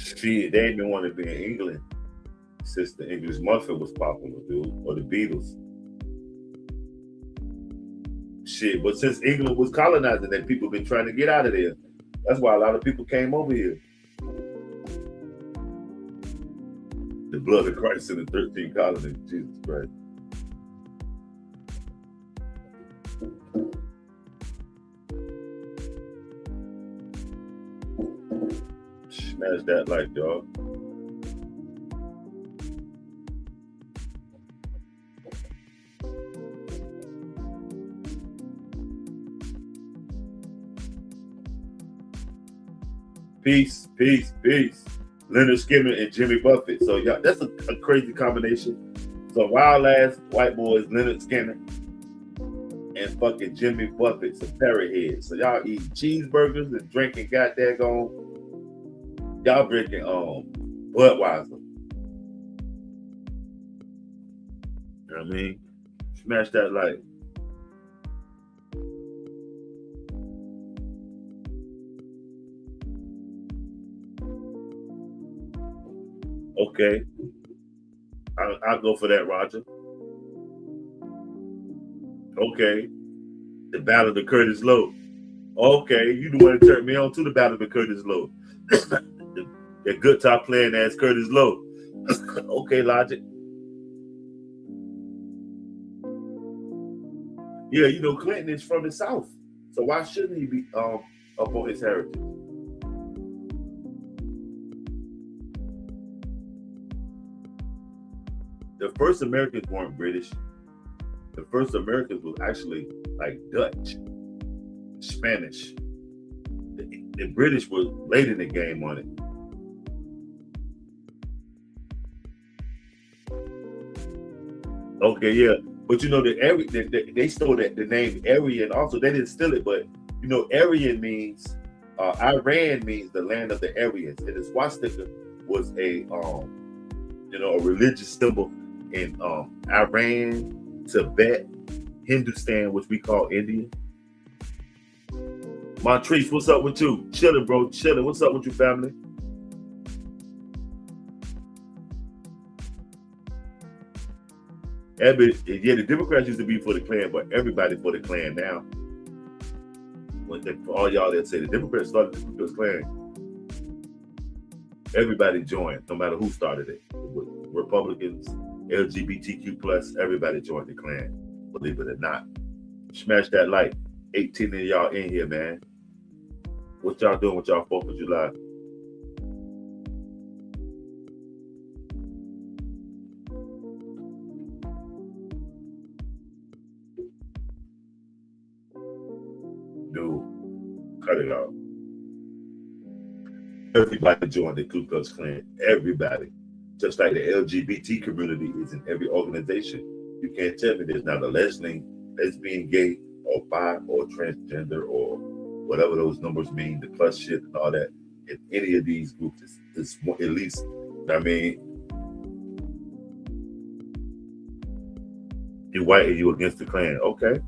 Shit, they ain't been wanting to be in England since the English muffin was popular, dude, or the Beatles. Shit, but since England was colonizing, that people been trying to get out of there. That's why a lot of people came over here. The blood of Christ in the 13th colony, Jesus Christ. Smash that like, dog. Peace, peace, peace. Leonard Skinner and Jimmy Buffett. So y'all, that's a crazy combination. So wild ass white boys, Leonard Skinner and fucking Jimmy Buffett, some parrot heads. So y'all eat cheeseburgers and drinking goddamn y'all drinking Budweiser. You know what I mean? Smash that like. Okay. I'll go for that, Roger. Okay. The Battle of Curtis Lowe. Okay, you the one that turned me on to the Battle of Curtis Lowe. That good top playing ass Curtis Lowe. Okay, Logic. Yeah, you know Clinton is from the South, so why shouldn't he be up on his heritage? The first Americans weren't British. The first Americans was actually like Dutch, Spanish. The British were late in the game on it. Okay, yeah, but you know they stole the name Aryan. Also, they didn't steal it, but you know Aryan means Iran means the land of the Aryans, and the swastika was a a religious symbol in Iran, Tibet, Hindustan, which we call India. Montrese, what's up with you? Chilling, bro, chilling. What's up with you, family? Yeah, the Democrats used to be for the Klan, but everybody for the Klan now. For all y'all that say the Democrats started the Ku Klux Klan, everybody joined, no matter who started it. Republicans, LGBTQ plus, everybody joined the Klan, believe it or not. Smash that like. 18 of y'all in here, man. What y'all doing with y'all 4th of July? Dude, cut it out. Everybody joined the Ku Klux Klan. Everybody. Just like the LGBT community is in every organization. You can't tell me there's not a lesbian, gay, or bi, or transgender, or whatever those numbers mean, the plus shit and all that. In any of these groups, it's at least, I mean, you're white and you against the Klan. Okay.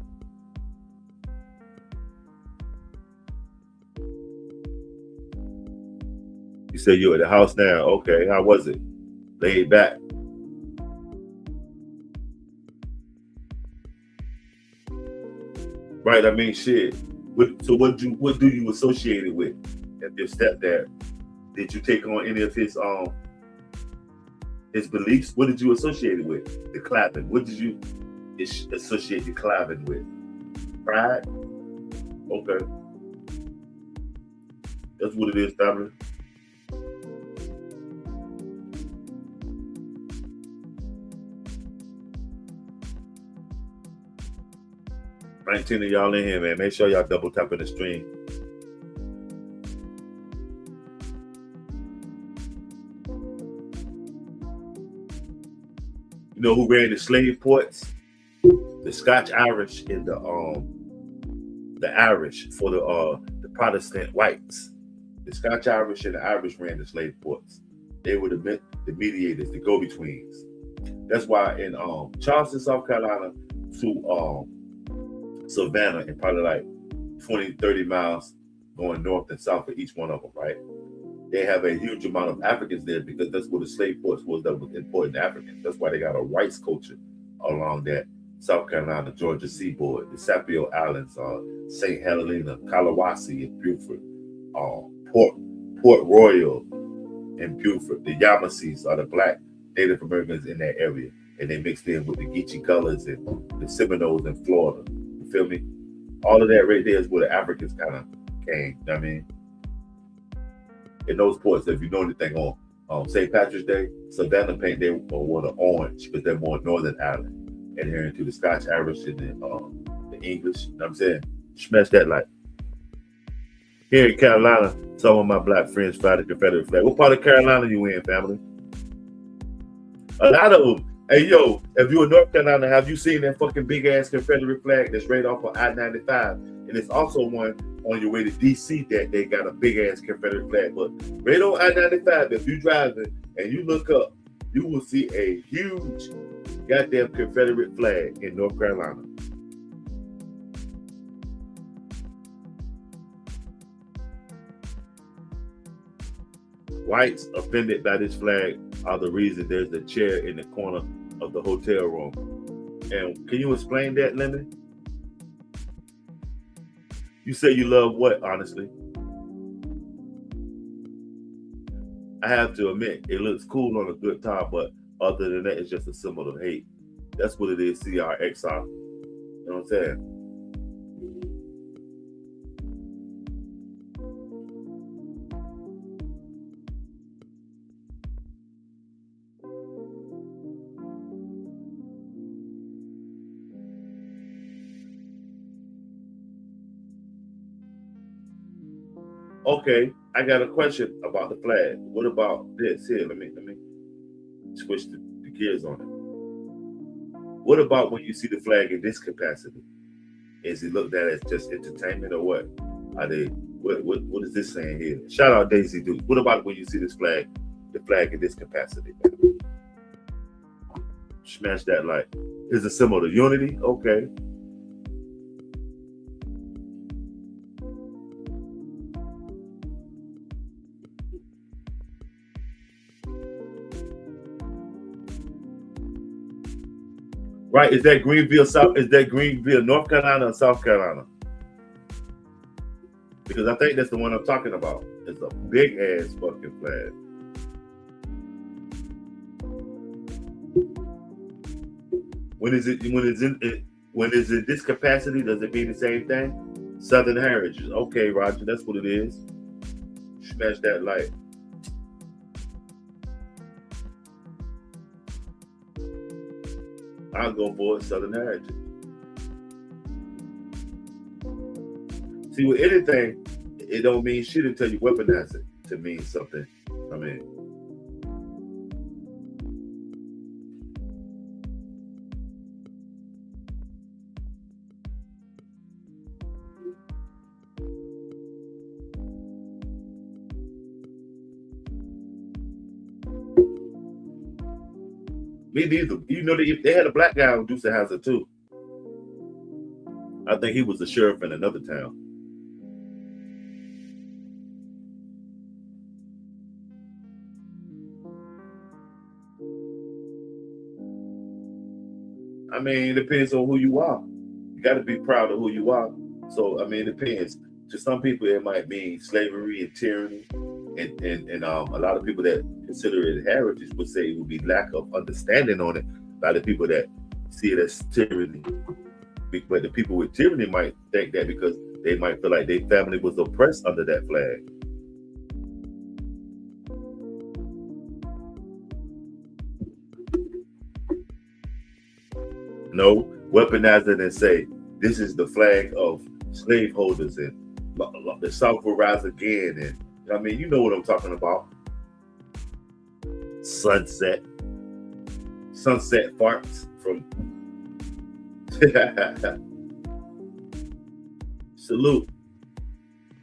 You say you're at the house now. Okay, how was it? Laid back. Right, I mean, shit. So what do you associate it with? And your stepdad, did you take on any of his beliefs? What did you associate it with? The clapping. What did you associate the clapping with? Pride? Okay. That's what it is, family. 19 of y'all in here, man. Make sure y'all double tapping the stream. You know who ran the slave ports? The Scotch Irish and the Irish for the Protestant whites. The Scotch Irish and the Irish ran the slave ports. They were the mediators, the go-betweens. That's why in Charleston, South Carolina to Savannah, and probably like 20, 30 miles going north and south of each one of them, right? They have a huge amount of Africans there because that's where the slave ports was that was important Africans. That's why they got a rice culture along that South Carolina, Georgia seaboard, the Sapio Islands, St. Helena, Kalawasi and Beaufort, Port Royal and Beaufort. The Yamasees are the black Native Americans in that area, and they mixed in with the Geechee Gullahs and the Seminoles in Florida. You feel me? All of that right there is where the Africans kind of came. You know what I mean? In those ports, if you know anything on St. Patrick's Day, Savannah paint they wore the orange because they're more northern island, adhering to the Scotch Irish and the English. You know what I'm saying? Smash that like. Here in Carolina, some of my black friends fly the Confederate flag. What part of Carolina you in, family? A lot of them. Hey, yo, if you're in North Carolina, have you seen that fucking big-ass Confederate flag that's right off of I-95? And it's also one on your way to D.C. that they got a big-ass Confederate flag. But right on I-95, if you're driving and you look up, you will see a huge goddamn Confederate flag in North Carolina. Whites offended by this flag are the reason there's a chair in the corner of the hotel room. And can you explain that, Lemon? You say you love what, honestly? I have to admit, it looks cool on a good time, but other than that, it's just a symbol of hate. That's what it is, CRXR. You know what I'm saying? Okay, I got a question about the flag. What about this here? Let me switch the gears on it. What about when you see the flag in this capacity? Is it looked at as just entertainment or what? Are they what is this saying here? Shout out Daisy Duke. What about when you see this flag, the flag in this capacity? Smash that like. Is a symbol of unity? Okay. Right, is that Greenville, South? Is that Greenville, North Carolina or South Carolina? Because I think that's the one I'm talking about. It's a big ass fucking flag. When is it this capacity? Does it mean the same thing? Southern Heritage. Okay, Roger, that's what it is. Smash that light. I'll go for it, Southern Heritage. See, with anything, it don't mean shit until you weaponize it to mean something. I mean, me neither. You know, they had a black guy on Deuce Hazard too. I think he was the sheriff in another town. I mean, it depends on who you are. You got to be proud of who you are. So, I mean, it depends. To some people, it might mean slavery and tyranny. And a lot of people that consider it heritage would say it would be lack of understanding on it by the people that see it as tyranny. But the people with tyranny might think that because they might feel like their family was oppressed under that flag. No, weaponize it and say, this is the flag of slaveholders, and the South will rise again. And I mean, you know what I'm talking about. Sunset farts from salute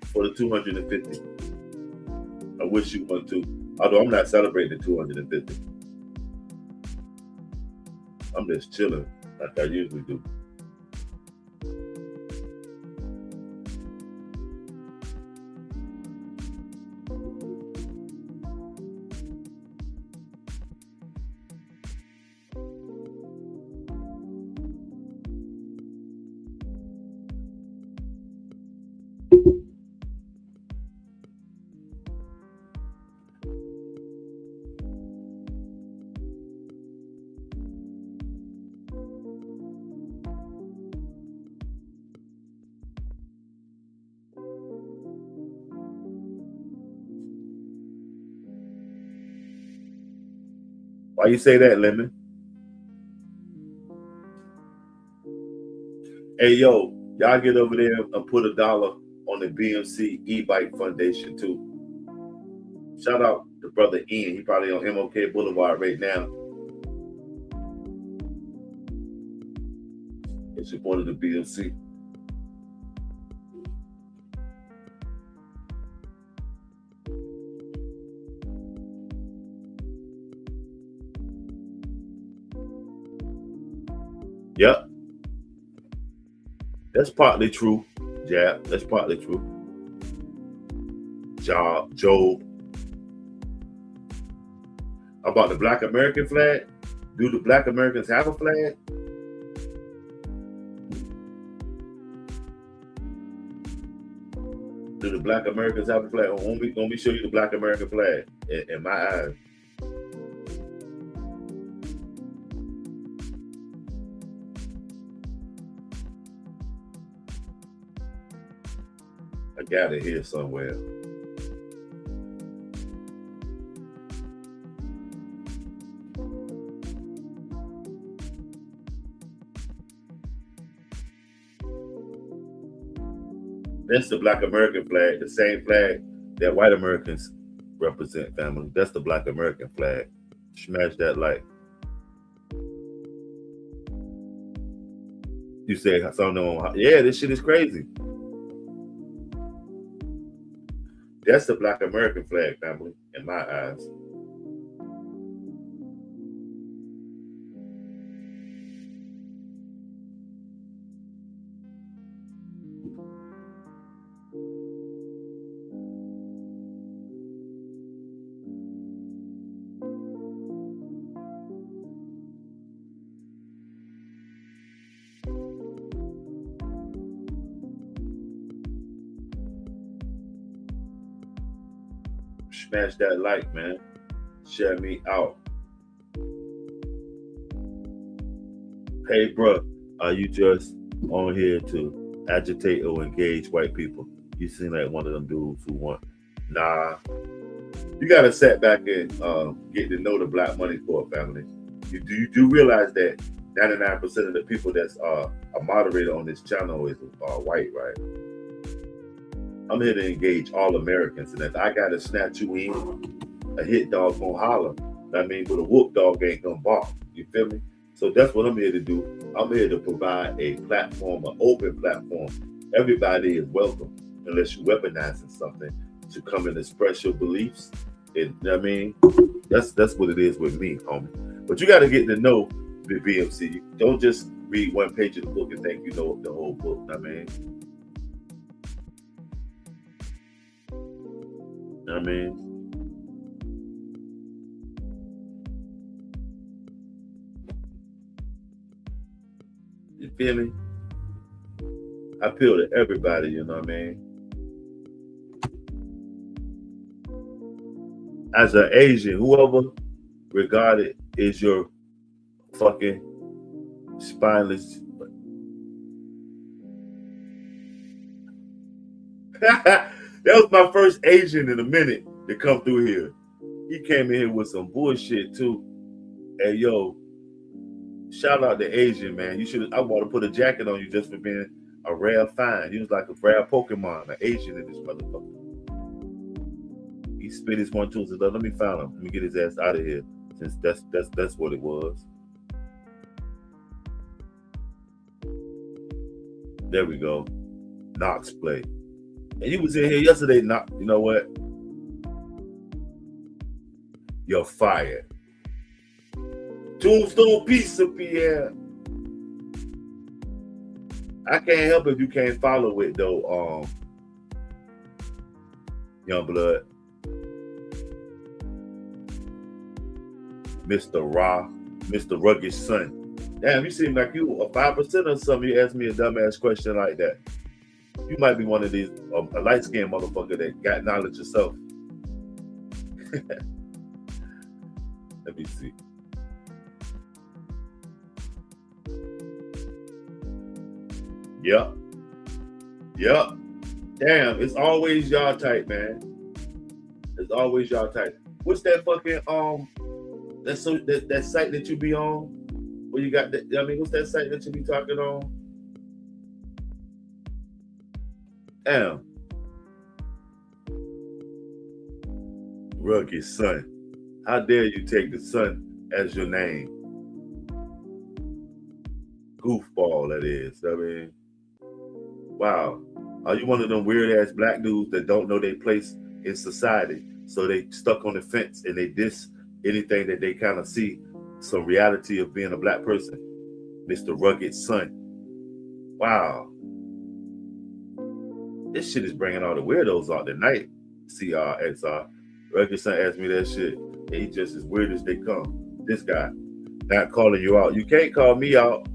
for the 250. I wish you one too. Although I'm not celebrating the 250. I'm just chilling like I usually do. Why you say that, Lemon? Hey, yo, y'all get over there and put $1 on the BMC e-bike foundation too. Shout out to brother Ian. He probably on MLK Boulevard right now. In support of the BMC. Yep. That's partly true, Jab. That's partly true. Job. About the Black American flag? Do the Black Americans have a flag? Do the Black Americans have a flag? Let me show you the Black American flag in my eyes. I got it here somewhere. That's the Black American flag, the same flag that white Americans represent, family. That's the Black American flag. Smash that like. You say something on, yeah, this shit is crazy. That's the Black American flag, family, in my eyes. Smash that like, man. Share me out. Hey, bro, are you just on here to agitate or engage white people? You seem like one of them dudes who want. Nah. You got to sit back and get to know the Black Money Corps family. You do realize that 99% of the people that's a moderator on this channel is white, right? I'm here to engage all Americans, and if I gotta snatch you in, a hit dog gonna holler. I mean, but a whoop dog ain't gonna bark. You feel me? So that's what I'm here to do. I'm here to provide a platform, an open platform. Everybody is welcome, unless you're weaponizing something to come and express your beliefs. And I mean, that's what it is with me, homie. But you got to get to know the BMC. You don't just read one page of the book and think you know the whole book. I mean. You feel me? I appeal to everybody, you know what I mean? As an Asian, whoever regarded is your fucking spineless. That was my first Asian in a minute to come through here. He came in here with some bullshit too. Hey, yo, Shout out to Asian, man. You should. I want to put a jacket on you just for being a rare find. You was like a rare Pokemon, an Asian in this motherfucker. He spit his one too. So let me find him. Let me get his ass out of here. Since that's what it was. There we go. Knox play. And you was in here yesterday, Knox. You know what? You're fired. Tombstone pizza, Pierre. I can't help if you can't follow it though, Young Blood. Mr. Ra, Mr. Rugged Son. Damn, you seem like you a 5% or something. You asked me a dumbass question like that. You might be one of these a light-skinned motherfucker that got knowledge yourself. Let me see. Yep. Damn, it's always y'all type, man. It's always y'all type. What's that fucking that site that you be on? Where you got that? I mean, what's that site that you be talking on? Damn. Rugged Son. How dare you take the sun as your name? Goofball, that is. I mean, wow. Are you one of them weird ass black dudes that don't know their place in society? So they stuck on the fence and they diss anything that they kind of see some reality of being a black person. Mr. Rugged Son. Wow. This shit is bringing all the weirdos out tonight. CRXR. Rugged Son asked me that shit. And he just as weird as they come. This guy. Not calling you out. You can't call me out.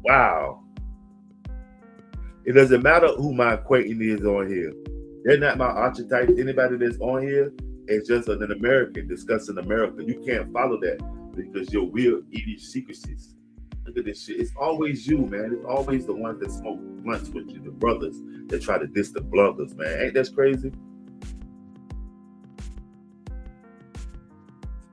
Wow. It doesn't matter who my acquaintance is on here. They're not my archetype. Anybody that's on here is just an American discussing America. You can't follow that because you're weird idiosyncrasies. Look at this shit. It's always you, man. It's always the ones that smoke blunts with you, the brothers that try to diss the brothers, man. Ain't that crazy?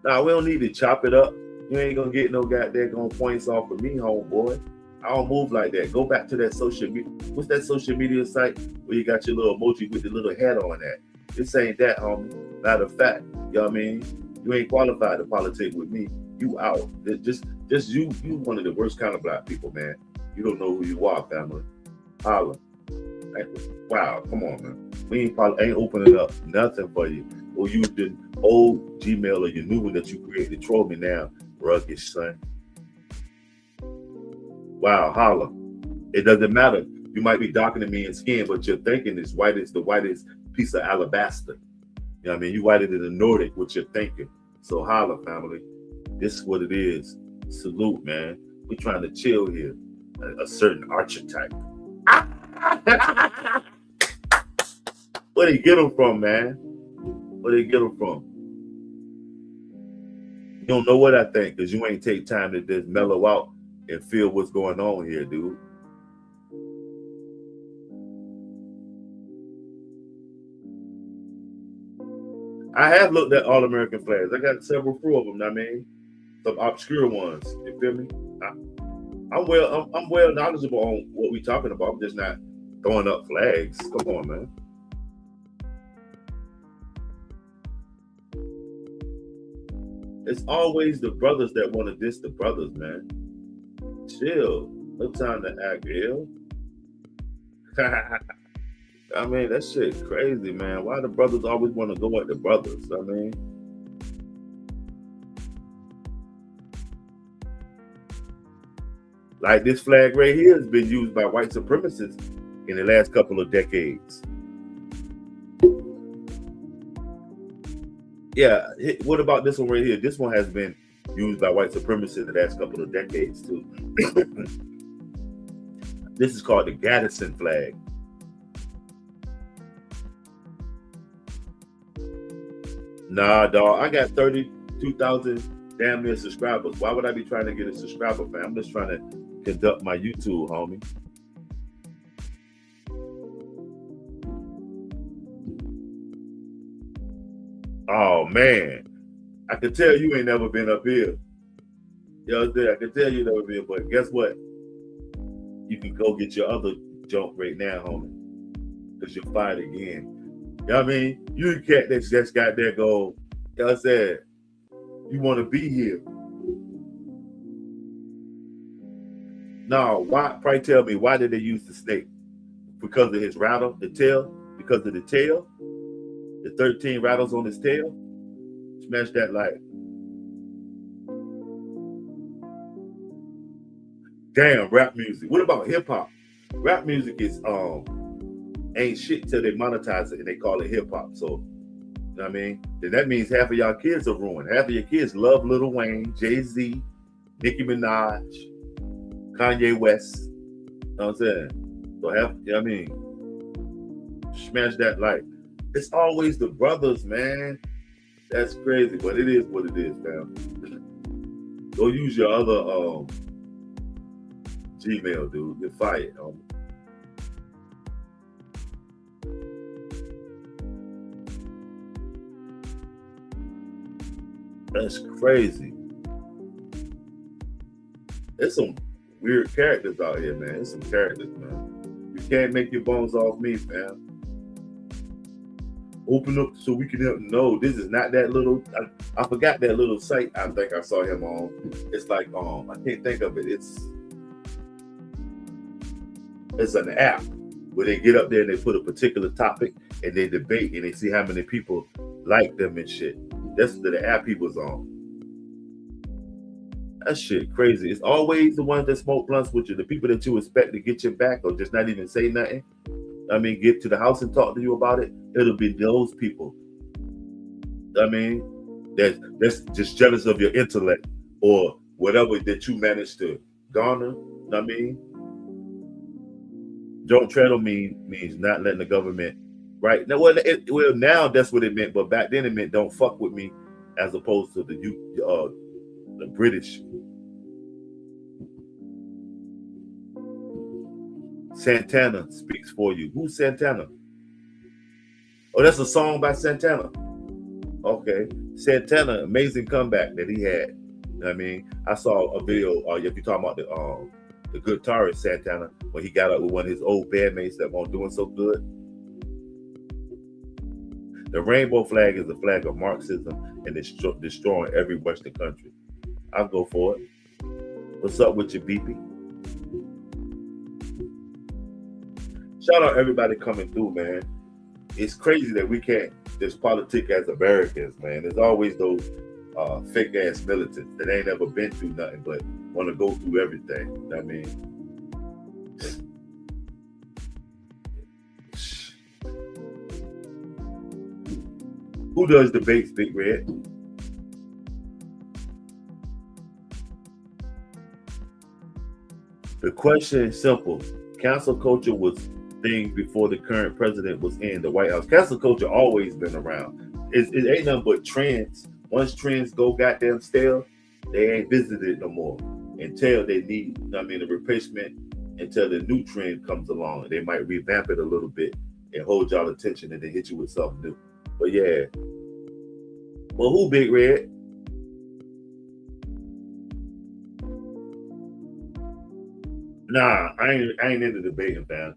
Nah, we don't need to chop it up. You ain't gonna get no goddamn points off of me, homeboy. I don't move like that. Go back to that social media. What's that social media site where you got your little emoji with the little head on that? This ain't that, homie. Matter of fact, you know what I mean? You ain't qualified to politic with me. You out. Just you one of the worst kind of black people, man. You don't know who you are, family. Holla. Wow, come on, man. We ain't opening up nothing for you. Or use the old Gmail or your new one that you created to troll me now, Rugged Son. Wow, holla. It doesn't matter. You might be darker than me in skin, but your thinking is white as the whitest piece of alabaster. You know what I mean? You whiter than the Nordic with your thinking. So holla, family. This is what it is. Salute, man. We're trying to chill here. A certain archetype. Where they get them from, man? Where they get them from? You don't know what I think because you ain't take time to just mellow out and feel what's going on here, dude. I have looked at all American flags. I got several few of them. I mean, some obscure ones. You feel me? I'm well knowledgeable on what we're talking about. I'm just not throwing up flags. Come on, man. It's always the brothers that want to diss the brothers, man. Chill. No time to act ill. I mean, that shit crazy, man. Why the brothers always want to go at the brothers? I mean, like this flag right here has been used by white supremacists in the last couple of decades. Yeah, what about this one right here? This one has been used by white supremacists in the last couple of decades too. This is called the Gadsden flag. Nah, dog, I got 32,000 damn near subscribers. Why would I be trying to get a subscriber, fam? I'm just trying to conduct my YouTube, homie. Oh, man. I can tell you ain't never been up here. You know what I'm saying? I can tell you that, man, but guess what? You can go get your other jump right now, homie, because you're fired again. You know what I mean? You the cat that's just got there go, you know what I'm saying? You want to be here. No, why? Probably tell me, why did they use the snake? Because of his rattle, the tail? Because of the tail? The 13 rattles on his tail? Smash that light. Damn, rap music. What about hip hop? Rap music is ain't shit till they monetize it and they call it hip hop. So, you know what I mean? Then that means half of y'all kids are ruined. Half of your kids love Lil Wayne, Jay-Z, Nicki Minaj, Kanye West. You know what I'm saying? So half, you know what I mean? Smash that light. It's always the brothers, man. That's crazy, but it is what it is, man. Go use your other Gmail, dude. You're fired, homie. That's crazy. There's some weird characters out here, man. There's some characters, man. You can't make your bones off me, fam. Open up so we can help. No, this is not that little. I forgot that little site. I think I saw him on. It's like I can't think of it. It's an app where they get up there and they put a particular topic and they debate and they see how many people like them and shit. That's the app he was on. That shit crazy. It's always the ones that smoke blunts with you, the people that you expect to get your back or just not even say nothing. I mean, get to the house and talk to you about it. It'll be those people. I mean, that's just jealous of your intellect or whatever that you managed to garner. I mean, don't tread on me means not letting the government. Right now, well, now that's what it meant, but back then it meant don't fuck with me, as opposed to the British. Santana speaks for you. Who's Santana? Oh, that's a song by Santana. Okay, Santana, amazing comeback that he had. I mean, I saw a video. If you're talking about the guitarist Santana, when he got up with one of his old bandmates that weren't doing so good. The rainbow flag is a flag of Marxism and it's destroying every Western country. I'll go for it. What's up with your BP? Shout out everybody coming through, man. It's crazy that we can't just politic as Americans, man. There's always those fake ass militants that ain't ever been through nothing but want to go through everything. I mean, who does debates, Big Red? The question is simple. Cancel culture was thing before the current president was in the White House. Cancel culture always been around. It ain't nothing but trends. Once trends go goddamn stale, they ain't visited no more until they need, a replacement, until the new trend comes along. They might revamp it a little bit and hold y'all attention and then hit you with something new. But yeah. Well, who Big Red? Nah, I ain't into debating, fam.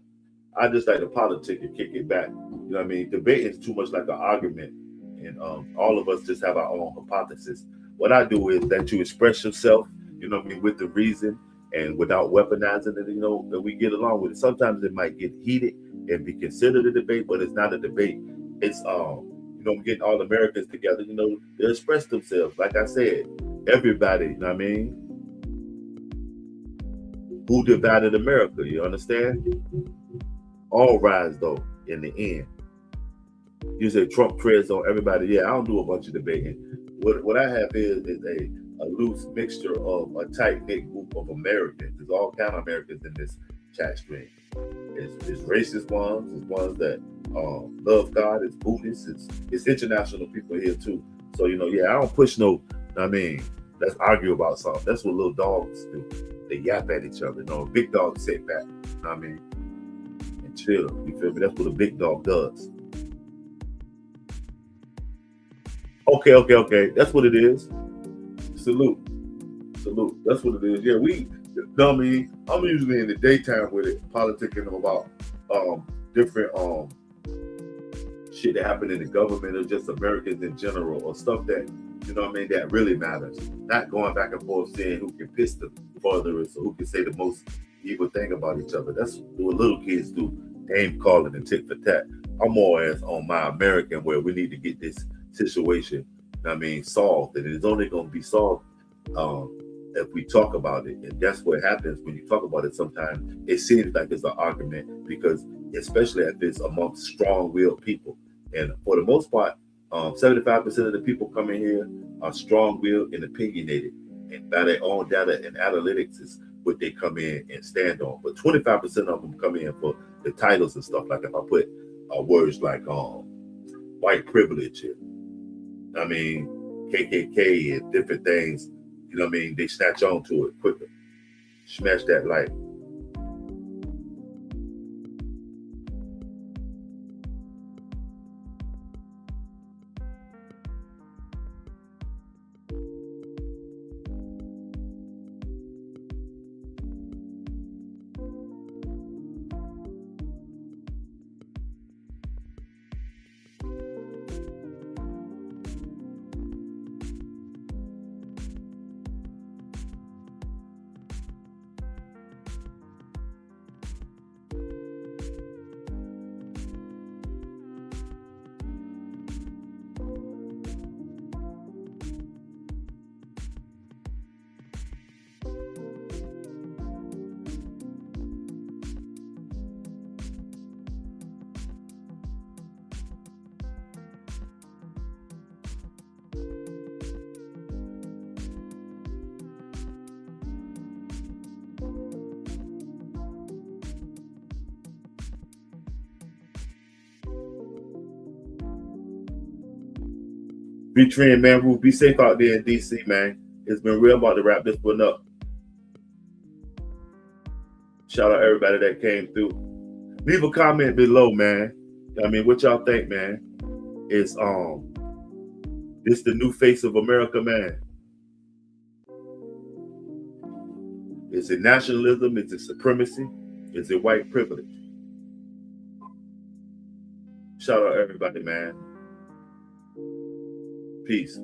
I just like to politic and kick it back. You know what I mean? Debating is too much like an argument. And all of us just have our own hypothesis. What I do is that you express yourself, you know what I mean, with the reason and without weaponizing it, you know, and we get along with it. Sometimes it might get heated and be considered a debate, but it's not a debate. It's getting all Americans together, you know, they express themselves. Like I said, everybody, you know what I mean? Who divided America, you understand? All rise, though, in the end. You say Trump treads on everybody. Yeah, I don't do a bunch of debating. What I have is a loose mixture of a tight-knit group of Americans. There's all kind of Americans in this chat stream. It's racist ones, it's ones that love God, it's Buddhists, it's international people here too. So, you know, yeah, I don't push no, let's argue about something. That's what little dogs do. They yap at each other, you know. Big dogs sit back, and chill. You feel me? That's what a big dog does. Okay. That's what it is. Salute. Salute. That's what it is. Yeah, I mean, I'm usually in the daytime with it, politicking about different shit that happened in the government or just Americans in general or stuff that, you know what I mean, that really matters. Not going back and forth saying who can piss the furthest or who can say the most evil thing about each other. That's what little kids do. Name calling and tit for tat. I'm more as on my American where we need to get this situation, I mean, solved. And it's only going to be solved if we talk about it. And that's what happens when you talk about it. Sometimes it seems like it's an argument because especially if it's amongst strong-willed people. And for the most part, 75% of the people coming here are strong-willed and opinionated. And by their own data and analytics is what they come in and stand on. But 25% of them come in for the titles and stuff. Like if I put words like white privilege and I mean KKK and different things, you know what I mean, they snatch on to it quicker. Smash that like. Be trained, man. Rule. Be safe out there in DC, man. It's been real. About to wrap this one up. Shout out everybody that came through. Leave a comment below, man. I mean, what y'all think, man? Is this the new face of America, man? Is it nationalism? Is it supremacy? Is it white privilege? Shout out everybody, man. Peace.